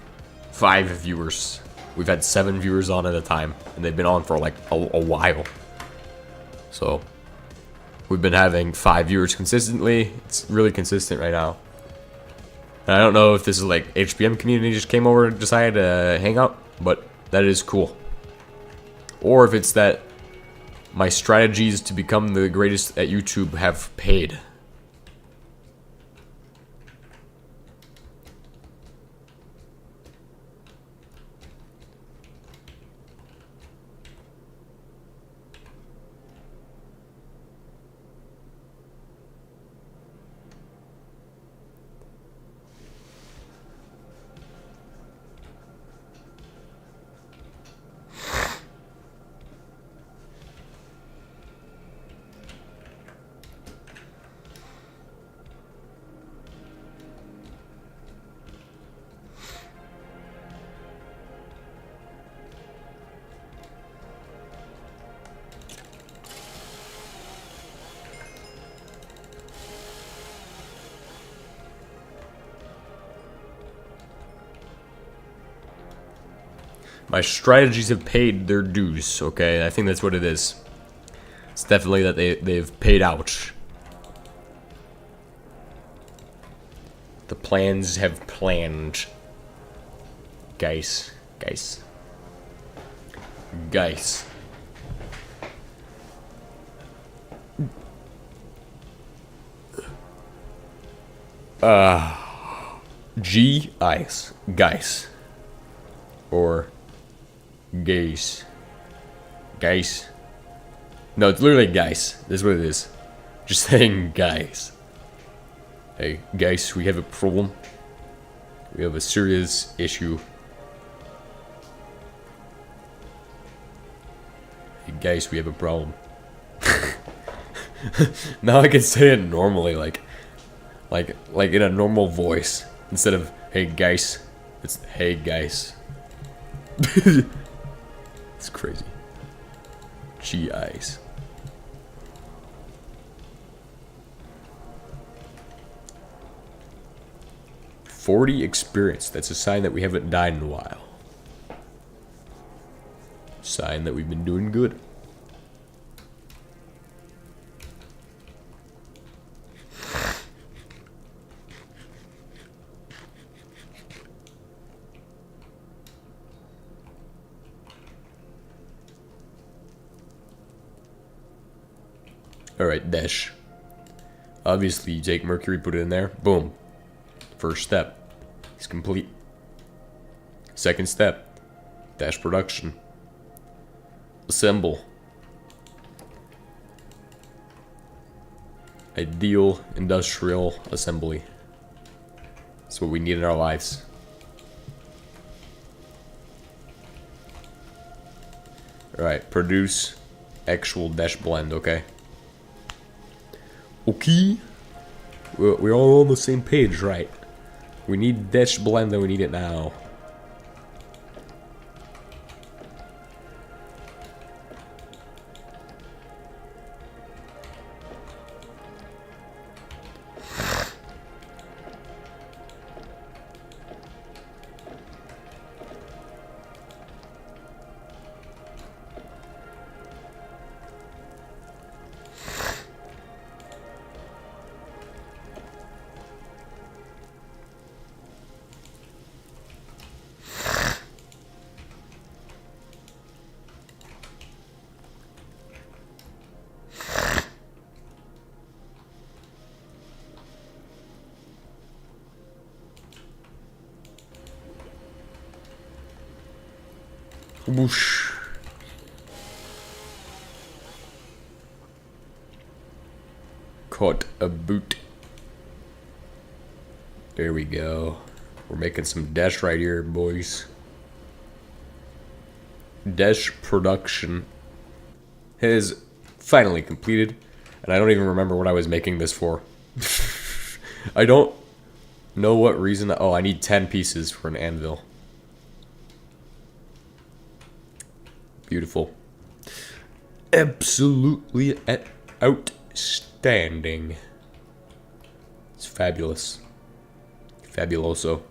S1: 5 viewers. We've had 7 viewers on at a time. And they've been on for like a while. So we've been having 5 viewers consistently. It's really consistent right now. And I don't know if this is like HBM community just came over and decided to hang out. But that is cool. Or if it's that my strategies to become the greatest at YouTube have paid. My strategies have paid their dues, okay? I think that's what it is. It's definitely that they've paid out. The plans have planned. Guys. G-ice. Guys. Or... Guys. No, it's literally guys. That's what it is. Just saying guys. Hey, guys, we have a problem. We have a serious issue. Hey, guys, we have a problem. Now I can say it normally, like in a normal voice. Instead of, hey, guys. It's, hey, guys. It's crazy. G-eyes. $40 experience. That's a sign that we haven't died in a while. Sign that we've been doing good. Alright, dash. Obviously, you take mercury, put it in there. Boom. First step. It's complete. Second step. Dash production. Assemble. Ideal industrial assembly. That's what we need in our lives. Alright, produce actual dash blend, okay? Okay, we're all on the same page, right? We need dash blend and we need it now. Whoosh. Caught a boot. There we go. We're making some dash right here, boys. Dash production is finally completed. And I don't even remember what I was making this for. I don't know what reason. Oh, I need 10 pieces for an anvil. Beautiful. Absolutely outstanding. It's fabulous. Fabuloso.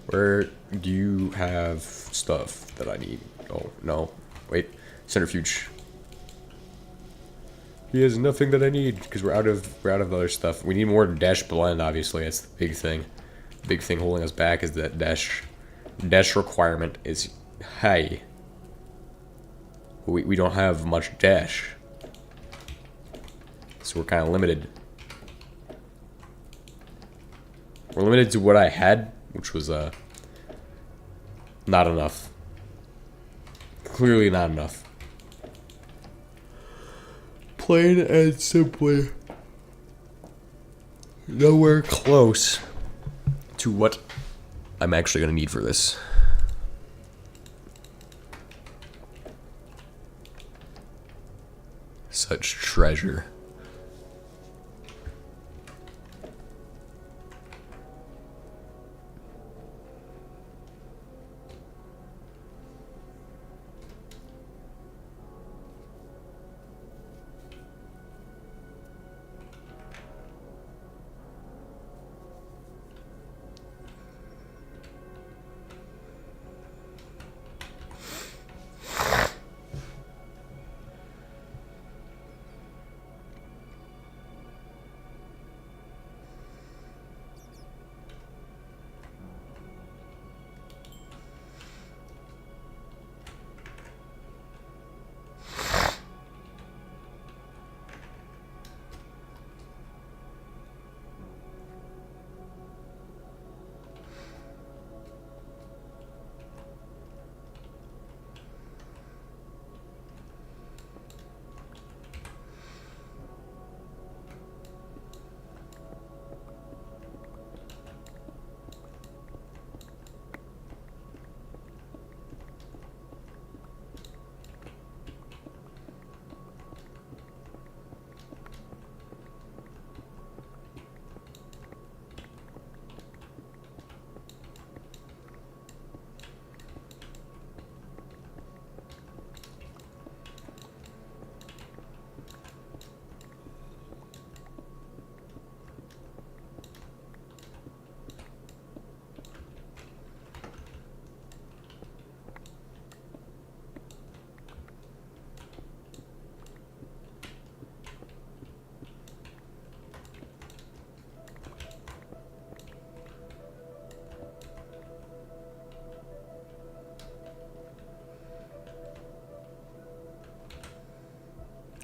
S1: Where do you have stuff that I need? Oh, no. Wait. Centrifuge. He has nothing that I need because we're out of other stuff. We need more dash blend, obviously. That's the big thing. The big thing holding us back is that dash requirement is high. We don't have much dash. So we're kind of limited. We're limited to what I had, which was not enough. Clearly not enough. Plain and simply nowhere close to what I'm actually going to need for this. Such treasure.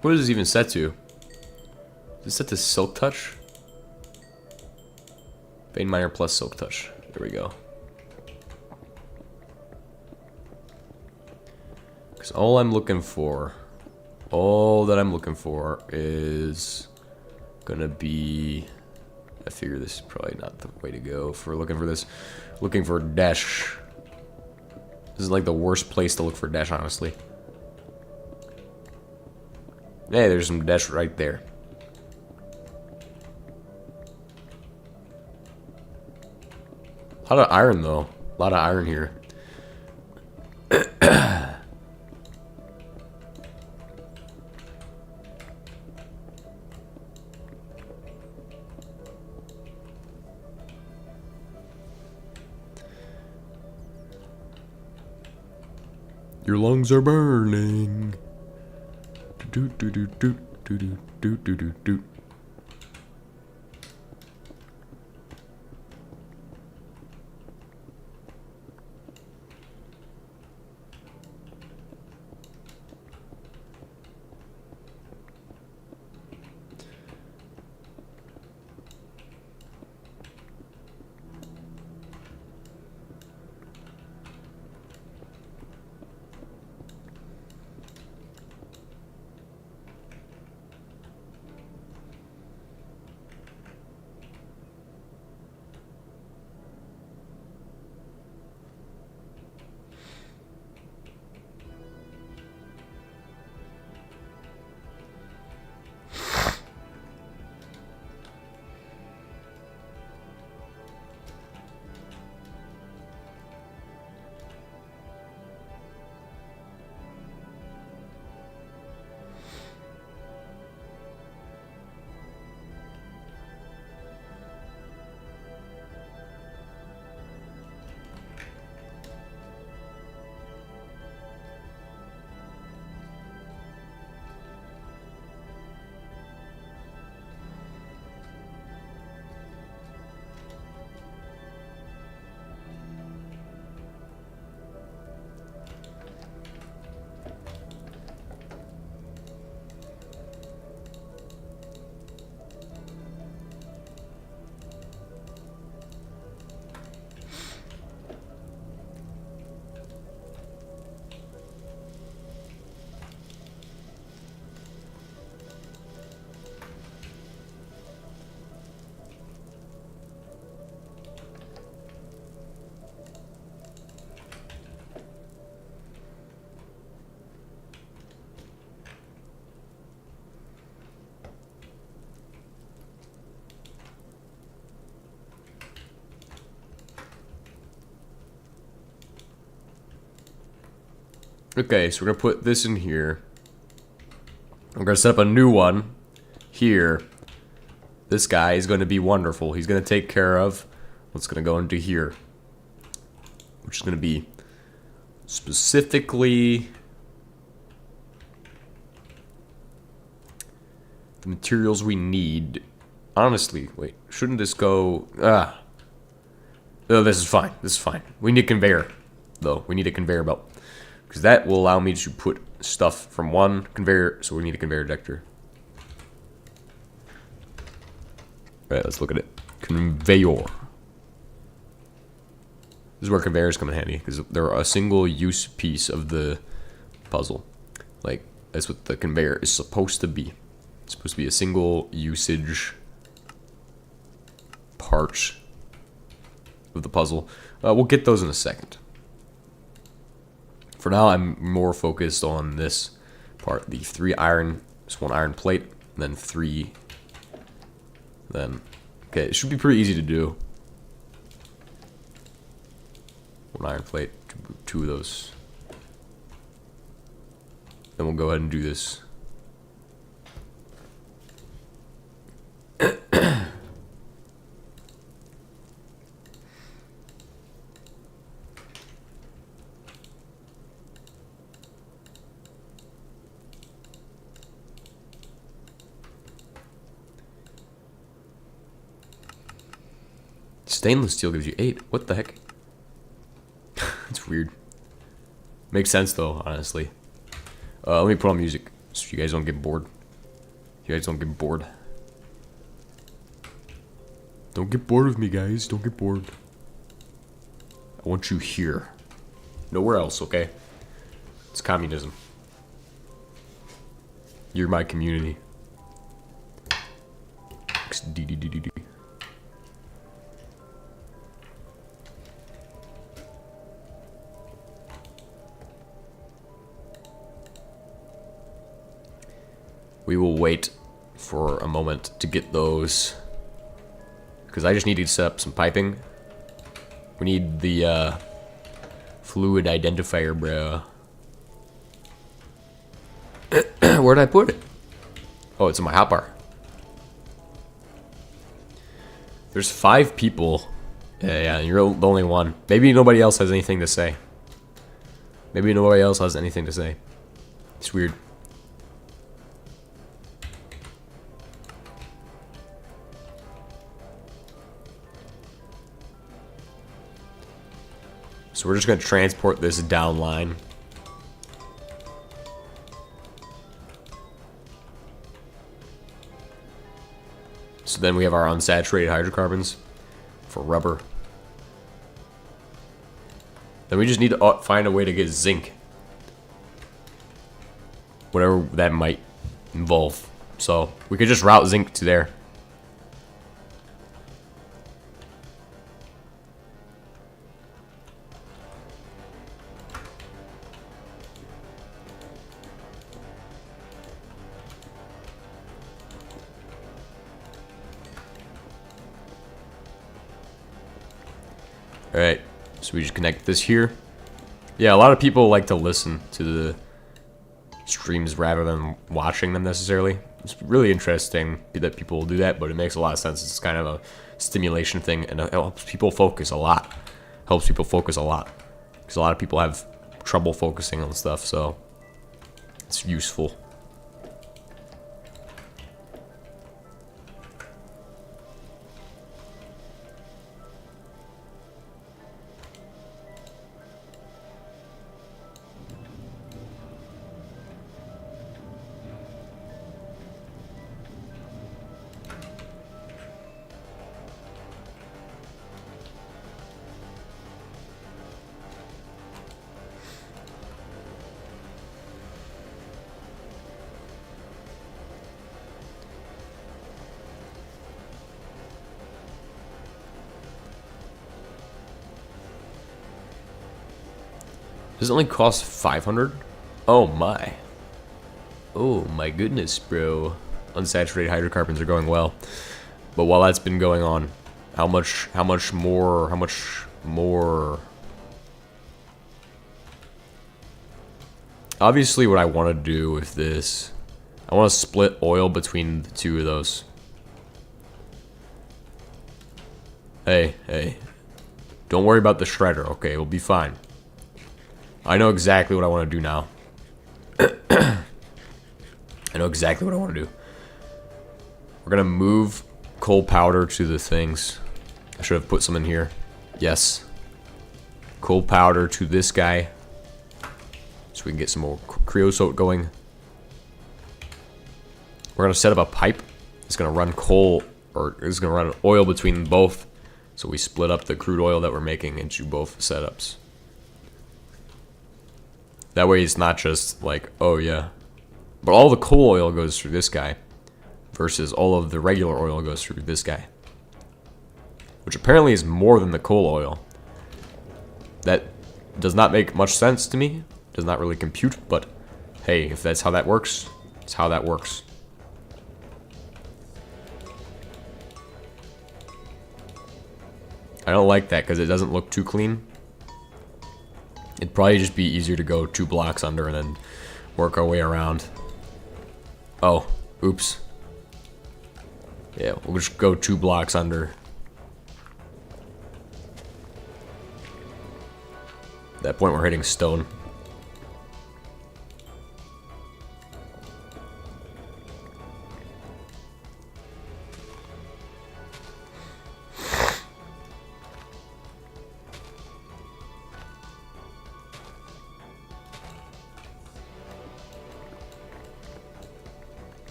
S1: What is this even set to? Is it set to Silk Touch? Vein Miner plus Silk Touch. There we go. Because all I'm looking for, all that I'm looking for is gonna be, I figure this is probably not the way to go for looking for this. Looking for dash. This is like the worst place to look for dash, honestly. Hey, there's some dash right there. A lot of iron, though. A lot of iron here. Your lungs are burning. Do do do do do do do do do do. Okay, so we're gonna put this in here. We're gonna set up a new one here. This guy is gonna be wonderful. He's gonna take care of what's gonna go into here, which is gonna be specifically the materials we need. Honestly, wait, shouldn't this go? No, this is fine. This is fine. We need a conveyor, though. We need a conveyor belt, because that will allow me to put stuff from one conveyor. So we need a conveyor detector. All right, let's look at it. Conveyor. This is where conveyors come in handy, because they're a single-use piece of the puzzle. Like, that's what the conveyor is supposed to be. It's supposed to be a single-usage part of the puzzle. We'll get those in a second. For now, I'm more focused on this part. The 3 iron, just 1 iron plate, and then 3. Then, okay, it should be pretty easy to do. 1 iron plate, 2 of those. Then we'll go ahead and do this. Stainless steel gives you 8. What the heck? It's weird. Makes sense though, honestly. Let me put on music so you guys don't get bored. You guys don't get bored. Don't get bored with me, guys. Don't get bored. I want you here. Nowhere else, okay? It's communism. You're my community. XDDDD. We will wait for a moment to get those, because I just need to set up some piping. We need the fluid identifier, bro. Where'd I put it? Oh, it's in my hotbar. There's 5 people. Yeah, you're the only one. Maybe nobody else has anything to say. Maybe nobody else has anything to say. It's weird. So we're just going to transport this down line. So then we have our unsaturated hydrocarbons for rubber. Then we just need to find a way to get zinc. Whatever that might involve. So we could just route zinc to there. Alright, so we just connect this here. Yeah, a lot of people like to listen to the streams rather than watching them necessarily. It's really interesting that people will do that, but it makes a lot of sense. It's kind of a stimulation thing, and it helps people focus a lot. Helps people focus a lot. Because a lot of people have trouble focusing on stuff, so it's useful. Does it only cost 500? Oh my. Oh my goodness, bro. Unsaturated hydrocarbons are going well. But while that's been going on, how much more Obviously, what I want to do with this, I want to split oil between the two of those. Hey, hey. Don't worry about the shredder, okay? We'll be fine. I know exactly what I want to do now. I know exactly what I want to do. We're going to move coal powder to the things. I should have put some in here. Yes. Coal powder to this guy. So we can get some more creosote going. We're going to set up a pipe. It's going to run coal, or it's going to run oil between both. So we split up the crude oil that we're making into both setups. That way it's not just like, oh yeah. But all the coal oil goes through this guy. Versus all of the regular oil goes through this guy. Which apparently is more than the coal oil. That does not make much sense to me. Does not really compute, but hey, if that's how that works, it's how that works. I don't like that because it doesn't look too clean. It'd probably just be easier to go 2 blocks under and then work our way around. Oh, oops. Yeah, we'll just go 2 blocks under. At that point, we're hitting stone.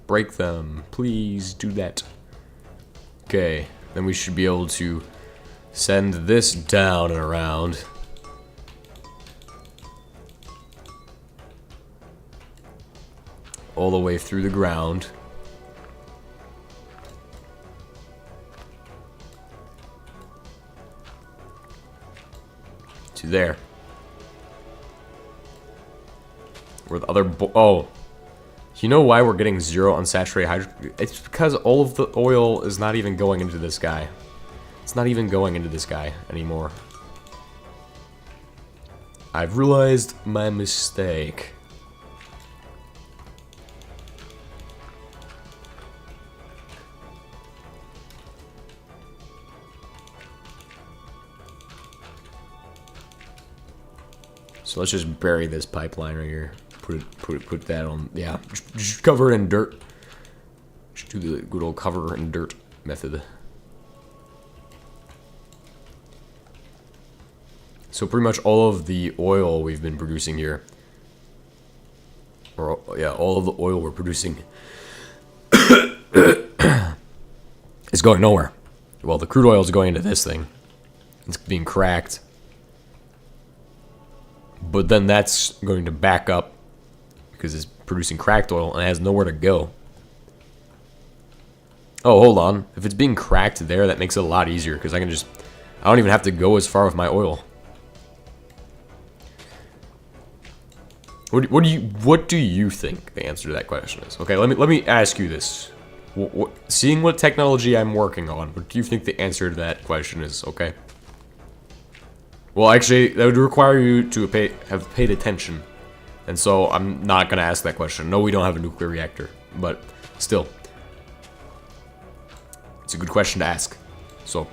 S1: Break them. Please do that. Okay, then we should be able to send this down and around. All the way through the ground. To there. Where the other oh. You know why we're getting 0 unsaturated hydrogen? It's because all of the oil is not even going into this guy. It's not even going into this guy anymore. I've realized my mistake. So let's just bury this pipeline right here. Put that on. Yeah, just cover it in dirt. Just do the good old cover in dirt method. So pretty much all of the oil we've been producing here, or yeah, all of the oil we're producing is going nowhere. Well, the crude oil is going into this thing. It's being cracked. But then that's going to back up because it's producing cracked oil and it has nowhere to go. Oh, hold on. If it's being cracked there, that makes it a lot easier because I don't even have to go as far with my oil. What do you think the answer to that question is? Okay, let me ask you this. Seeing what technology I'm working on, what do you think the answer to that question is? Okay. Well, actually, that would require you to have paid attention. And so I'm not going to ask that question. No, we don't have a nuclear reactor. But still. It's a good question to ask. So.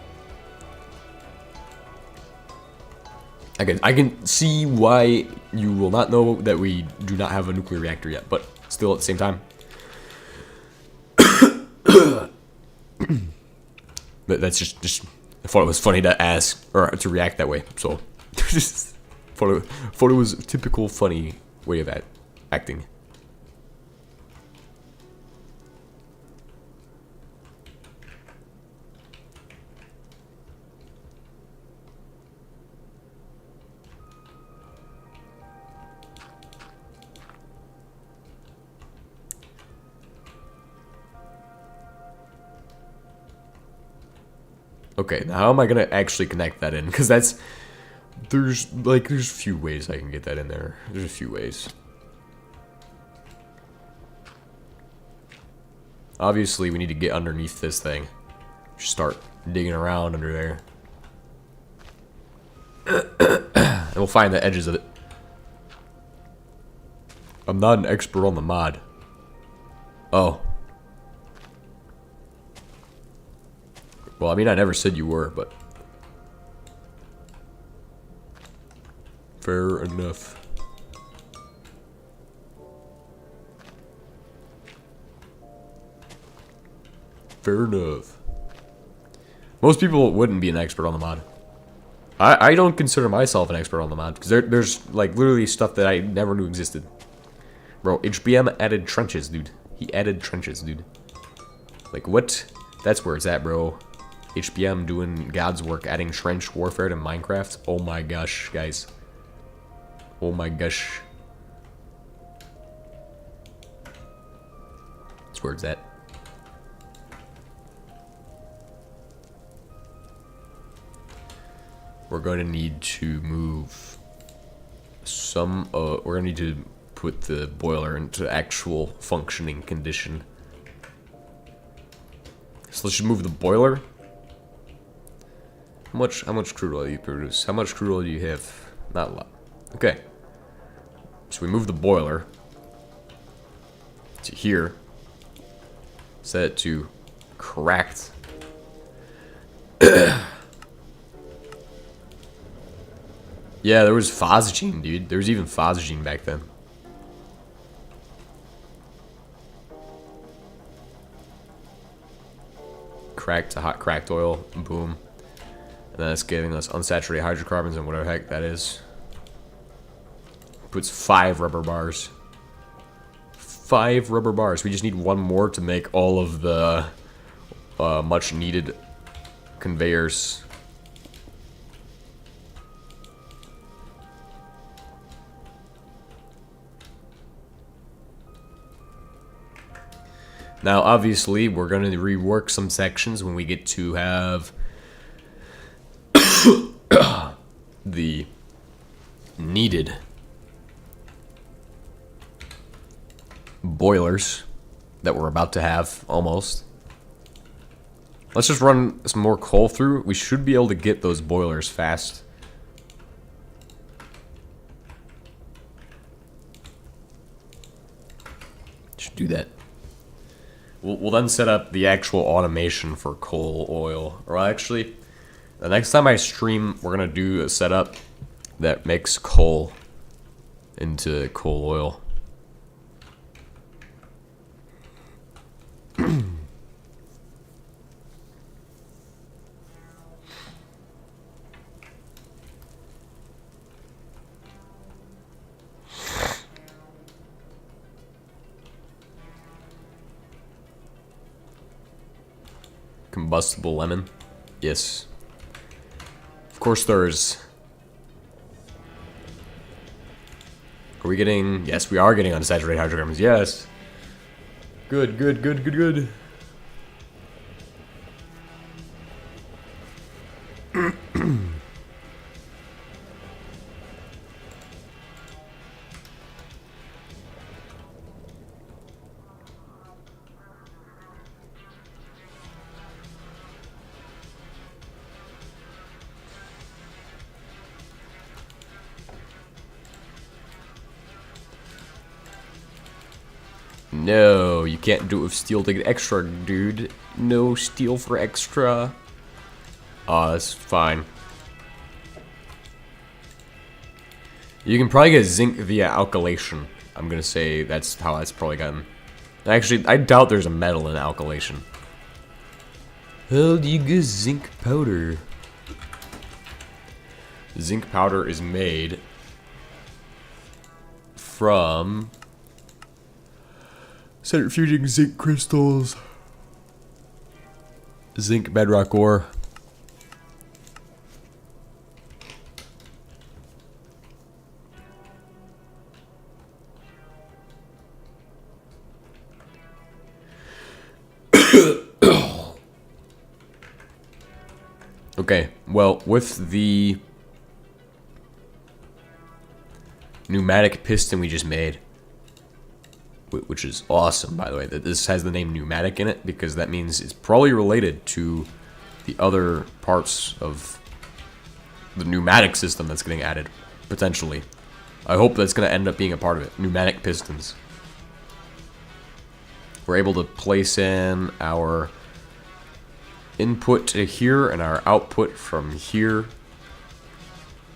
S1: I can see why you will not know that we do not have a nuclear reactor yet. But still at the same time. But that's just I thought it was funny to ask, or to react that way, so thought it was a typical funny way of acting. Okay, now how am I gonna actually connect that in? Because there's a few ways I can get that in there. There's a few ways. Obviously, we need to get underneath this thing. Just start digging around under there. we'll find the edges of it. I'm not an expert on the mod. Oh. Well, I mean, I never said you were, but... Fair enough. Fair enough. Most people wouldn't be an expert on the mod. I don't consider myself an expert on the mod, because there's, like, literally stuff that I never knew existed. Bro, HBM added trenches, dude. He added trenches, dude. Like, what? That's where it's at, bro. HBM doing God's work, adding trench warfare to Minecraft. Oh my gosh, guys. Oh my gosh. That's where it's at. We're going to need to move some, we're going to need to put the boiler into actual functioning condition. So let's just move the boiler. How much crude oil do you produce? How much crude oil do you have? Not a lot. Okay. So we move the boiler to here. Set it to cracked. Yeah, there was phosgene, dude. There was even phosgene back then. Cracked to hot cracked oil. Boom. And then it's giving us unsaturated hydrocarbons and whatever the heck that is. Puts 5 rubber bars. 5 rubber bars. We just need one more to make all of the much needed conveyors. Now, obviously, we're going to rework some sections when we get to have the needed boilers that we're about to have, almost. Let's just run some more coal through. We should be able to get those boilers fast. Should do that. We'll then set up the actual automation for coal oil. Or actually, the next time I stream, we're going to do a setup that makes coal into coal oil. Combustible lemon. Yes. Of course there's... Are we getting... Yes, we are getting unsaturated hydrocarbons. Yes. Good, good, good, good, good. No, you can't do it with steel to get extra, dude. No steel for extra. Oh, that's fine. You can probably get zinc via alkylation. I'm gonna say that's how that's probably gotten. Actually, I doubt there's a metal in alkylation. How do you get zinc powder? Zinc powder is made from centrifuging zinc crystals, zinc bedrock ore. Okay, well, with the pneumatic piston we just made, which is awesome, by the way, that this has the name pneumatic in it, because that means it's probably related to the other parts of the pneumatic system that's getting added. potentially. I hope that's going to end up being a part of it. Pneumatic pistons. We're able to place in our input to here and our output from here.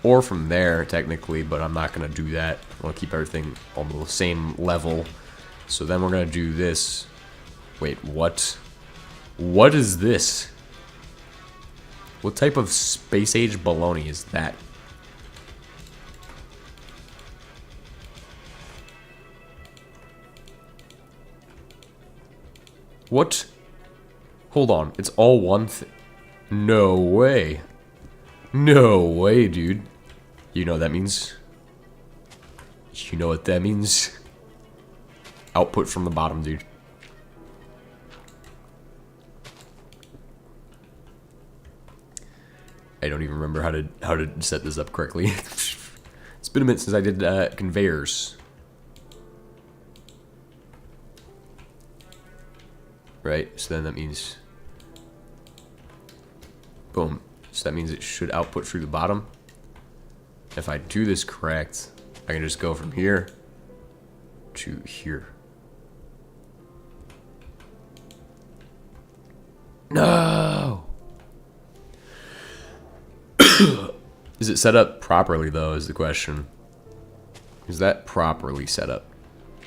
S1: Or from there, technically, but I'm not going to do that. I want to keep everything on the same level. So then we're going to do this. Wait, what? What is this? What type of space age baloney is that? What? Hold on, it's all one thing. No way. No way, dude. You know what that means? You know what that means? Output from the bottom, dude. I don't even remember how to set this up correctly. It's been a minute since I did conveyors. Right, so then that means boom. So that means it should output through the bottom. If I do this correct, I can just go from here to here. No! Is it set up properly, though, is the question. Is that properly set up?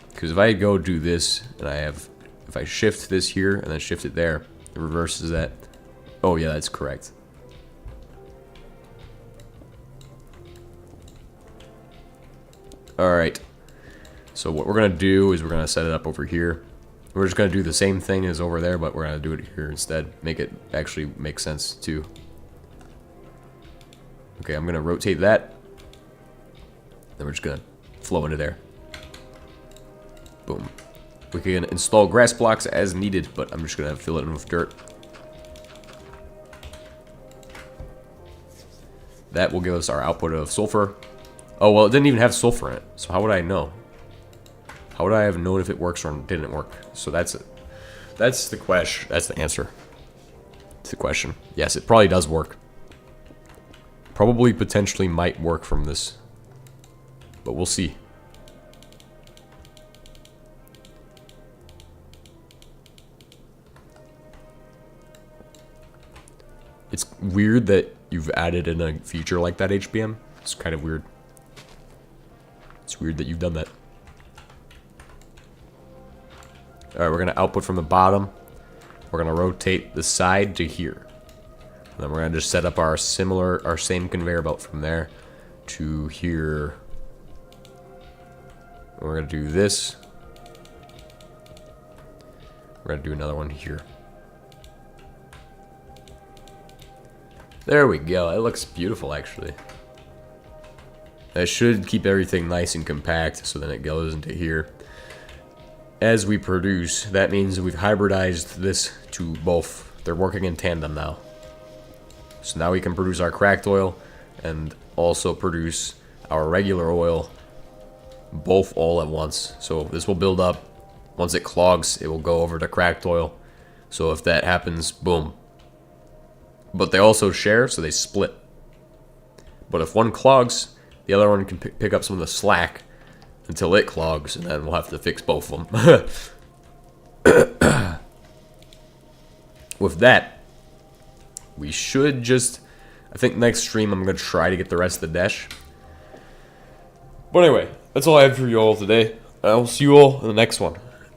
S1: Because if I go do this, and if I shift this here, and then shift it there, it reverses that. Oh, yeah, that's correct. Alright. So what we're going to do is we're going to set it up over here. We're just going to do the same thing as over there, but we're going to do it here instead. Make it actually make sense, too. Okay, I'm going to rotate that. Then we're just going to flow into there. Boom. We can install grass blocks as needed, but I'm just going to fill it in with dirt. That will give us our output of sulfur. Oh, well, it didn't even have sulfur in it, so how would I know? How would I have known if it works or didn't work? So that's it. That's the question. That's the answer to the question. Yes, it probably does work. Probably potentially might work from this, but we'll see. It's weird that you've added in a feature like that, HBM. It's kind of weird. It's weird that you've done that. Alright, we're going to output from the bottom. We're going to rotate the side to here. And then we're going to just set up our same conveyor belt from there to here. And we're going to do this. We're going to do another one here. There we go. It looks beautiful, actually. That should keep everything nice and compact, so then it goes into here. As we produce, that means we've hybridized this to both. They're working in tandem now. So now we can produce our cracked oil and also produce our regular oil, both all at once. So this will build up. Once it clogs, it will go over to cracked oil. So if that happens, boom. But they also share, so they split. But if one clogs, the other one can pick up some of the slack until it clogs, and then we'll have to fix both of them. With that, we should just... I think next stream I'm going to try to get the rest of the dash. But anyway, that's all I have for you all today. I'll see you all in the next one.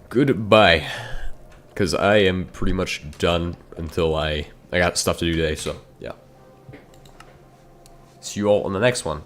S1: Goodbye. Because I am pretty much done until I got stuff to do today, so yeah. See you all in the next one.